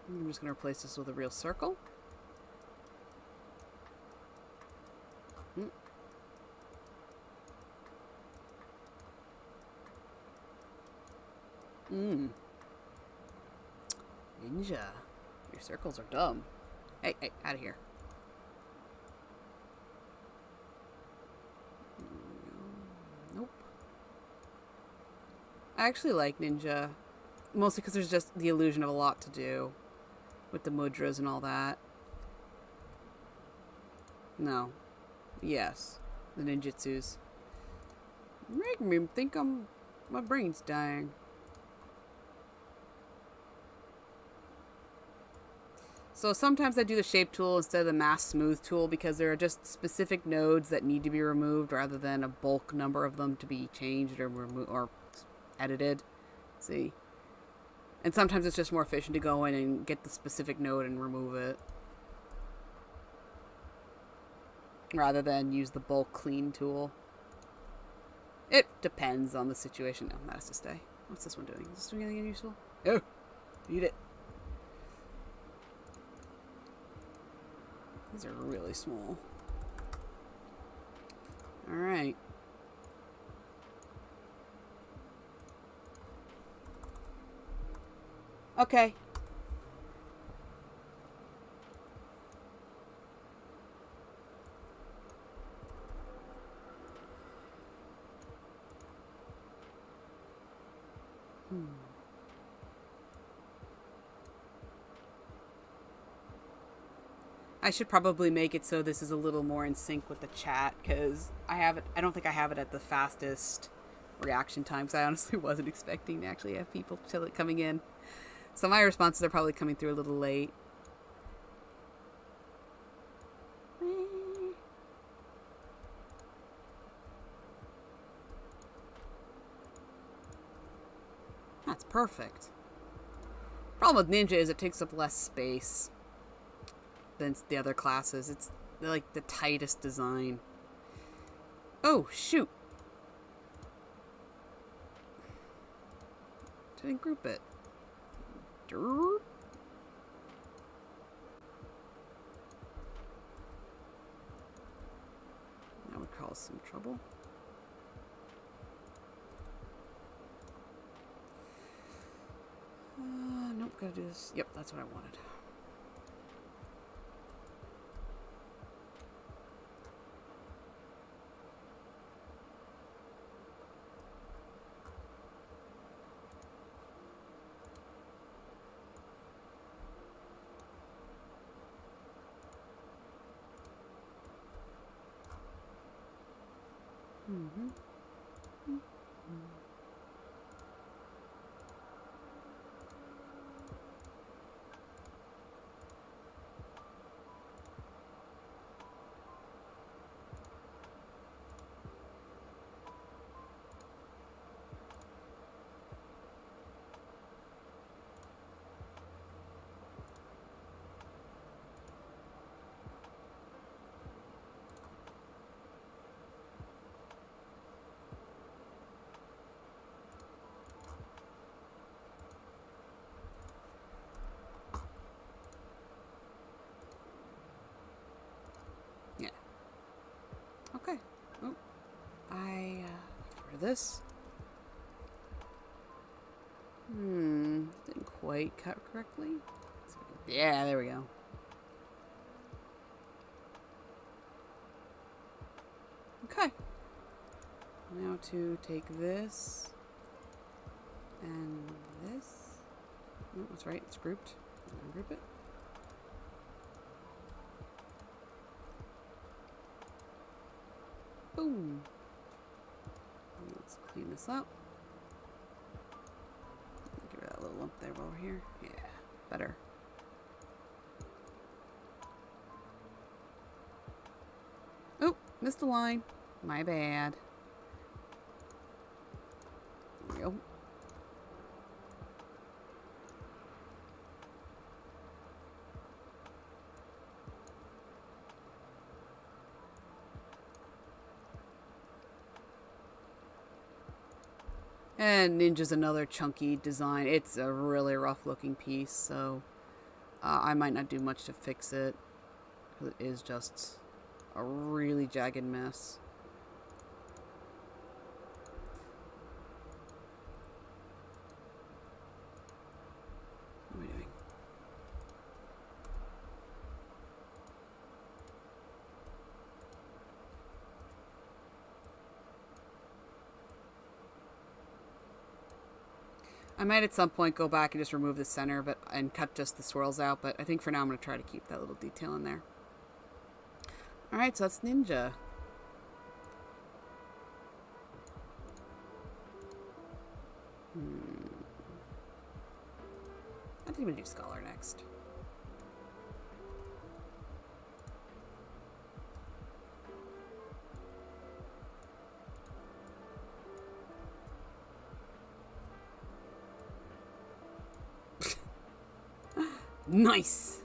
I'm just going to replace this with a real circle. Ninja. Your circles are dumb. Hey, hey, out of here. Nope. I actually like ninja. Mostly because there's just the illusion of a lot to do. With the mudras and all that. No. Yes. The ninjutsus. Make me think my brain's dying. So sometimes I do the shape tool instead of the mask smooth tool because there are just specific nodes that need to be removed rather than a bulk number of them to be changed or or edited. See? And sometimes it's just more efficient to go in and get the specific node and remove it. Rather than use the bulk clean tool. It depends on the situation. No, that has to stay. What's this one doing? Is this doing anything useful? Oh! Eat it. These are really small. Alright. Okay. I should probably make it so this is a little more in sync with the chat because I don't think I have it at the fastest reaction time because I honestly wasn't expecting to actually have people coming in. So my responses are probably coming through a little late. That's perfect. Problem with Ninja is it takes up less space than the other classes. It's like the tightest design. Oh, shoot. Didn't group it. Derp. That would cause some trouble. Nope, gotta do this. Yep, that's what I wanted. Mm-hmm. Yeah. Okay. Oh, for this. Didn't quite cut correctly. Yeah, there we go. Okay. Now to take this and this. Oh, that's right, it's grouped. Ungroup it. Boom. Let's clean this up. Get rid of that little lump there over here. Yeah, better. Oh, missed a line. My bad. There we go. And Ninja's another chunky design. It's a really rough looking piece, so I might not do much to fix it, because it is just a really jagged mess. What am I doing? I might at some point go back and just remove the center and cut just the swirls out, but I think for now I'm going to try to keep that little detail in there. Alright, so that's Ninja. I think I'm going to do Scholar next. Nice!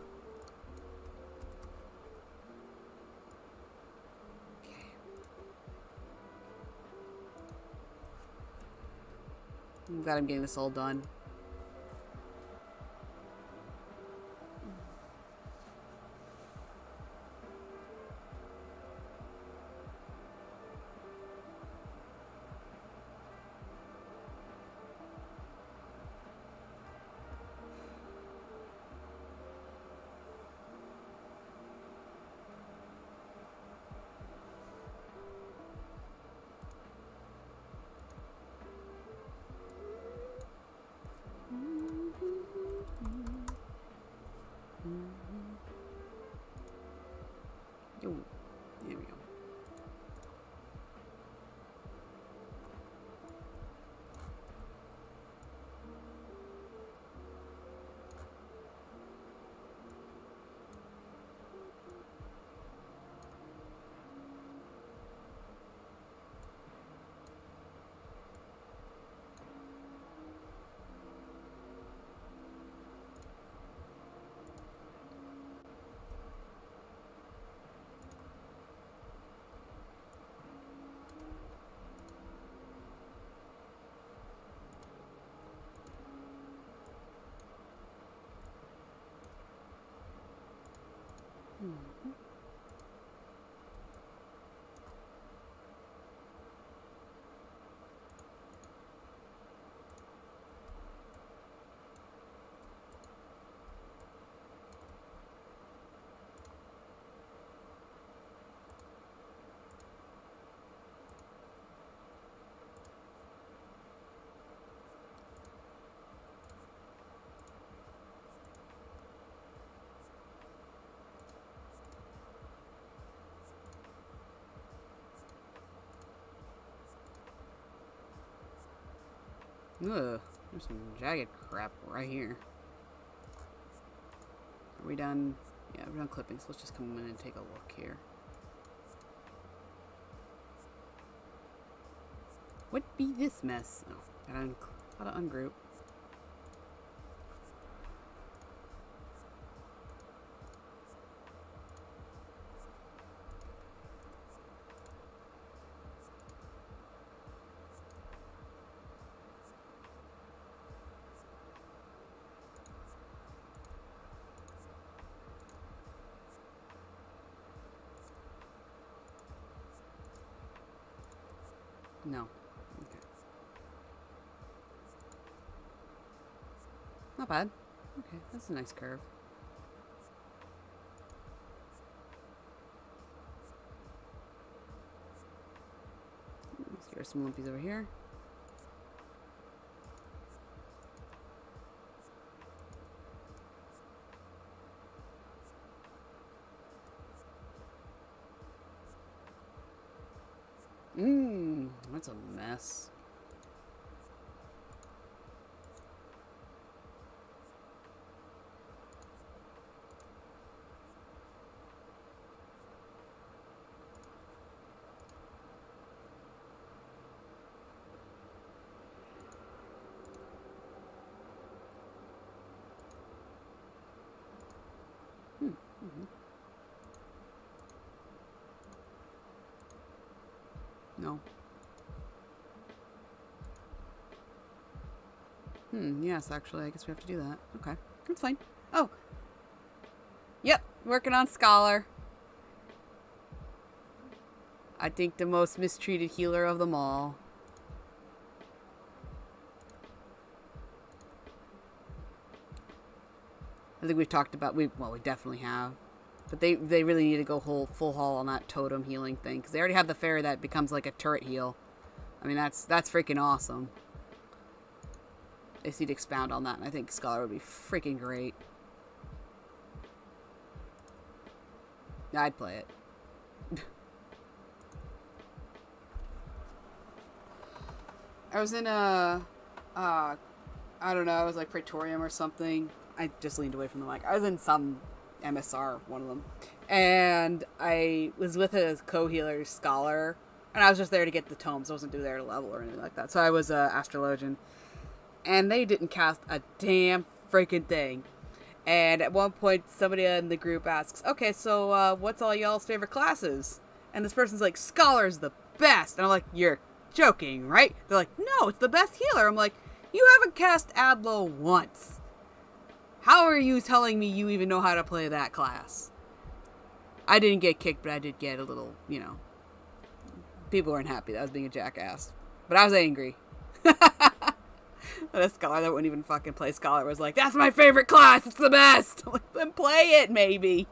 Okay. I'm glad I'm getting this all done. Ugh, there's some jagged crap right here. Are we done? Yeah, we're done clipping, so let's just come in and take a look here. What be this mess? Oh, gotta ungroup. No. Okay. Not bad. Okay, that's a nice curve. Here's some lumpies over here. That's a mess. No. Yes, actually, I guess we have to do that. Okay, that's fine. Oh! Yep, working on Scholar. I think the most mistreated healer of them all. I think we've talked about, we definitely have. But they really need to go full haul on that totem healing thing. Because they already have the fairy that becomes like a turret heal. I mean, that's freaking awesome. They just need to expound on that. And I think Scholar would be freaking great. I'd play it. I was in a, I don't know, it was like Praetorium or something. I just leaned away from the mic. I was in some MSR, one of them. And I was with a co-healer, Scholar. And I was just there to get the tomes. I wasn't there to level or anything like that. So I was Astrologian. And they didn't cast a damn freaking thing. And at one point, somebody in the group asks, okay, so what's all y'all's favorite classes? And this person's like, Scholar's the best. And I'm like, you're joking, right? They're like, no, it's the best healer. I'm like, you haven't cast Adlo once. How are you telling me you even know how to play that class? I didn't get kicked, but I did get a little, you know. People weren't happy that I was being a jackass. But I was angry. A Scholar that wouldn't even fucking play Scholar was like, that's my favorite class, it's the best! I'm like, then play it, maybe.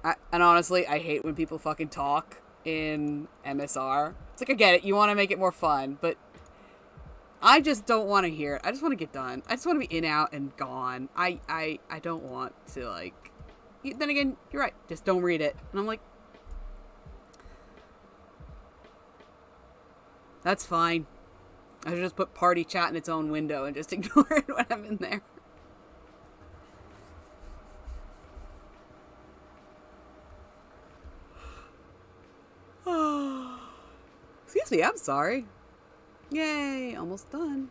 And honestly, I hate when people fucking talk in MSR. It's like, I get it, you want to make it more fun, but I just don't want to hear it. I just want to get done. I just want to be in, out, and gone. I don't want to, like... Then again, you're right, just don't read it. And I'm like... That's fine. I should just put party chat in its own window and just ignore it when I'm in there. Excuse me, I'm sorry. Yay, almost done.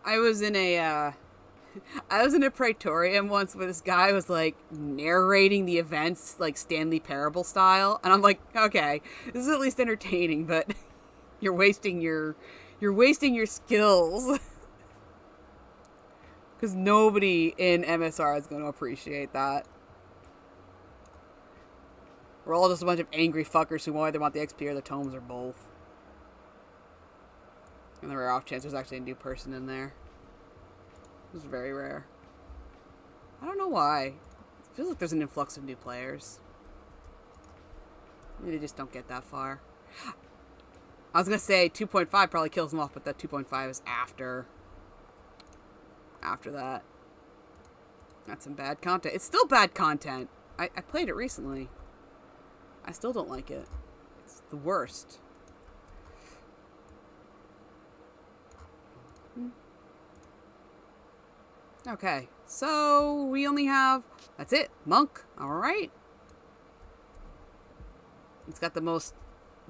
I was in a Praetorium once where this guy was like narrating the events like Stanley Parable style, and I'm like, okay, this is at least entertaining, but you're wasting your skills. Because nobody in MSR is going to appreciate that. We're all just a bunch of angry fuckers who either want the XP or the tomes or both. And the rare off chance there's actually a new person in there. It was very rare. I don't know why. It feels like there's an influx of new players. They just don't get that far. I was gonna say 2.5 probably kills them off, but that 2.5 is after that. That's some bad content. It's still bad content. I played it recently. I still don't like it. It's the worst. Okay, so we only have... That's it. Monk. Alright. It's got the most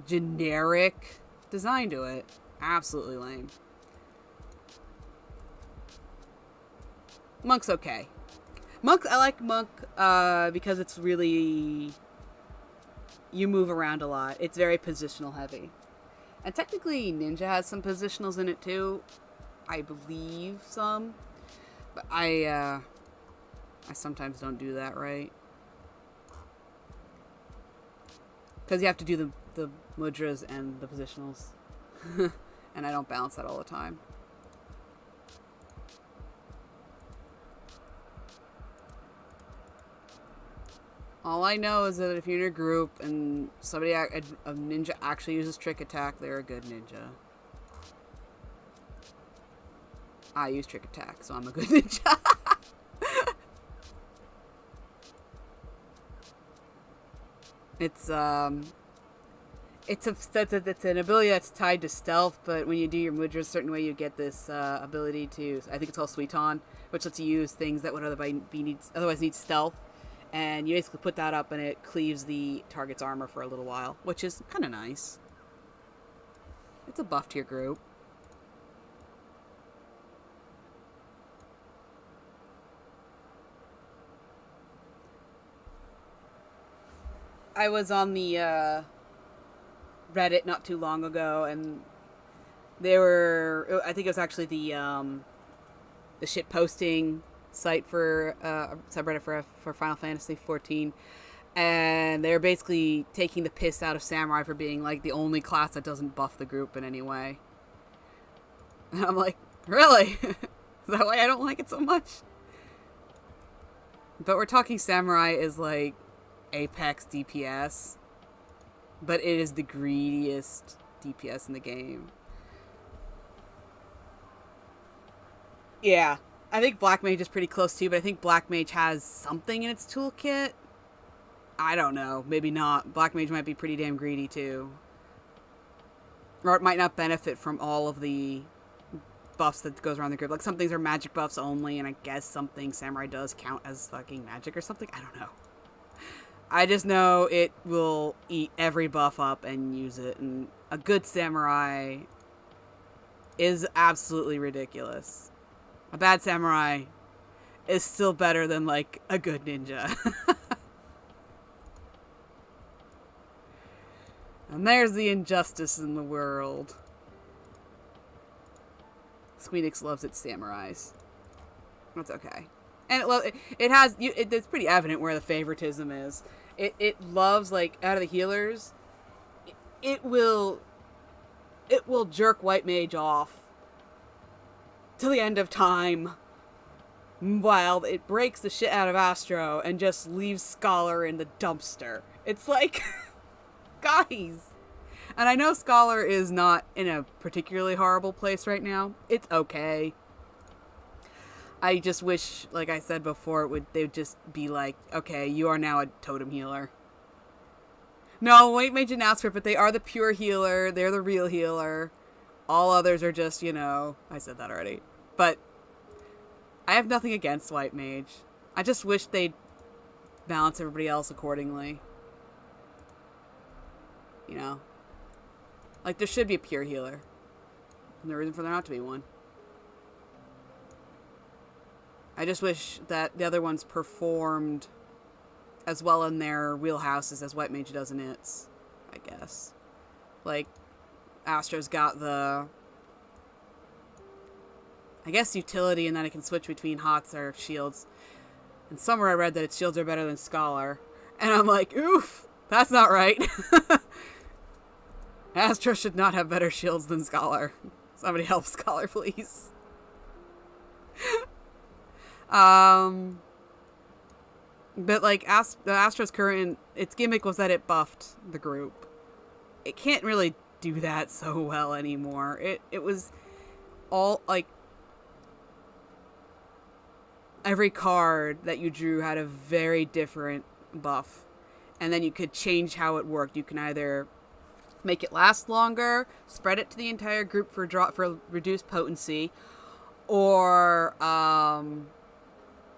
generic design to it. Absolutely lame. Monk's okay. I like Monk because it's really... You move around a lot. It's very positional heavy. And technically Ninja has some positionals in it too. I believe some. But I sometimes don't do that right. Because you have to do the mudras and the positionals. And I don't balance that all the time. All I know is that if you're in a group and a ninja actually uses trick attack, they're a good ninja. I use trick attack, so I'm a good ninja. It's an ability that's tied to stealth, but when you do your mudra a certain way, you get this ability to, I think it's called Suiton, which lets you use things that would otherwise need stealth. And you basically put that up and it cleaves the target's armor for a little while, which is kind of nice. It's a buff to your group. I was on the Reddit not too long ago, and I think it was actually the shit posting site for subreddit for Final Fantasy XIV, and they're basically taking the piss out of Samurai for being like the only class that doesn't buff the group in any way. And I'm like, really? Is that why I don't like it so much? But we're talking Samurai is like Apex DPS, but it is the greediest DPS in the game. Yeah. I think Black Mage is pretty close too, but I think Black Mage has something in its toolkit. I don't know. Maybe not. Black Mage might be pretty damn greedy too. Or it might not benefit from all of the buffs that goes around the group. Like some things are magic buffs only, and I guess something Samurai does count as fucking magic or something. I don't know. I just know it will eat every buff up and use it, and a good Samurai is absolutely ridiculous. A bad Samurai is still better than, like, a good ninja. And there's the injustice in the world. Squeenix loves its samurais. That's okay. And it's pretty evident where the favoritism is. It loves, like, out of the healers, it will jerk White Mage off till the end of time, while it breaks the shit out of Astro and just leaves Scholar in the dumpster. It's like, guys. And I know Scholar is not in a particularly horrible place right now. It's okay. I just wish, like I said before, they would just be like, okay, you are now a totem healer. No, White Mage and Astro, but they are the pure healer. They're the real healer. All others are just, I said that already. But I have nothing against White Mage. I just wish they'd balance everybody else accordingly. Like, there should be a pure healer. And no reason for there not to be one. I just wish that the other ones performed as well in their wheelhouses as White Mage does in its, I guess. Like, Astro's got the, I guess, utility in that it can switch between HOTS or shields. And somewhere I read that its shields are better than Scholar. And I'm like, oof, that's not right. Astro should not have better shields than Scholar. Somebody help Scholar, please. But, like, the Astro's current, its gimmick was that it buffed the group. It can't really do that so well anymore. It was all, like, every card that you drew had a very different buff. And then you could change how it worked. You can either make it last longer, spread it to the entire group for reduced potency, or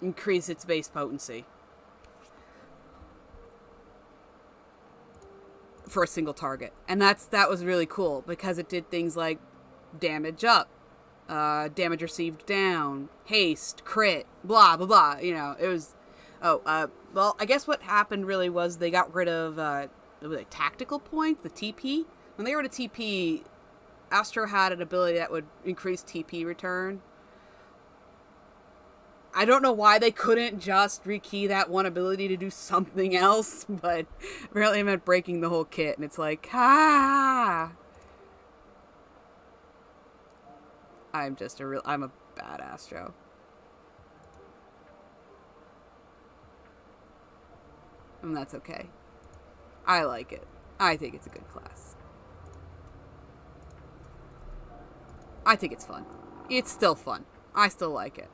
increase its base potency for a single target. And that was really cool because it did things like damage up, damage received down, haste, crit, blah blah blah. You know, it was well, I guess what happened really was they got rid of tactical points, the TP. When they got rid of TP, Astro had an ability that would increase TP return. I don't know why they couldn't just rekey that one ability to do something else, but apparently it meant breaking the whole kit, and it's like, I'm a bad Astro. And that's okay. I like it. I think it's a good class. I think it's fun. It's still fun. I still like it.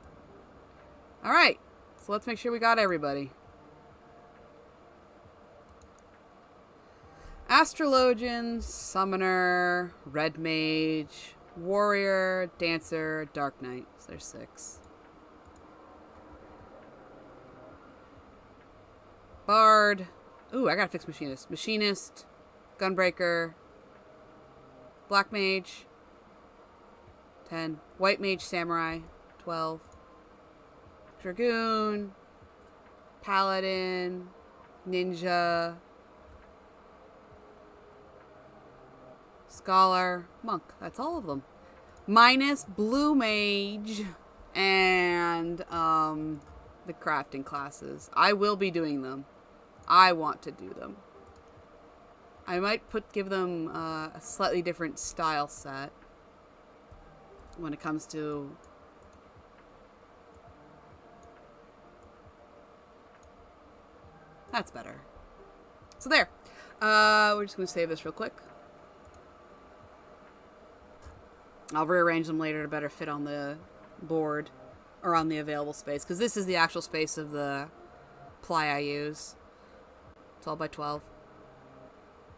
Alright, so let's make sure we got everybody. Astrologian, Summoner, Red Mage, Warrior, Dancer, Dark Knight. So there's 6. Bard. Ooh, I gotta fix Machinist. Machinist, Gunbreaker, Black Mage, 10. White Mage, Samurai, 12. Dragoon, Paladin, Ninja, Scholar, Monk. That's all of them. Minus Blue Mage and the crafting classes. I will be doing them. I want to do them. I might give them a slightly different style set when it comes to... That's better. So there. We're just going to save this real quick. I'll rearrange them later to better fit on the board or on the available space, because this is the actual space of the ply I use. 12 by 12.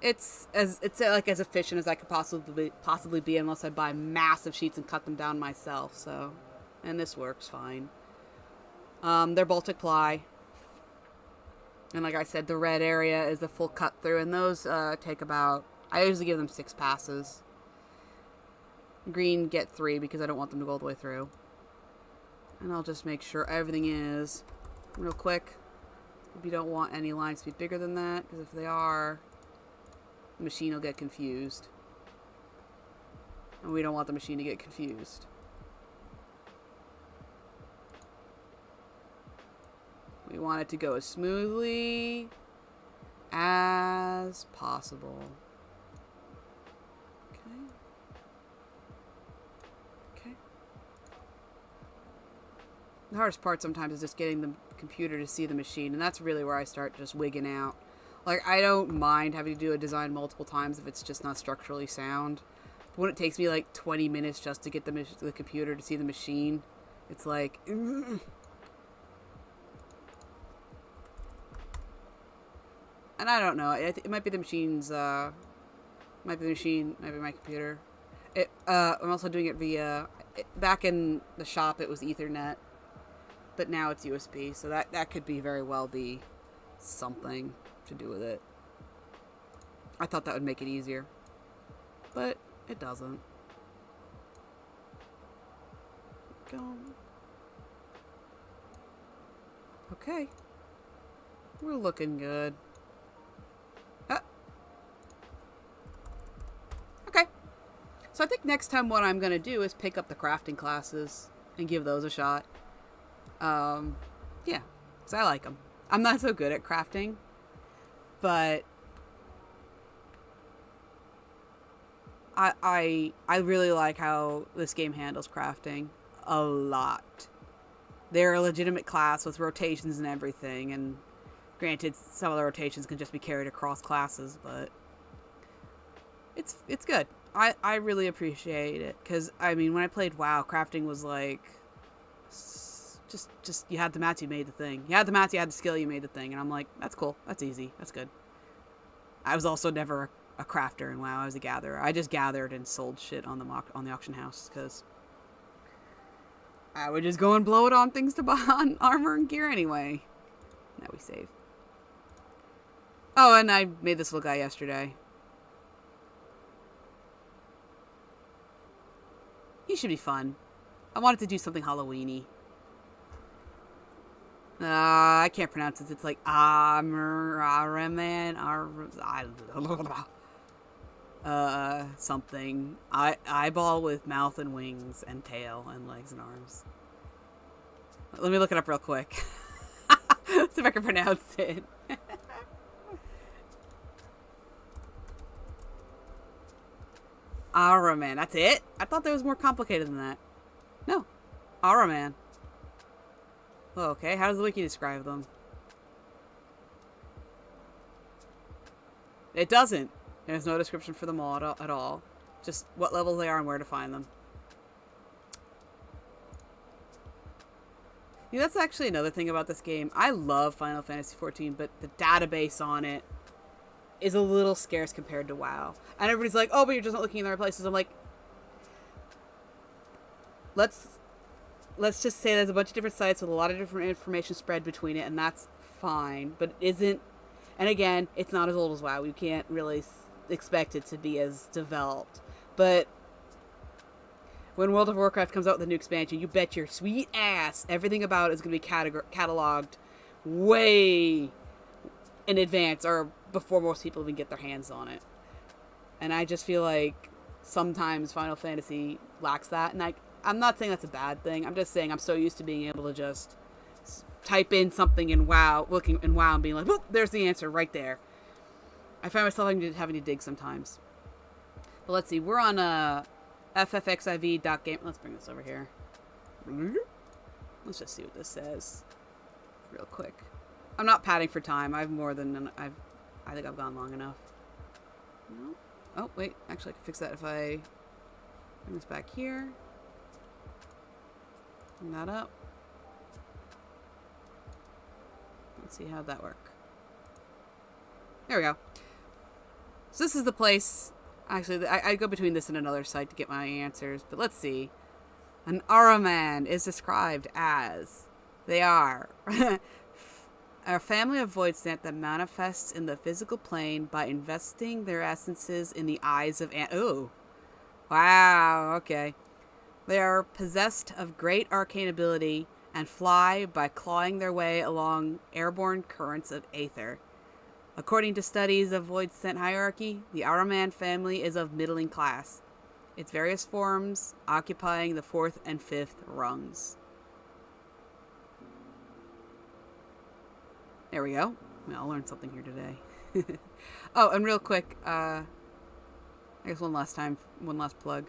It's as efficient as I could possibly be, unless I buy massive sheets and cut them down myself. So, and this works fine. They're Baltic ply. And like I said, the red area is the full cut through, and those take about, I usually give them 6 passes. Green get 3 because I don't want them to go all the way through. And I'll just make sure everything is real quick. If you don't want any lines to be bigger than that, because if they are, the machine will get confused. And we don't want the machine to get confused. We want it to go as smoothly as possible. Okay. Okay. The hardest part sometimes is just getting the computer to see the machine, and that's really where I start just wigging out. Like, I don't mind having to do a design multiple times if it's just not structurally sound. But when it takes me like 20 minutes just to get the computer to see the machine, it's like... And I don't know. It might be the machine's, might be the machine, might be my computer. I'm also doing it via, back in the shop it was Ethernet, but now it's USB, so that could very well be something to do with it. I thought that would make it easier, but it doesn't. Go. Okay. We're looking good. Okay. So I think next time what I'm going to do is pick up the crafting classes and give those a shot. Yeah, because I like them. I'm not so good at crafting, but I really like how this game handles crafting a lot. They're a legitimate class with rotations and everything, and Granted, some of the rotations can just be carried across classes, but it's good. I really appreciate it, because, I mean, when I played WoW, crafting was like, just you had the mats, you made the thing. You had the mats, you had the skill, you made the thing. And I'm like, that's cool. That's easy. That's good. I was also never a crafter in WoW. I was a gatherer. I just gathered and sold shit on the auction house, because I would just go and blow it on things to buy on armor and gear anyway. Now we save. Oh, and I made this little guy yesterday. He should be fun. I wanted to do something Halloween-y. I can't pronounce it. It's like something. Eyeball with mouth and wings and tail and legs and arms. Let me look it up real quick. See if I can pronounce it. Araman. That's it? I thought that was more complicated than that. No. Araman. Oh, okay. How does the wiki describe them? It doesn't. There's no description for them all at all. Just what levels they are and where to find them. Yeah, that's actually another thing about this game. I love Final Fantasy XIV, but the database on it is a little scarce compared to WoW. And everybody's like, oh, but you're just not looking in the right places. I'm like, let's just say there's a bunch of different sites with a lot of different information spread between it, and that's fine. But it isn't, and again, it's not as old as WoW. You can't really expect it to be as developed. But when World of Warcraft comes out with a new expansion, you bet your sweet ass everything about it is going to be cataloged way in advance, or before most people even get their hands on it. And I just feel like sometimes Final Fantasy lacks that. And I'm not saying that's a bad thing. I'm just saying I'm so used to being able to just type in something in WoW, looking in WoW and being like, whoop, there's the answer right there. I find myself having to dig sometimes. But let's see. We're on FFXIV.game. Let's bring this over here. Let's just see what this says real quick. I'm not padding for time. I have more than I think I've gone long enough. No. Oh, wait. Actually, I can fix that if I bring this back here. Bring that up. Let's see, how'd that work? There we go. So this is the place. Actually, I go between this and another site to get my answers, but let's see. An Araman is described as they are a family of void sent that manifests in the physical plane by investing their essences in the eyes of oh. Wow, okay. They are possessed of great arcane ability and fly by clawing their way along airborne currents of aether. According to studies of void sent hierarchy, the Araman family is of middling class, its various forms occupying the 4th and 5th rungs. There we go. I'll learn something here today. Oh, and real quick, I guess one last plug.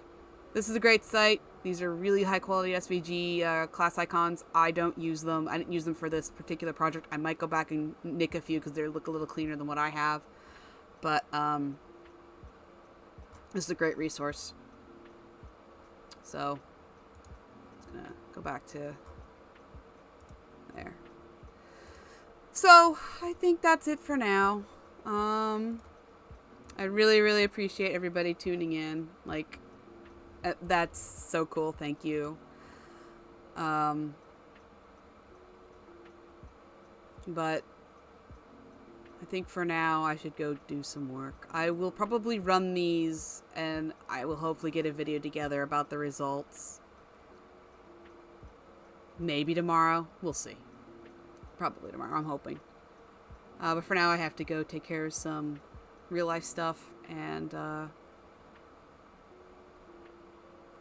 This is a great site. These are really high quality SVG class icons. I don't use them. I didn't use them for this particular project. I might go back and nick a few because they look a little cleaner than what I have. But this is a great resource. So, I'm going to go back to there. So, I think that's it for now. I really, really appreciate everybody tuning in. Like, that's so cool. Thank you. But I think for now I should go do some work. I will probably run these and I will hopefully get a video together about the results. Maybe tomorrow. We'll see. Probably tomorrow, I'm hoping. But for now I have to go take care of some real life stuff and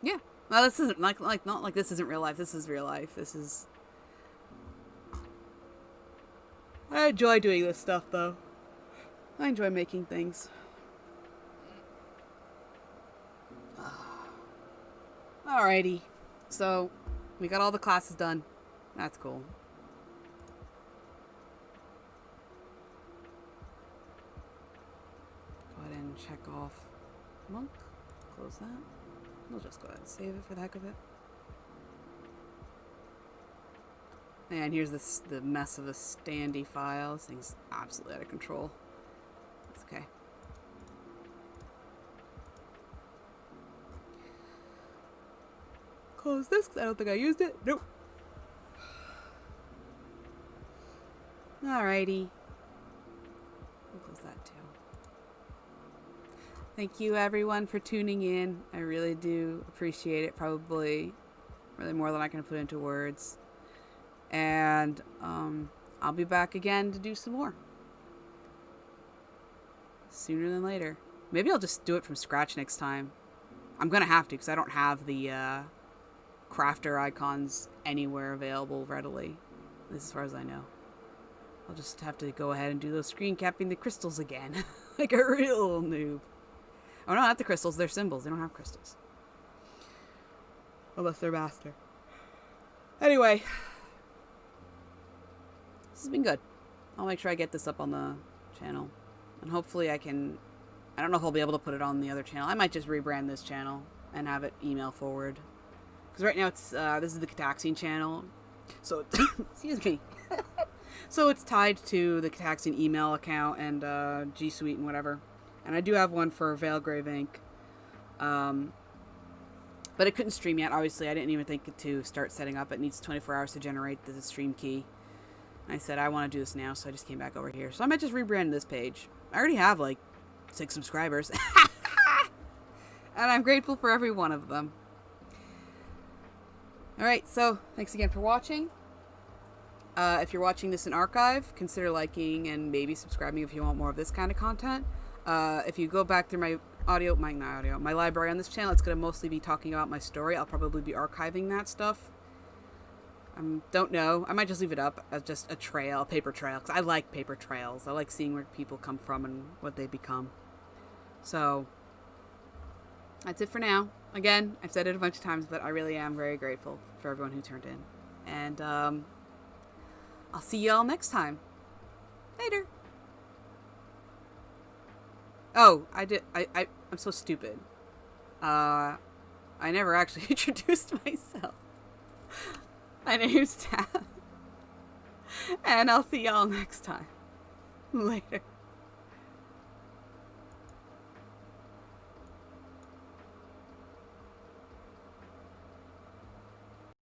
yeah. Well, this isn't not like this isn't real life. This is real life. This is. I enjoy doing this stuff, though. I enjoy making things. Alrighty. So, we got all the classes done. That's cool. check off monk. Close that. We'll just go ahead and save it for the heck of it. And here's the mess of a standy file. This thing's absolutely out of control. It's okay. Close this because I don't think I used it. Nope. Alrighty. We'll close that too. Thank you everyone for tuning in. I really do appreciate it. Probably really more than I can put into words. And I'll be back again to do some more. Sooner than later. Maybe I'll just do it from scratch next time. I'm going to have to because I don't have the crafter icons anywhere available readily. At least as far as I know. I'll just have to go ahead and do those screen capping the crystals again. Like a real noob. Oh no, not the crystals. They're symbols. They don't have crystals. Unless they're master. Anyway. This has been good. I'll make sure I get this up on the channel. And hopefully I can... I don't know if I'll be able to put it on the other channel. I might just rebrand this channel and have it email forward. Because right now it's... this is the Cataxian channel. So... excuse me. So it's tied to the Cataxian email account and G Suite and whatever. And I do have one for Valegrave Inc. But it couldn't stream yet, obviously. I didn't even think to start setting up. It needs 24 hours to generate the stream key. And I said, I want to do this now, so I just came back over here. So I might just rebrand this page. I already have, like, 6 subscribers. And I'm grateful for every one of them. Alright, so thanks again for watching. If you're watching this in archive, consider liking and maybe subscribing if you want more of this kind of content. If you go back through my my library on this channel, it's going to mostly be talking about my story. I'll probably be archiving that stuff. Don't know. I might just leave it up as just a trail, a paper trail, because I like paper trails. I like seeing where people come from and what they become. So, that's it for now. Again, I've said it a bunch of times, but I really am very grateful for everyone who turned in. And, I'll see y'all next time. Later. Oh, I'm so stupid. I never actually introduced myself. My name's Tab. And I'll see y'all next time. Later.